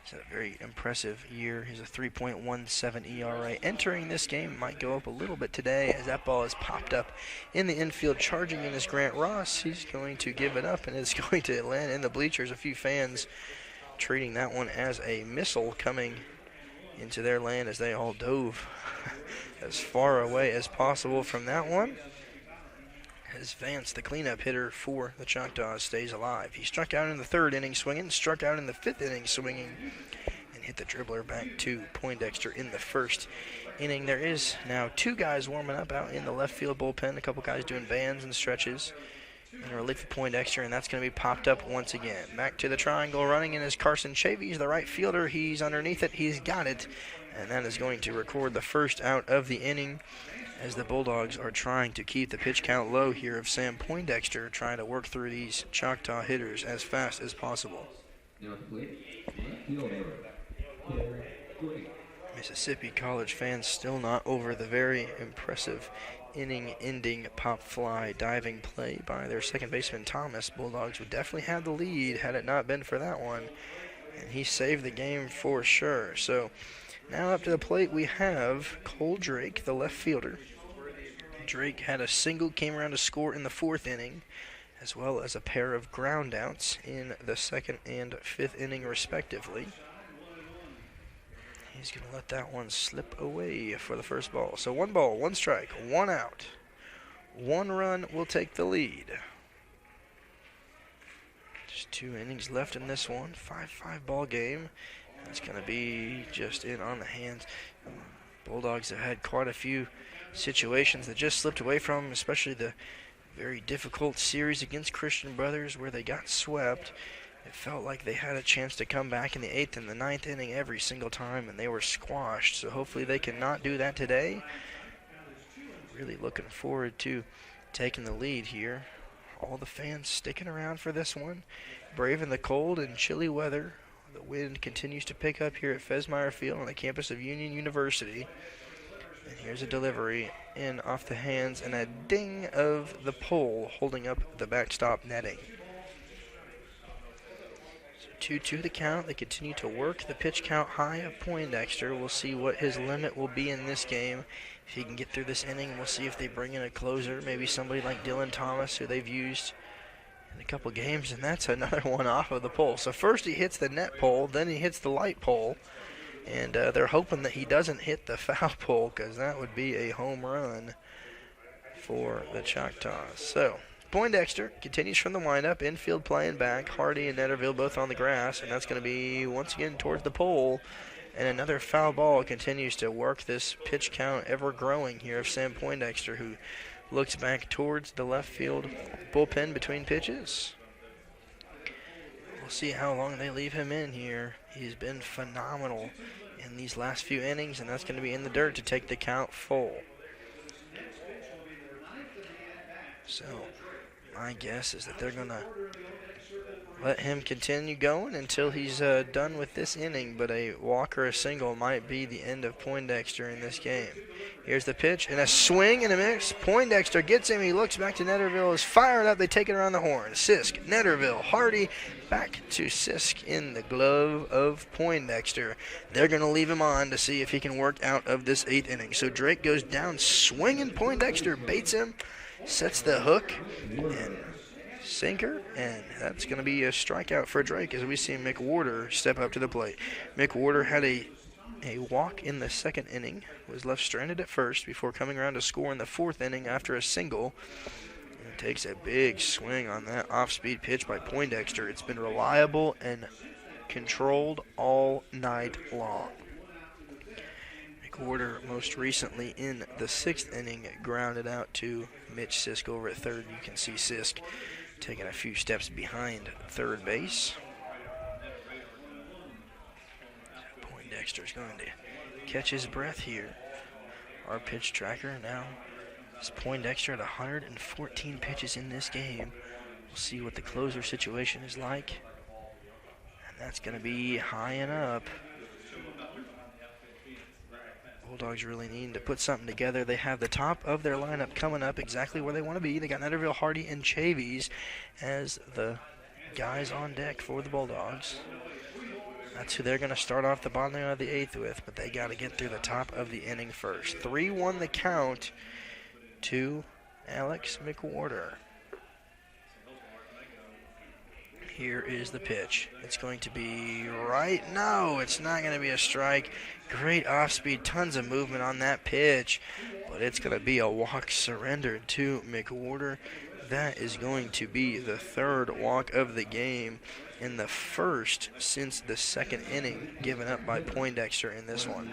It's a very impressive year. He's a 3.17 ERA. Entering this game might go up a little bit today as that ball is popped up in the infield. Charging in is Grant Ross. He's going to give it up, and it's going to land in the bleachers. A few fans treating that one as a missile coming into their land as they all dove as far away as possible from that one. As Vance, the cleanup hitter for the Choctaws, stays alive. He struck out in the 3rd inning swinging, struck out in the 5th inning swinging, and hit the dribbler back to Poindexter in the 1st inning. There is now 2 guys warming up out in the left field bullpen, a couple guys doing bands and stretches. in relief for Poindexter, and that's going to be popped up once again. Back to the triangle, running in is Carson Chavies, the right fielder. He's underneath it. He's got it, and that is going to record the first out of the inning as the Bulldogs are trying to keep the pitch count low here of Sam Poindexter, trying to work through these Choctaw hitters as fast as possible. Mississippi College fans still not over the very impressive inning-ending pop fly diving play by their second baseman Thomas. Bulldogs would definitely have the lead had it not been for that one, and he saved the game for sure. So now up to the plate we have Cole Drake, the left fielder. Drake had a single, came around to score in the fourth inning, as well as a pair of ground outs in the second and fifth inning respectively. He's going to let that one slip away for the first ball. So 1 ball, 1 strike, 1 out. 1 run will take the lead. Just 2 innings left in this one. 5-5 ball game. It's going to be just in on the hands. Bulldogs have had quite a few situations that just slipped away from them, especially the very difficult series against Christian Brothers where they got swept. It felt like they had a chance to come back in the 8th and the 9th inning every single time, and they were squashed. So hopefully they cannot do that today. Really looking forward to taking the lead here. All the fans sticking around for this one, braving the cold and chilly weather. The wind continues to pick up here at Fesmeyer Field on the campus of Union University. And here's a delivery in off the hands and a ding of the pole holding up the backstop netting. 2-2 the count. They continue to work the pitch count high of Poindexter. We'll see what his limit will be in this game. If he can get through this inning, we'll see if they bring in a closer, maybe somebody like Dylan Thomas, who they've used in a couple games, and that's another one off of the pole. So first he hits the net pole, then he hits the light pole, and they're hoping that he doesn't hit the foul pole, because that would be a home run for the Choctaws. So Poindexter continues from the windup, infield playing back. Hardy and Netterville both on the grass, and that's going to be once again towards the pole. And another foul ball continues to work this pitch count ever growing here of Sam Poindexter, who looks back towards the left field bullpen between pitches. We'll see how long they leave him in here. He's been phenomenal in these last few innings, and that's going to be in the dirt to take the count full. So my guess is that they're going to let him continue going until he's done with this inning, but a walk or a single might be the end of Poindexter in this game. Here's the pitch, and a swing and a miss. Poindexter gets him. He looks back to Netterville. Is fired up. They take it around the horn. Sisk, Netterville, Hardy, back to Sisk in the glove of Poindexter. They're going to leave him on to see if he can work out of this 8th inning. So Drake goes down swinging. Poindexter baits him, sets the hook, and sinker, and that's going to be a strikeout for Drake as we see Mick Warder step up to the plate. Mick Warder had a walk in the 2nd inning, was left stranded at first before coming around to score in the 4th inning after a single, and takes a big swing on that off-speed pitch by Poindexter. It's been reliable and controlled all night long. Mick Warder most recently in the 6th inning grounded out to Mitch Sisk over at third. You can see Sisk taking a few steps behind third base. Poindexter's going to catch his breath here. Our pitch tracker now is Poindexter at 114 pitches in this game. We'll see what the closer situation is like. And that's going to be high and up. Bulldogs really need to put something together. They have the top of their lineup coming up exactly where they want to be. They got Netterville, Hardy, and Chavies as the guys on deck for the Bulldogs. That's who they're going to start off the bottom of the 8th with, but they got to get through the top of the inning first. 3-1 the count to Alex McWhorter. Here is the pitch. It's going to be right. No, it's not going to be a strike. Great off-speed, tons of movement on that pitch, but it's going to be a walk surrendered to McWhorter. That is going to be the 3rd walk of the game and the 1st since the 2nd inning given up by Poindexter in this one.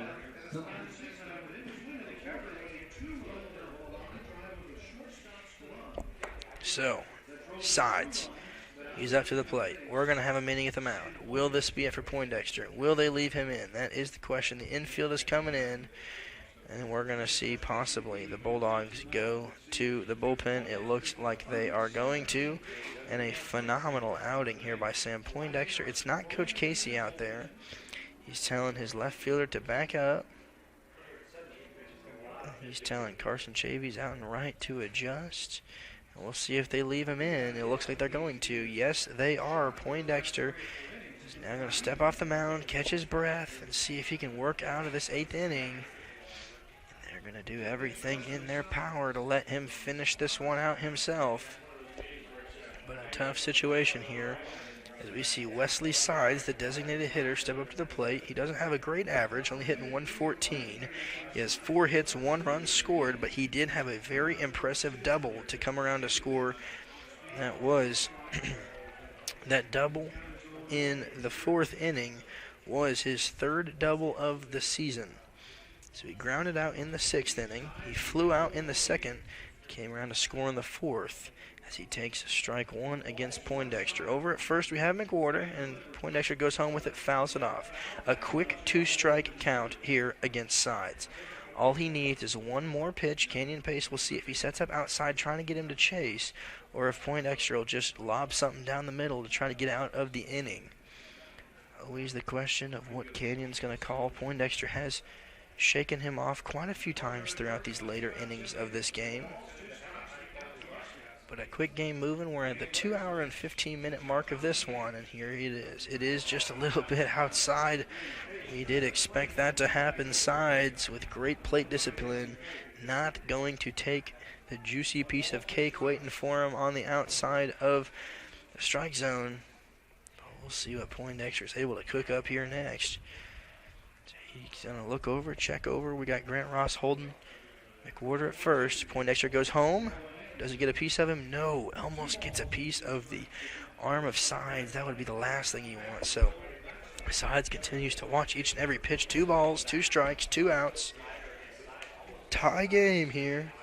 So Sides. He's up to the plate. We're going to have a inning at the mound. Will this be it for Poindexter? Will they leave him in? That is the question. The infield is coming in, and we're going to see possibly the Bulldogs go to the bullpen. It looks like they are going to, and a phenomenal outing here by Sam Poindexter. It's not Coach Casey out there. He's telling his left fielder to back up. He's telling Carson Chavies out and right to adjust. And we'll see if they leave him in. It looks like they're going to. Yes, they are. Poindexter is now going to step off the mound, catch his breath, and see if he can work out of this 8th inning. And they're going to do everything in their power to let him finish this one out himself. But a tough situation here, as we see Wesley Sides, the designated hitter, step up to the plate. He doesn't have a great average, only hitting 114. He has 4 hits, 1 run scored, but he did have a very impressive double to come around to score. That was that double in the 4th inning was his 3rd double of the season. So he grounded out in the 6th inning. He flew out in the 2nd, came around to score in the 4th. As he takes strike 1 against Poindexter. Over at first we have McWhorter, and Poindexter goes home with it, fouls it off. A quick 2-strike count here against Sides. All he needs is one more pitch. Canyon Pace will see if he sets up outside trying to get him to chase, or if Poindexter will just lob something down the middle to try to get out of the inning. Always the question of what Canyon's going to call. Poindexter has shaken him off quite a few times throughout these later innings of this game. But a quick game moving. We're at the 2-hour and 15-minute mark of this one, and here it is. It is just a little bit outside. We did expect that to happen. Sides, with great plate discipline, not going to take the juicy piece of cake waiting for him on the outside of the strike zone. But we'll see what Poindexter is able to cook up here next. He's going to look over, check over. We got Grant Ross holding McWhorter at first. Poindexter goes home. Does he get a piece of him? No. Almost gets a piece of the arm of Sides. That would be the last thing you want. So Sides continues to watch each and every pitch. 2 balls, 2 strikes, 2 outs. Tie game here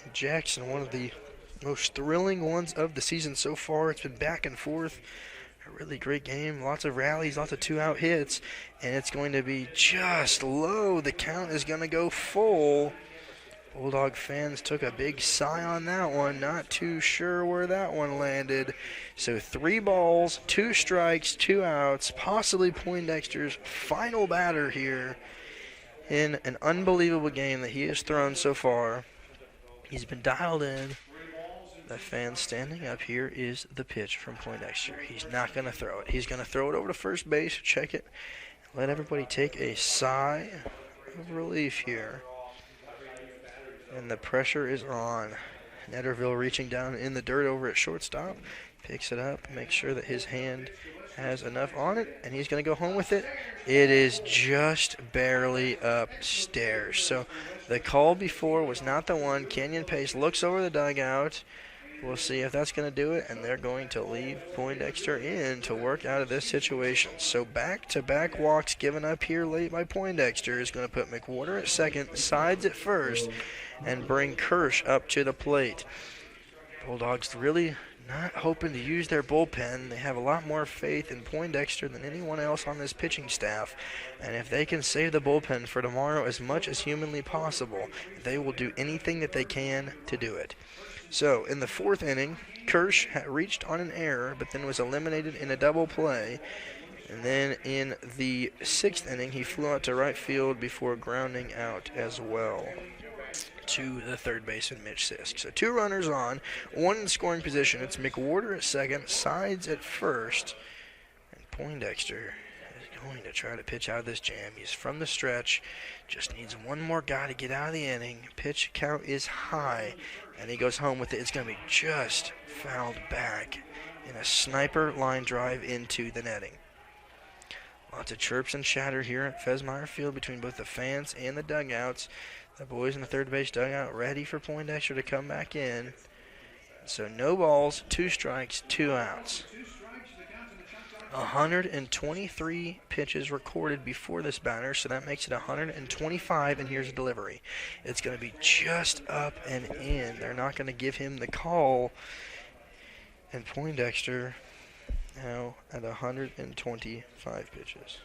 in Jackson. One of the most thrilling ones of the season so far. It's been back and forth. A really great game. Lots of rallies, lots of 2-out hits. And it's going to be just low. The count is going to go full. Bulldog fans took a big sigh on that one. Not too sure where that one landed. So 3 balls, 2 strikes, 2 outs. Possibly Poindexter's final batter here in an unbelievable game that he has thrown so far. He's been dialed in. The fan standing up here is the pitch from Poindexter. He's not going to throw it. He's going to throw it over to first base, check it, let everybody take a sigh of relief here. And the pressure is on. Netterville reaching down in the dirt over at shortstop. Picks it up, makes sure that his hand has enough on it, and he's going to go home with it. It is just barely upstairs. So the call before was not the one. Canyon Pace looks over the dugout. We'll see if that's going to do it, and they're going to leave Poindexter in to work out of this situation. So back-to-back walks given up here late by Poindexter is going to put McWhorter at second, Sides at first, and bring Kirsch up to the plate. Bulldogs really not hoping to use their bullpen. They have a lot more faith in Poindexter than anyone else on this pitching staff, and if they can save the bullpen for tomorrow as much as humanly possible, they will do anything that they can to do it. So in the 4th inning, Kirsch had reached on an error, but then was eliminated in a double play. And then in the 6th inning, he flew out to right field before grounding out as well to the third baseman, Mitch Sisk. So 2 runners on, 1 in scoring position. It's McWhorter at second, Sides at first, and Poindexter is going to try to pitch out of this jam. He's from the stretch, just needs one more guy to get out of the inning. Pitch count is high, and he goes home with it. It's going to be just fouled back in a sniper line drive into the netting. Lots of chirps and chatter here at Fesmeyer Field between both the fans and the dugouts. The boys in the third base dugout ready for Poindexter to come back in. So no balls, 2 strikes, 2 outs. 123 pitches recorded before this batter, so that makes it 125, and here's a delivery. It's going to be just up and in. They're not going to give him the call. And Poindexter now at 125 pitches.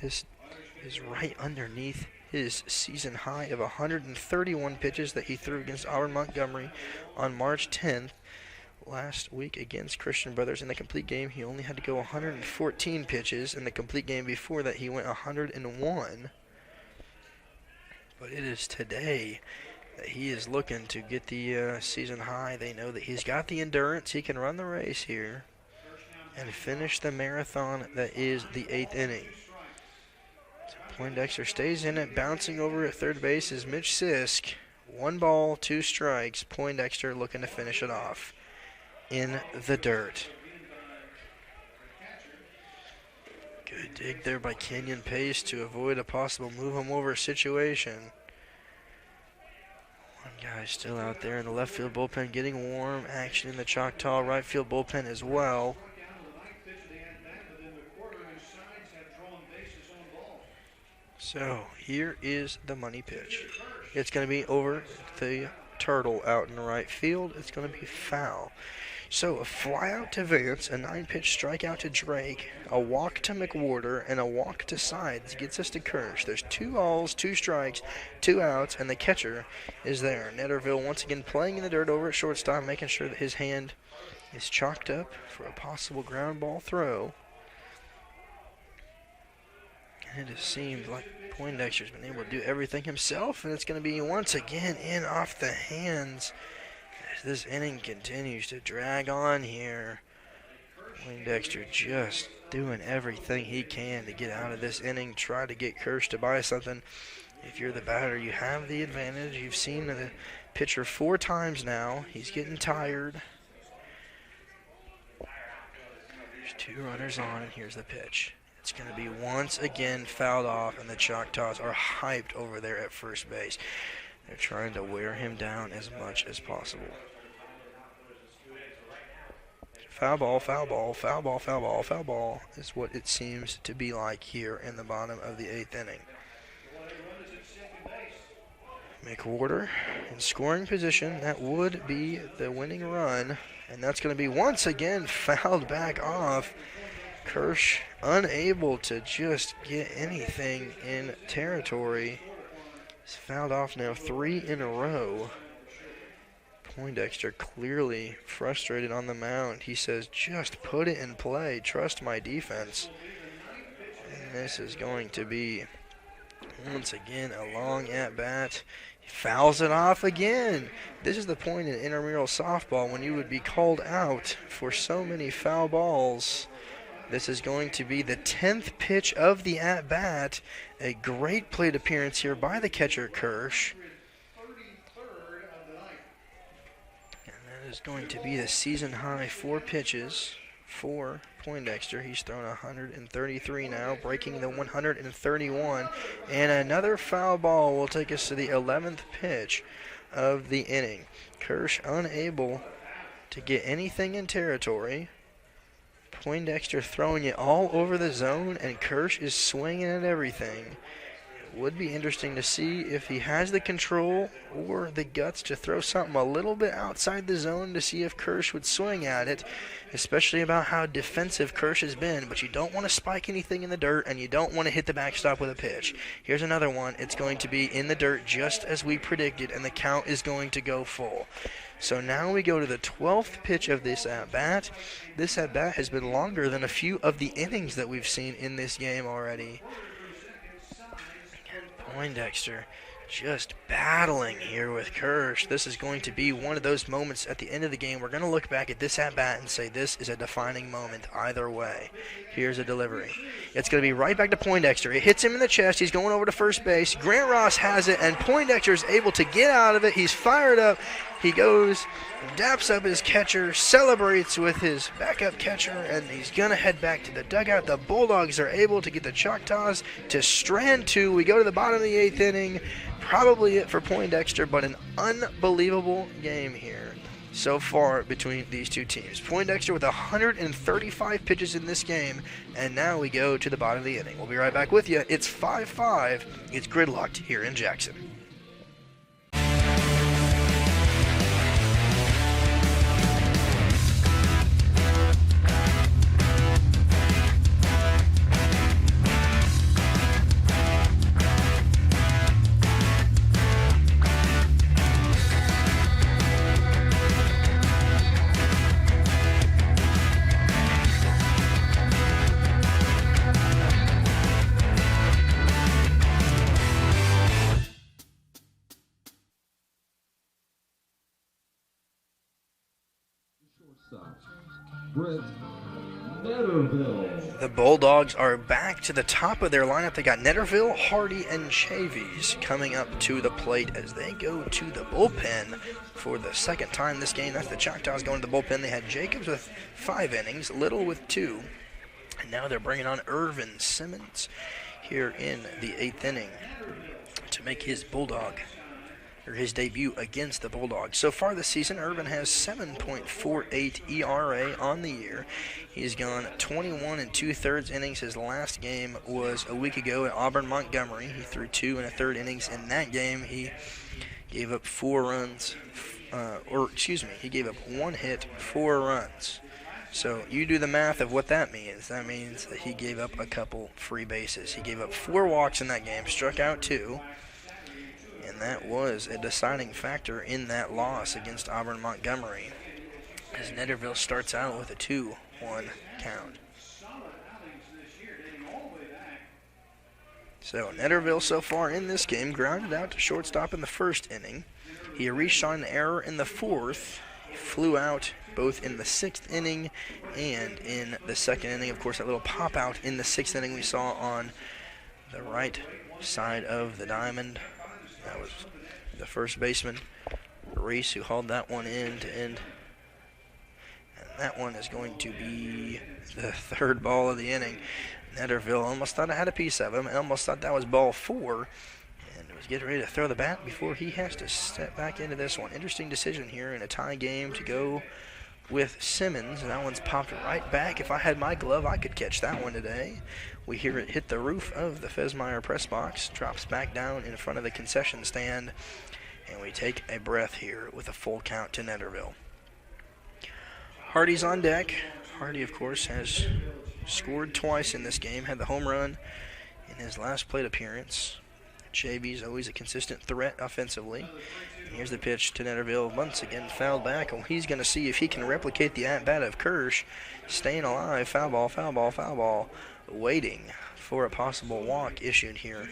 This is right underneath his season high of 131 pitches that he threw against Auburn Montgomery on March 10th. Last week against Christian Brothers in the complete game, he only had to go 114 pitches. In the complete game before that, he went 101. But it is today that he is looking to get the season high. They know that he's got the endurance. He can run the race here and finish the marathon that is the 8th inning. So Poindexter stays in it. Bouncing over at third base is Mitch Sisk. 1 ball, 2 strikes. Poindexter looking to finish it off in the dirt. Good dig there by Kenyon Pace to avoid a possible move him over situation. One guy still out there in the left field bullpen getting warm. Action in the Choctaw right field bullpen as well. So here is the money pitch. It's going to be over the turtle out in the right field. It's going to be foul. So a fly out to Vance, a 9-pitch strikeout to Drake, a walk to McWhorter, and a walk to Sides gets us to Kirsch. There's 2 balls, 2 strikes, 2 outs, and the catcher is there. Netterville once again playing in the dirt over at shortstop, making sure that his hand is chalked up for a possible ground ball throw. And it just seems like Poindexter's been able to do everything himself, and it's going to be once again in off the hands. This inning continues to drag on here. Poindexter just doing everything he can to get out of this inning, try to get Kirsch to buy something. If you're the batter, you have the advantage. You've seen the pitcher 4 times now. He's getting tired. There's 2 runners on, and here's the pitch. It's going to be once again fouled off, and the Choctaws are hyped over there at first base. They're trying to wear him down as much as possible. Foul ball, foul ball, foul ball, foul ball, foul ball is what it seems to be like here in the bottom of the 8th inning. McWhorter in scoring position. That would be the winning run, and that's going to be once again fouled back off. Kirsch unable to just get anything in territory. He's fouled off now 3 in a row. Poindexter clearly frustrated on the mound. He says, just put it in play. Trust my defense. And this is going to be, once again, a long at-bat. He fouls it off again. This is the point in intramural softball when you would be called out for so many foul balls. This is going to be the 10th pitch of the at-bat. A great plate appearance here by the catcher, Kirsch. And that is going to be the season high 4 pitches for Poindexter. He's thrown 133 now, breaking the 131. And another foul ball will take us to the 11th pitch of the inning. Kirsch unable to get anything in territory. Poindexter throwing it all over the zone, and Kirsch is swinging at everything. It would be interesting to see if he has the control or the guts to throw something a little bit outside the zone to see if Kirsch would swing at it, especially about how defensive Kirsch has been. But you don't want to spike anything in the dirt, and you don't want to hit the backstop with a pitch. Here's another one. It's going to be in the dirt just as we predicted, and the count is going to go full. So now we go to the 12th pitch of this at-bat. This at-bat has been longer than a few of the innings that we've seen in this game already. Poindexter just battling here with Kirsch. This is going to be one of those moments at the end of the game. We're going to look back at this at-bat and say this is a defining moment either way. Here's a delivery. It's going to be right back to Poindexter. It hits him in the chest. He's going over to first base. Grant Ross has it, and Poindexter is able to get out of it. He's fired up. He goes, daps up his catcher, celebrates with his backup catcher, and he's going to head back to the dugout. The Bulldogs are able to get the Choctaws to strand 2. We go to the bottom of the 8th inning. Probably it for Poindexter, but an unbelievable game here so far between these two teams. Poindexter with 135 pitches in this game, and now we go to the bottom of the inning. We'll be right back with you. It's 5-5. It's gridlocked here in Jackson. Brent Netterville. The Bulldogs are back to the top of their lineup. They got Netterville, Hardy, and Chavies coming up to the plate as they go to the bullpen for the second time this game. That's the Choctaws going to the bullpen. They had Jacobs with 5 innings, Little with 2, and now they're bringing on Irvin Simmons here in the 8th inning to make his his debut against the Bulldogs. So far this season, Irvin has 7.48 ERA on the year. He's gone 21 2/3 innings. His last game was a week ago at Auburn Montgomery. He threw 2 1/3 innings. In that game, he gave up 4 runs, he gave up 1 hit, 4 runs. So you do the math of what that means. That means that he gave up a couple free bases. He gave up 4 walks in that game, struck out 2. And that was a deciding factor in that loss against Auburn Montgomery, as Netterville starts out with a 2-1 count. So Netterville so far in this game grounded out to shortstop in the 1st inning. He reached on an error in the 4th. He flew out both in the 6th inning and in the 2nd inning. Of course, that little pop out in the 6th inning we saw on the right side of the diamond. That was the first baseman, Reese, who hauled that one in to end. And that one is going to be the 3rd ball of the inning. Netterville almost thought it had a piece of him, and almost thought that was ball 4, and was getting ready to throw the bat before he has to step back into this one. Interesting decision here in a tie game to go with Simmons. That one's popped right back. If I had my glove, I could catch that one today. We hear it hit the roof of the Fesmeyer press box, drops back down in front of the concession stand, and we take a breath here with a full count to Netterville. Hardy's on deck. Hardy, of course, has scored twice in this game, had the home run in his last plate appearance. Chavies always a consistent threat offensively. And here's the pitch to Netterville, once again fouled back, and he's going to see if he can replicate the at-bat of Kirsch. Staying alive, foul ball, foul ball, foul ball, waiting for a possible walk issued here.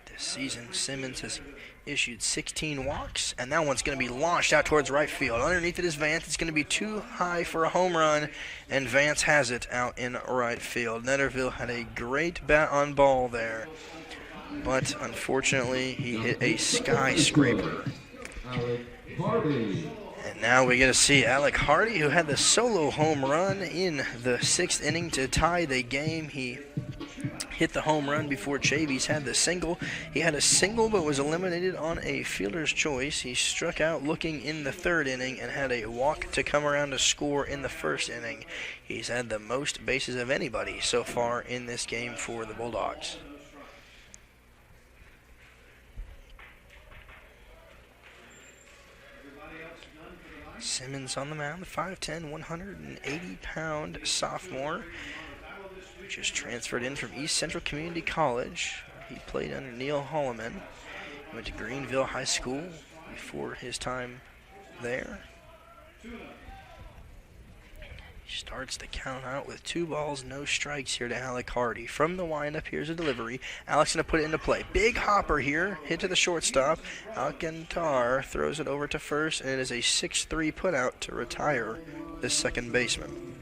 This season, Simmons has issued 16 walks, and that one's going to be launched out towards right field. Underneath it is Vance. It's going to be too high for a home run, and Vance has it out in right field. Netterville had a great bat on ball there, but unfortunately he hit a skyscraper. And now we get to see Alec Hardy, who had the solo home run in the 6th inning to tie the game. He hit the home run before Chavies had the single. He had a single but was eliminated on a fielder's choice. He struck out looking in the 3rd inning and had a walk to come around to score in the 1st inning. He's had the most bases of anybody so far in this game for the Bulldogs. Simmons on the mound, the 5'10", 180-pound sophomore, just transferred in from East Central Community College. He played under Neil Holloman. He went to Greenville High School before his time there. He starts the count out with 2 balls, no strikes here to Alec Hardy. From the windup, here's a delivery. Alex going to put it into play. Big hopper here, hit to the shortstop. Alcantar throws it over to first, and it is a 6-3 putout to retire the second baseman.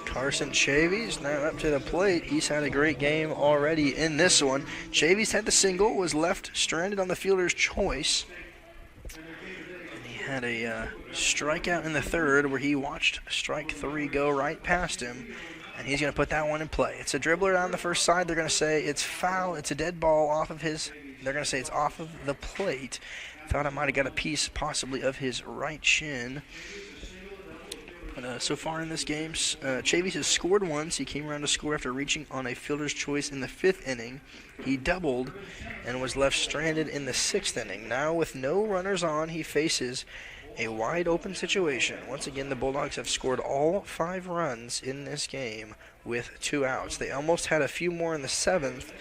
Carson Chavies now up to the plate. He's had a great game already in this one. Chavies had the single, was left stranded on the fielder's choice. And he had a strikeout in the 3rd where he watched strike 3 go right past him. And he's going to put that one in play. It's a dribbler down the first side. They're going to say it's foul. It's a dead ball off of his. They're going to say it's off of the plate. Thought I might have got a piece possibly of his right shin. But so far in this game, Chavies has scored once. He came around to score after reaching on a fielder's choice in the 5th inning. He doubled and was left stranded in the 6th inning. Now with no runners on, he faces a wide open situation. Once again, the Bulldogs have scored all 5 runs in this game with 2 outs. They almost had a few more in the 7th,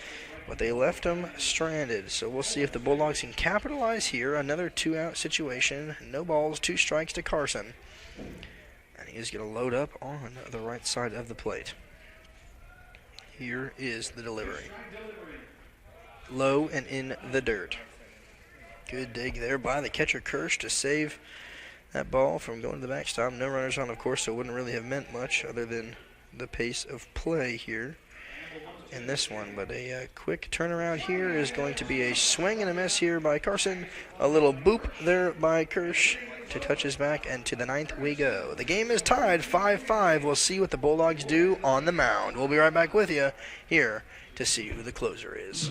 but they left him stranded. So we'll see if the Bulldogs can capitalize here. Another 2-out situation. No balls, 2 strikes to Carson. And he's going to load up on the right side of the plate. Here is the delivery. Low and in the dirt. Good dig there by the catcher Kirsch to save that ball from going to the backstop. No runners on, of course, so it wouldn't really have meant much other than the pace of play here in this one. But a quick turnaround here is going to be a swing and a miss here by Carson. A little boop there by Kirsch to touch his back, and to the 9th we go. The game is tied 5-5. We'll see what the Bulldogs do on the mound. We'll be right back with you here to see who the closer is.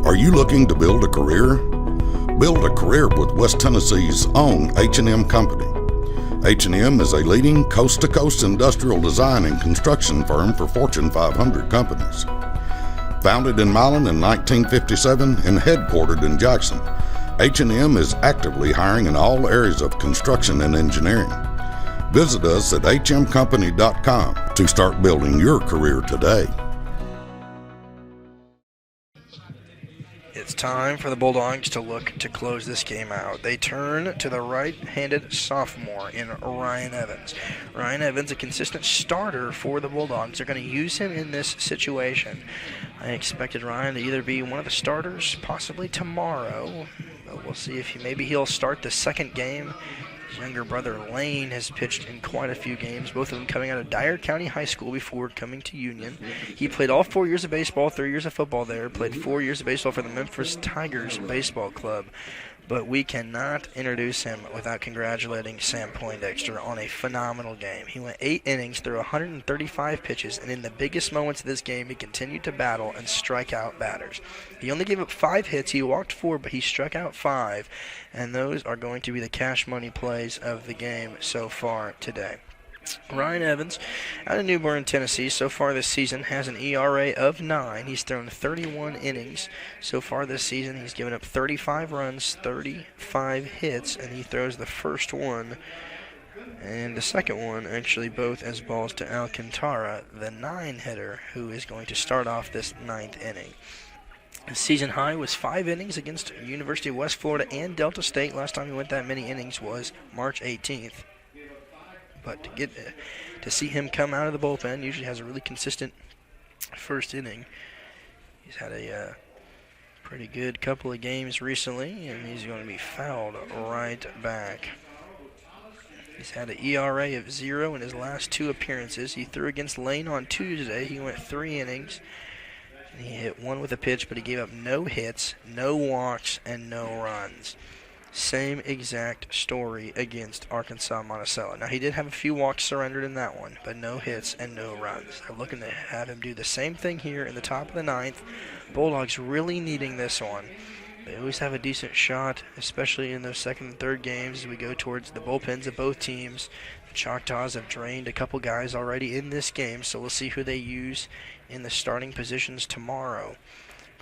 Are you looking to build a career? Build a career with West Tennessee's own H&M Company. H&M is a leading coast-to-coast industrial design and construction firm for Fortune 500 companies. Founded in Milan in 1957 and headquartered in Jackson, H&M is actively hiring in all areas of construction and engineering. Visit us at hmcompany.com to start building your career today. It's time for the Bulldogs to look to close this game out. They turn to the right-handed sophomore in Ryan Evans. Ryan Evans, a consistent starter for the Bulldogs. They're going to use him in this situation. I expected Ryan to either be one of the starters, possibly tomorrow. But we'll see if maybe he'll start the second game. His younger brother Lane has pitched in quite a few games, both of them coming out of Dyer County High School before coming to Union. He played all 4 years of baseball, 3 years of football there, played 4 years of baseball for the Memphis Tigers Baseball Club. But we cannot introduce him without congratulating Sam Poindexter on a phenomenal game. He went 8 innings through 135 pitches, and in the biggest moments of this game, he continued to battle and strike out batters. He only gave up 5 hits. He walked 4, but he struck out 5, and those are going to be the cash money plays of the game so far today. Ryan Evans, out of New Bern, Tennessee, so far this season has an ERA of 9. He's thrown 31 innings so far this season. He's given up 35 runs, 35 hits, and he throws the first one and the second one, actually both as balls to Alcantara, the 9-hitter, who is going to start off this 9th inning. His season high was 5 innings against University of West Florida and Delta State. Last time he went that many innings was March 18th. But to see him come out of the bullpen, usually has a really consistent first inning. He's had a pretty good couple of games recently, and he's going to be fouled right back. He's had an ERA of 0 in his last 2 appearances. He threw against Lane on Tuesday. He went 3 innings. And he hit 1 with a pitch, but he gave up no hits, no walks, and no runs. Same exact story against Arkansas Monticello. Now, he did have a few walks surrendered in that one, but no hits and no runs. They're looking to have him do the same thing here in the top of the 9th. Bulldogs really needing this one. They always have a decent shot, especially in those second and third games as we go towards the bullpens of both teams. The Choctaws have drained a couple guys already in this game, so we'll see who they use in the starting positions tomorrow.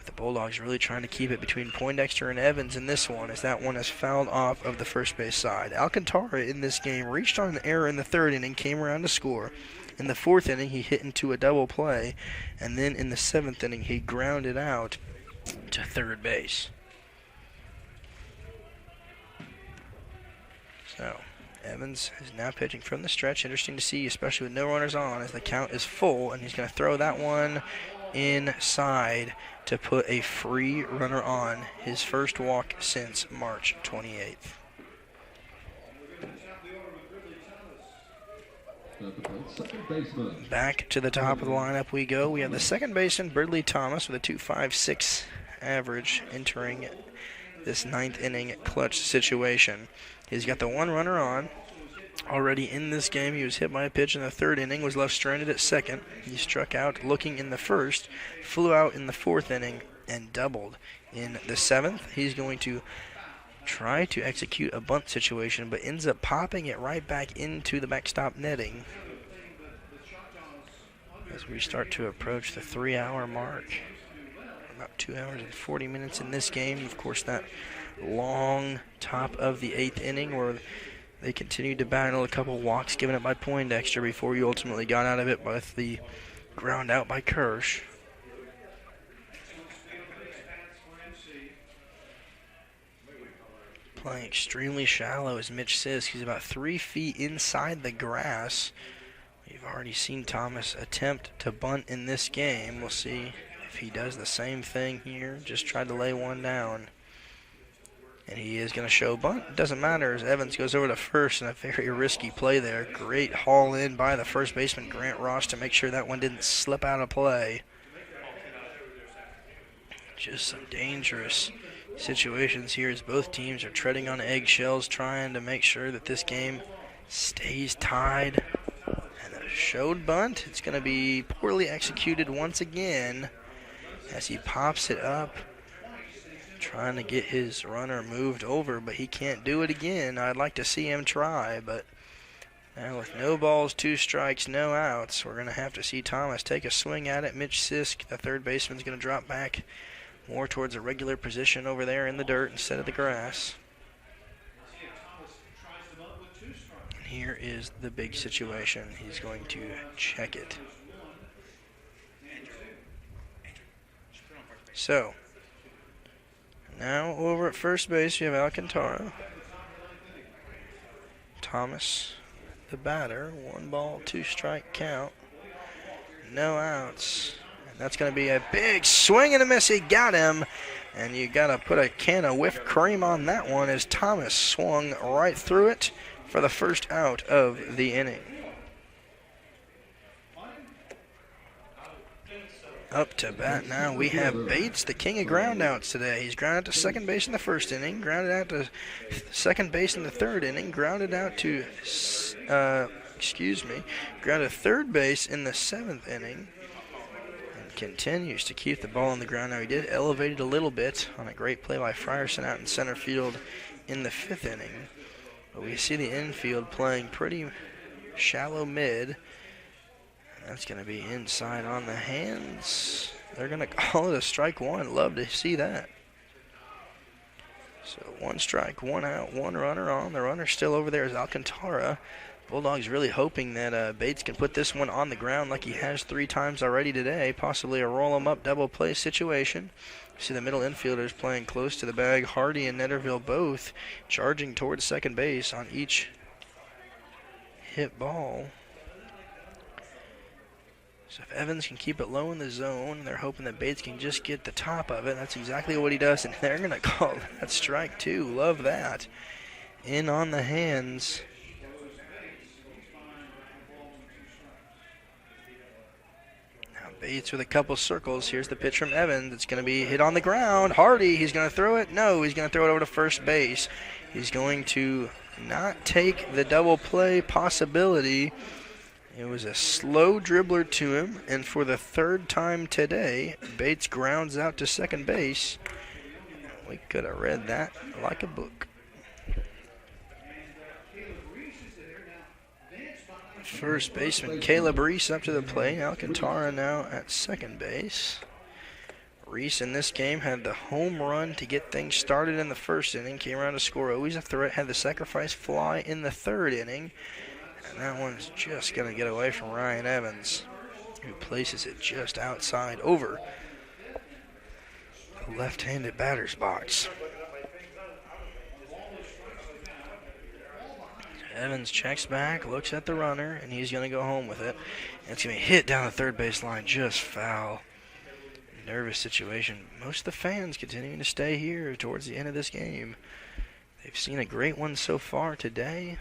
The Bulldogs really trying to keep it between Poindexter and Evans in this one, as that one is fouled off of the first base side. Alcantara in this game reached on an error in the 3rd inning, came around to score. In the 4th inning, he hit into a double play, and then in the 7th inning, he grounded out to 3rd base. So, Evans is now pitching from the stretch. Interesting to see, especially with no runners on, as the count is full, and he's going to throw that one inside to put a free runner on, his first walk since March 28th. Back to the top of the lineup we go. We have the second baseman, Bridley Thomas, with a .256 average entering this 9th inning clutch situation. He's got the 1 runner on. Already in this game, he was hit by a pitch in the 3rd inning, was left stranded at 2nd. He struck out looking in the 1st, flew out in the 4th inning, and doubled in the 7th. He's going to try to execute a bunt situation, but ends up popping it right back into the backstop netting as we start to approach the 3-hour mark. About 2 hours and 40 minutes in this game. Of course, that long top of the 8th inning where they continued to battle, a couple walks given up by Poindexter before he ultimately got out of it with the ground out by Kirsch. playing extremely shallow is Mitch Sisk. He's about 3 feet inside the grass. We've already seen Thomas attempt to bunt in this game. We'll see if he does the same thing here. Just tried to lay one down. And he is going to show bunt. It doesn't matter as Evans goes over to first in a very risky play there. Great haul in by the first baseman, Grant Ross, to make sure that one didn't slip out of play. Just some dangerous situations here as both teams are treading on eggshells, trying to make sure that this game stays tied. And a showed bunt. It's going to be poorly executed once again as he pops it up, trying to get his runner moved over, but he can't do it again. I'd like to see him try, but now with no balls, 2 strikes, no outs, we're going to have to see Thomas take a swing at it. Mitch Sisk, the third baseman's going to drop back more towards a regular position over there in the dirt instead of the grass. And here is the big situation. He's going to check it. So, now over at first base, we have Alcantara. Thomas, the batter. 1 ball, 2 strike count. No outs. And that's going to be a big swing and a miss. He got him. And you got to put a can of whipped cream on that one as Thomas swung right through it for the first out of the inning. Up to bat now, we have Bates, the king of groundouts today. He's grounded to second base in the first inning, grounded out to second base in the third inning, grounded out to, grounded to third base in the 7th inning, and continues to keep the ball on the ground. Now he did elevate it a little bit on a great play by Frierson out in center field in the 5th inning, but we see the infield playing pretty shallow mid. That's going to be inside on the hands. They're going to call it a strike 1. Love to see that. So 1 strike, 1 out, 1 runner on. The runner still over there is Alcantara. Bulldogs really hoping that Bates can put this one on the ground like he has 3 times already today. Possibly a roll-em-up double play situation. See the middle infielders playing close to the bag. Hardy and Netterville both charging towards second base on each hit ball. So if Evans can keep it low in the zone, they're hoping that Bates can just get the top of it. That's exactly what he does, and they're going to call that strike 2. Love that. In on the hands. Now Bates with a couple circles. Here's the pitch from Evans. It's going to be hit on the ground. Hardy, he's going to throw it. No, he's going to throw it over to first base. He's going to not take the double play possibility. It was a slow dribbler to him, and for the 3rd time today, Bates grounds out to second base. We could have read that like a book. First baseman Caleb Reese up to the plate. Alcantara now at second base. Reese in this game had the home run to get things started in the 1st inning. Came around to score always a threat. Had the sacrifice fly in the 3rd inning. And that one's just going to get away from Ryan Evans, who places it just outside over the left-handed batter's box. Evans checks back, looks at the runner, and he's going to go home with it. And it's going to be hit down the third base line, just foul. Nervous situation. Most of the fans continuing to stay here towards the end of this game. They've seen a great one so far today.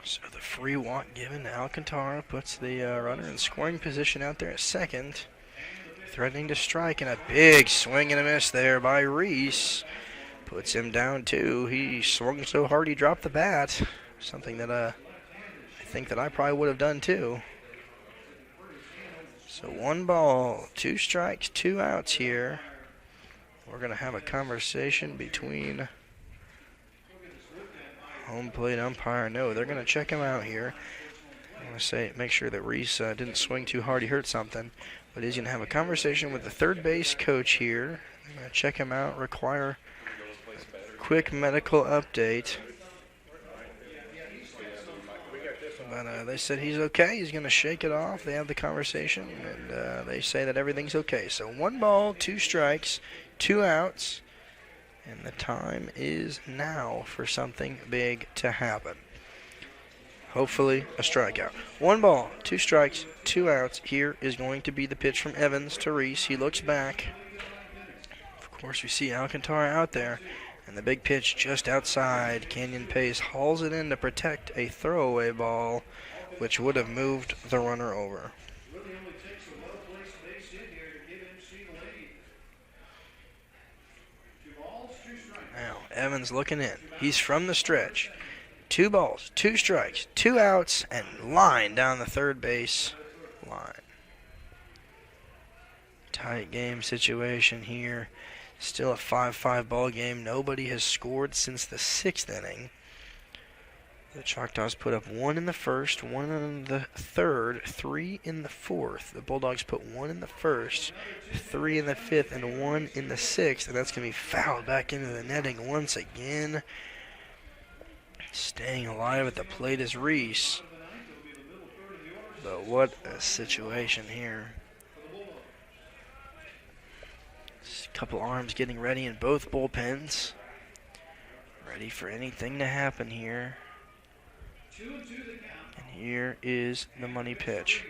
So the free walk given to Alcantara puts the runner in scoring position out there at second. Threatening to strike, and a big swing and a miss there by Reese. Puts him down 2. He swung so hard he dropped the bat. Something that I think that I probably would have done too. So 1 ball, 2 strikes, 2 outs here. We're going to have a conversation between home plate umpire. No, they're going to check him out here. I want to say, make sure that Reese didn't swing too hard. He hurt something. But he's going to have a conversation with the third base coach here. They're going to check him out, require a quick medical update. But they said he's okay. He's going to shake it off. They have the conversation, and they say that everything's okay. So 1 ball, 2 strikes, 2 outs, and the time is now for something big to happen. Hopefully a strikeout. 1 ball, 2 strikes, 2 outs. Here is going to be the pitch from Evans to Reese. He looks back. Of course, we see Alcantara out there. And the big pitch just outside. Canyon Pace hauls it in to protect a throwaway ball, which would have moved the runner over. Now, Evans looking in. He's from the stretch. 2 balls, 2 strikes, 2 outs, and line down the third base line. Tight game situation here. Still a 5-5 ball game. Nobody has scored since the 6th inning. The Choctaws put up 1 in the first, 1 in the third, 3 in the fourth. The Bulldogs put 1 in the first, 3 in the fifth, and 1 in the sixth. And that's going to be fouled back into the netting once again. Staying alive at the plate is Reese. But what a situation here. A couple arms getting ready in both bullpens. Ready for anything to happen here. And here is the money pitch.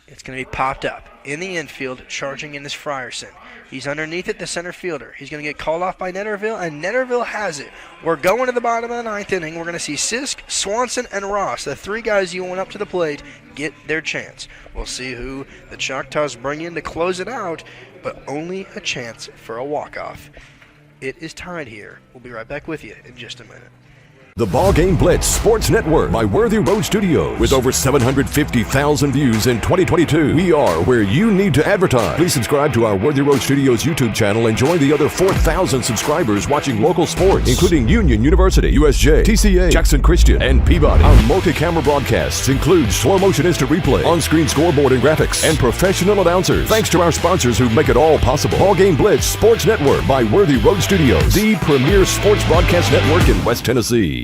It's going to be popped up in the infield. Charging in is Frierson. He's underneath it, the center fielder. He's going to get called off by Netterville, and Netterville has it. We're going to the bottom of the 9th inning. We're going to see Sisk, Swanson, and Ross, the 3 guys you went up to the plate, get their chance. We'll see who the Choctaws bring in to close it out, but only a chance for a walk-off. It is tied here. We'll be right back with you in just a minute. The BallGame Blitz Sports Network by Worthy Road Studios. With over 750,000 views in 2022, we are where you need to advertise. Please subscribe to our Worthy Road Studios YouTube channel and join the other 4,000 subscribers watching local sports, including Union University, USJ, TCA, Jackson Christian, and Peabody. Our multi-camera broadcasts include slow motion instant replay, on-screen scoreboard and graphics, and professional announcers. Thanks to our sponsors who make it all possible. BallGame Blitz Sports Network by Worthy Road Studios, the premier sports broadcast network in West Tennessee.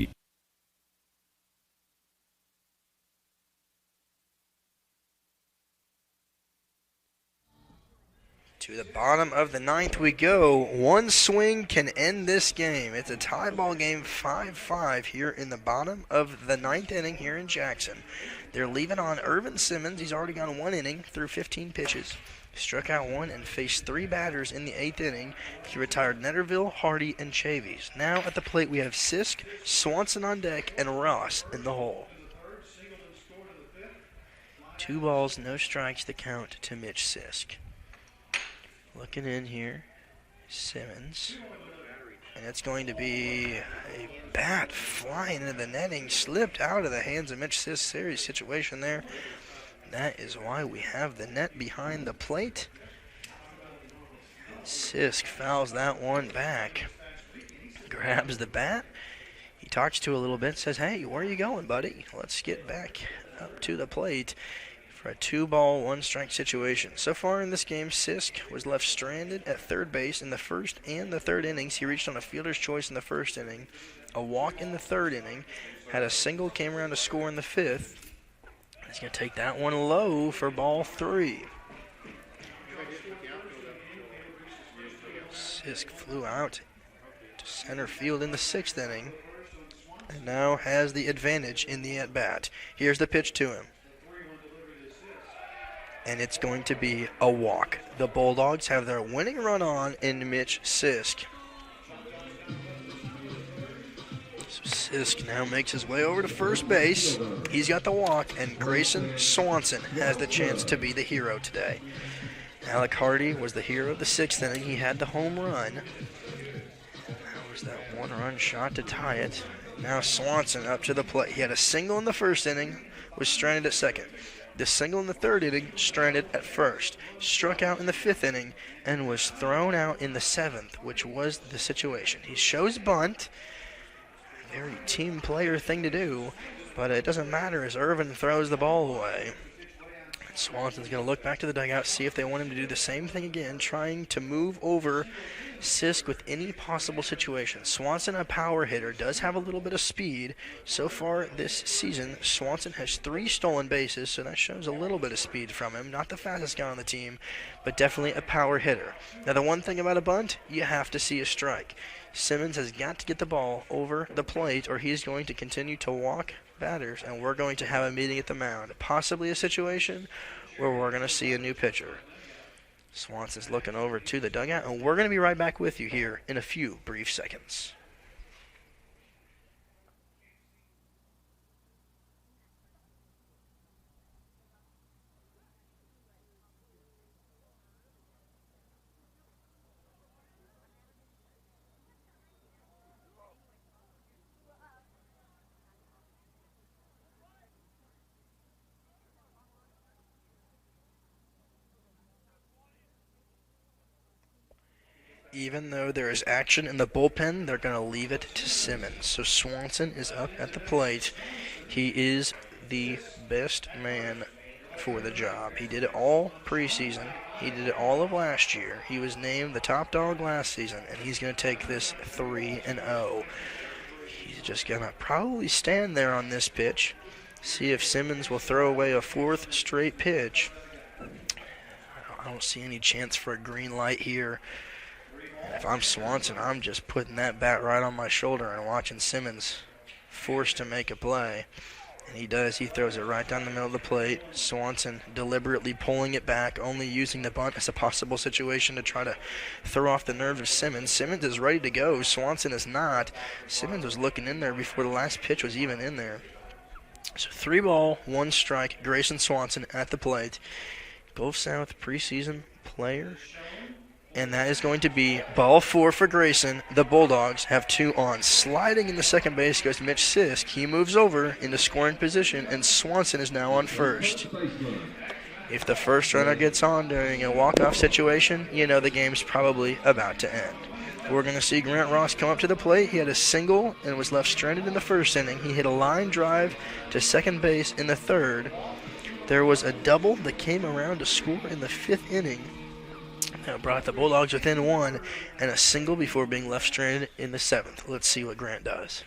To the bottom of the 9th we go. 1 swing can end this game. It's a tie ball game, 5-5 here in the bottom of the 9th inning here in Jackson. They're leaving on Irvin Simmons. He's already gone 1 inning through 15 pitches. Struck out 1 and faced 3 batters in the 8th inning. He retired Netterville, Hardy, and Chavies. Now at the plate we have Sisk, Swanson on deck, and Ross in the hole. 2 balls, no strikes to count to Mitch Sisk. Looking in here, Simmons, and it's going to be a bat flying into the netting, slipped out of the hands of Mitch Sisk. Serious situation there. That is why we have the net behind the plate. Sisk fouls that one back, grabs the bat. He talks to a little bit, says, "Hey, where are you going, buddy? Let's get back up to the plate." For a 2-ball, 1-strike situation. So far in this game, Sisk was left stranded at third base in the first and the third innings. He reached on a fielder's choice in the first inning, a walk in the third inning, had a single, came around to score in the 5th. He's going to take that one low for ball 3. Sisk flew out to center field in the 6th inning and now has the advantage in the at-bat. Here's the pitch to him. And it's going to be a walk. The Bulldogs have their winning run on in Mitch Sisk. So Sisk now makes his way over to first base. He's got the walk, and Grayson Swanson has the chance to be the hero today. Alec Hardy was the hero of the 6th inning. He had the home run. That was that 1-run shot to tie it. Now Swanson up to the plate. He had a single in the first inning, was stranded at second. The single in the third inning, stranded at first. Struck out in the 5th inning and was thrown out in the 7th, which was the situation. He shows bunt. Very team player thing to do, but it doesn't matter as Irvin throws the ball away. Swanson's going to look back to the dugout, see if they want him to do the same thing again, trying to move over Sisk with any possible situation. Swanson, a power hitter, does have a little bit of speed. So far this season, Swanson has 3 stolen bases, so that shows a little bit of speed from him. Not the fastest guy on the team, but definitely a power hitter. Now, the one thing about a bunt, you have to see a strike. Simmons has got to get the ball over the plate, or he's going to continue to walk batters, and we're going to have a meeting at the mound. Possibly a situation where we're going to see a new pitcher. Swanson's looking over to the dugout, and we're going to be right back with you here in a few brief seconds. Even though there is action in the bullpen, they're going to leave it to Simmons. So Swanson is up at the plate. He is the best man for the job. He did it all preseason. He did it all of last year. He was named the top dog last season, and he's going to take this 3-0. He's just going to probably stand there on this pitch, see if Simmons will throw away a 4th straight pitch. I don't see any chance for a green light here. If I'm Swanson, I'm just putting that bat right on my shoulder and watching Simmons forced to make a play. And he does. He throws it right down the middle of the plate. Swanson deliberately pulling it back, only using the bunt as a possible situation to try to throw off the nerves of Simmons. Simmons is ready to go. Swanson is not. Simmons was looking in there before the last pitch was even in there. So 3 ball, 1 strike. Grayson Swanson at the plate. Gulf South preseason player. And that is going to be ball 4 for Grayson. The Bulldogs have 2 on. Sliding in the second base goes Mitch Sisk. He moves over into scoring position, and Swanson is now on first. If the first runner gets on during a walk-off situation, you know the game's probably about to end. We're going to see Grant Ross come up to the plate. He had a single and was left stranded in the first inning. He hit a line drive to second base in the third. There was a double that came around to score in the 5th inning. That brought the Bulldogs within 1, and a single before being left stranded in the 7th. Let's see what Grant does.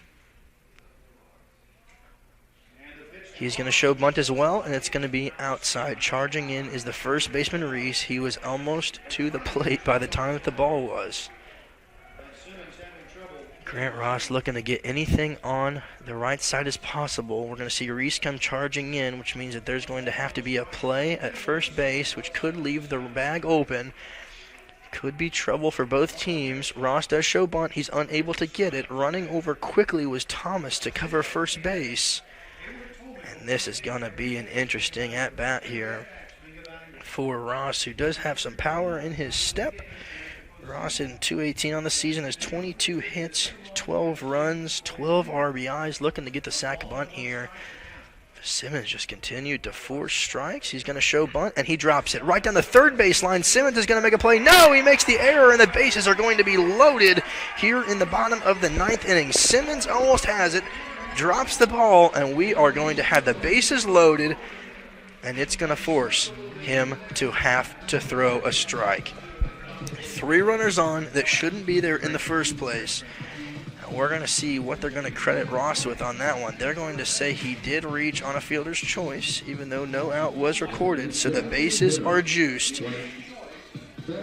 He's going to show bunt as well, and it's going to be outside. Charging in is the first baseman, Reese. He was almost to the plate by the time that the ball was. Grant Ross looking to get anything on the right side as possible. We're going to see Reese come charging in, which means that there's going to have to be a play at first base, which could leave the bag open. Could be trouble for both teams. Ross does show bunt. He's unable to get it. Running over quickly was Thomas to cover first base. And this is going to be an interesting at-bat here for Ross, who does have some power in his step. Ross in .218 on the season has 22 hits, 12 runs, 12 RBIs, looking to get the sack bunt here. Simmons just continued to force strikes. He's going to show bunt, and he drops it right down the third baseline. Simmons is going to make a play. No, he makes the error, and the bases are going to be loaded here in the bottom of the 9th inning. Simmons almost has it, drops the ball, and we are going to have the bases loaded, and it's going to force him to have to throw a strike. 3 runners on that shouldn't be there in the first place. We're going to see what they're going to credit Ross with on that one. They're going to say he did reach on a fielder's choice, even though no out was recorded, so the bases are juiced.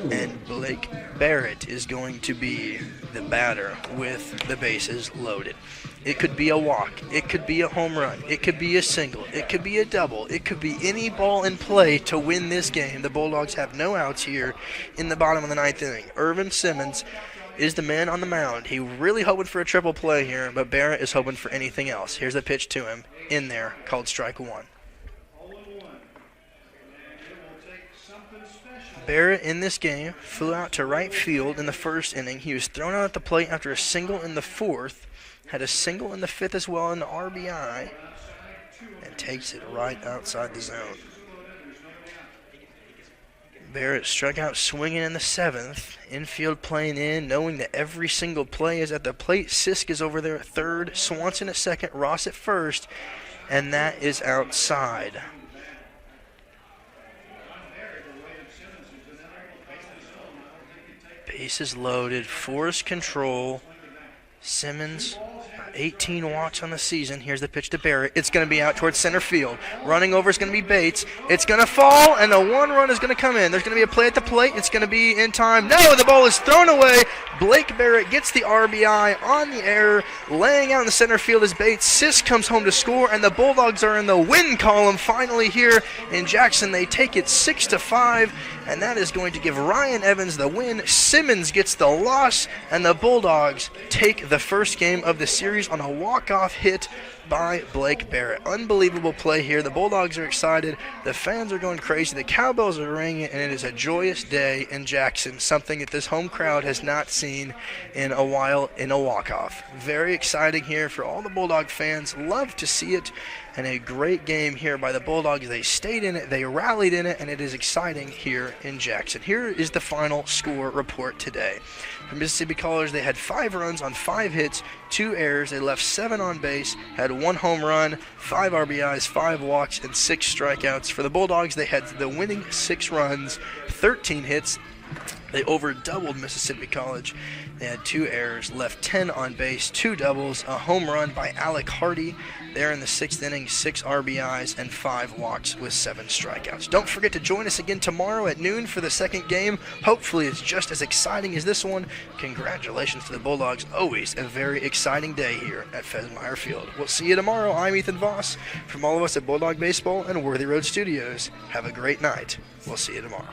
And Blake Barrett is going to be the batter with the bases loaded. It could be a walk. It could be a home run. It could be a single. It could be a double. It could be any ball in play to win this game. The Bulldogs have no outs here in the bottom of the 9th inning. Irvin Simmons is the man on the mound. He really hoping for a triple play here, but Barrett is hoping for anything else. Here's a pitch to him in there called strike 1. Barrett in this game flew out to right field in the first inning. He was thrown out at the plate after a single in the 4th. Had a single in the 5th as well in the RBI, and takes it right outside the zone. Barrett struck out swinging in the 7th. Infield playing in, knowing that every single play is at the plate. Sisk is over there at third, Swanson at second, Ross at first, and that is outside. Bases loaded, force control. Simmons, 18 walks on the season. Here's the pitch to Barrett. It's going to be out towards center field. Running over is going to be Bates. It's going to fall, and the one run is going to come in. There's going to be a play at the plate. It's going to be in time. No, the ball is thrown away. Blake Barrett gets the RBI on the error. Laying out in the center field is Bates. Sis comes home to score, and the Bulldogs are in the win column finally here in Jackson. They take it 6-5, and that is going to give Ryan Evans the win. Simmons gets the loss, and the Bulldogs take the first game of the series on a walk-off hit by Blake Barrett. Unbelievable play here. The Bulldogs are excited. The fans are going crazy. The cowbells are ringing, and it is a joyous day in Jackson, something that this home crowd has not seen in a while in a walk-off. Very exciting here for all the Bulldog fans. Love to see it, and a great game here by the Bulldogs. They stayed in it, they rallied in it, and it is exciting here in Jackson. Here is the final score report today. For Mississippi College, they had 5 runs on 5 hits, 2 errors. They left 7 on base, had 1 home run, 5 RBIs, 5 walks, and 6 strikeouts. For the Bulldogs, they had the winning 6 runs, 13 hits. They over-doubled Mississippi College. They had 2 errors, left 10 on base, 2 doubles, a home run by Alec Hardy there in the 6th inning, 6 RBIs, and 5 walks with 7 strikeouts. Don't forget to join us again tomorrow at noon for the second game. Hopefully it's just as exciting as this one. Congratulations to the Bulldogs. Always a very exciting day here at Fesmeyer Field. We'll see you tomorrow. I'm Ethan Voss. From all of us at Bulldog Baseball and Worthy Road Studios, have a great night. We'll see you tomorrow.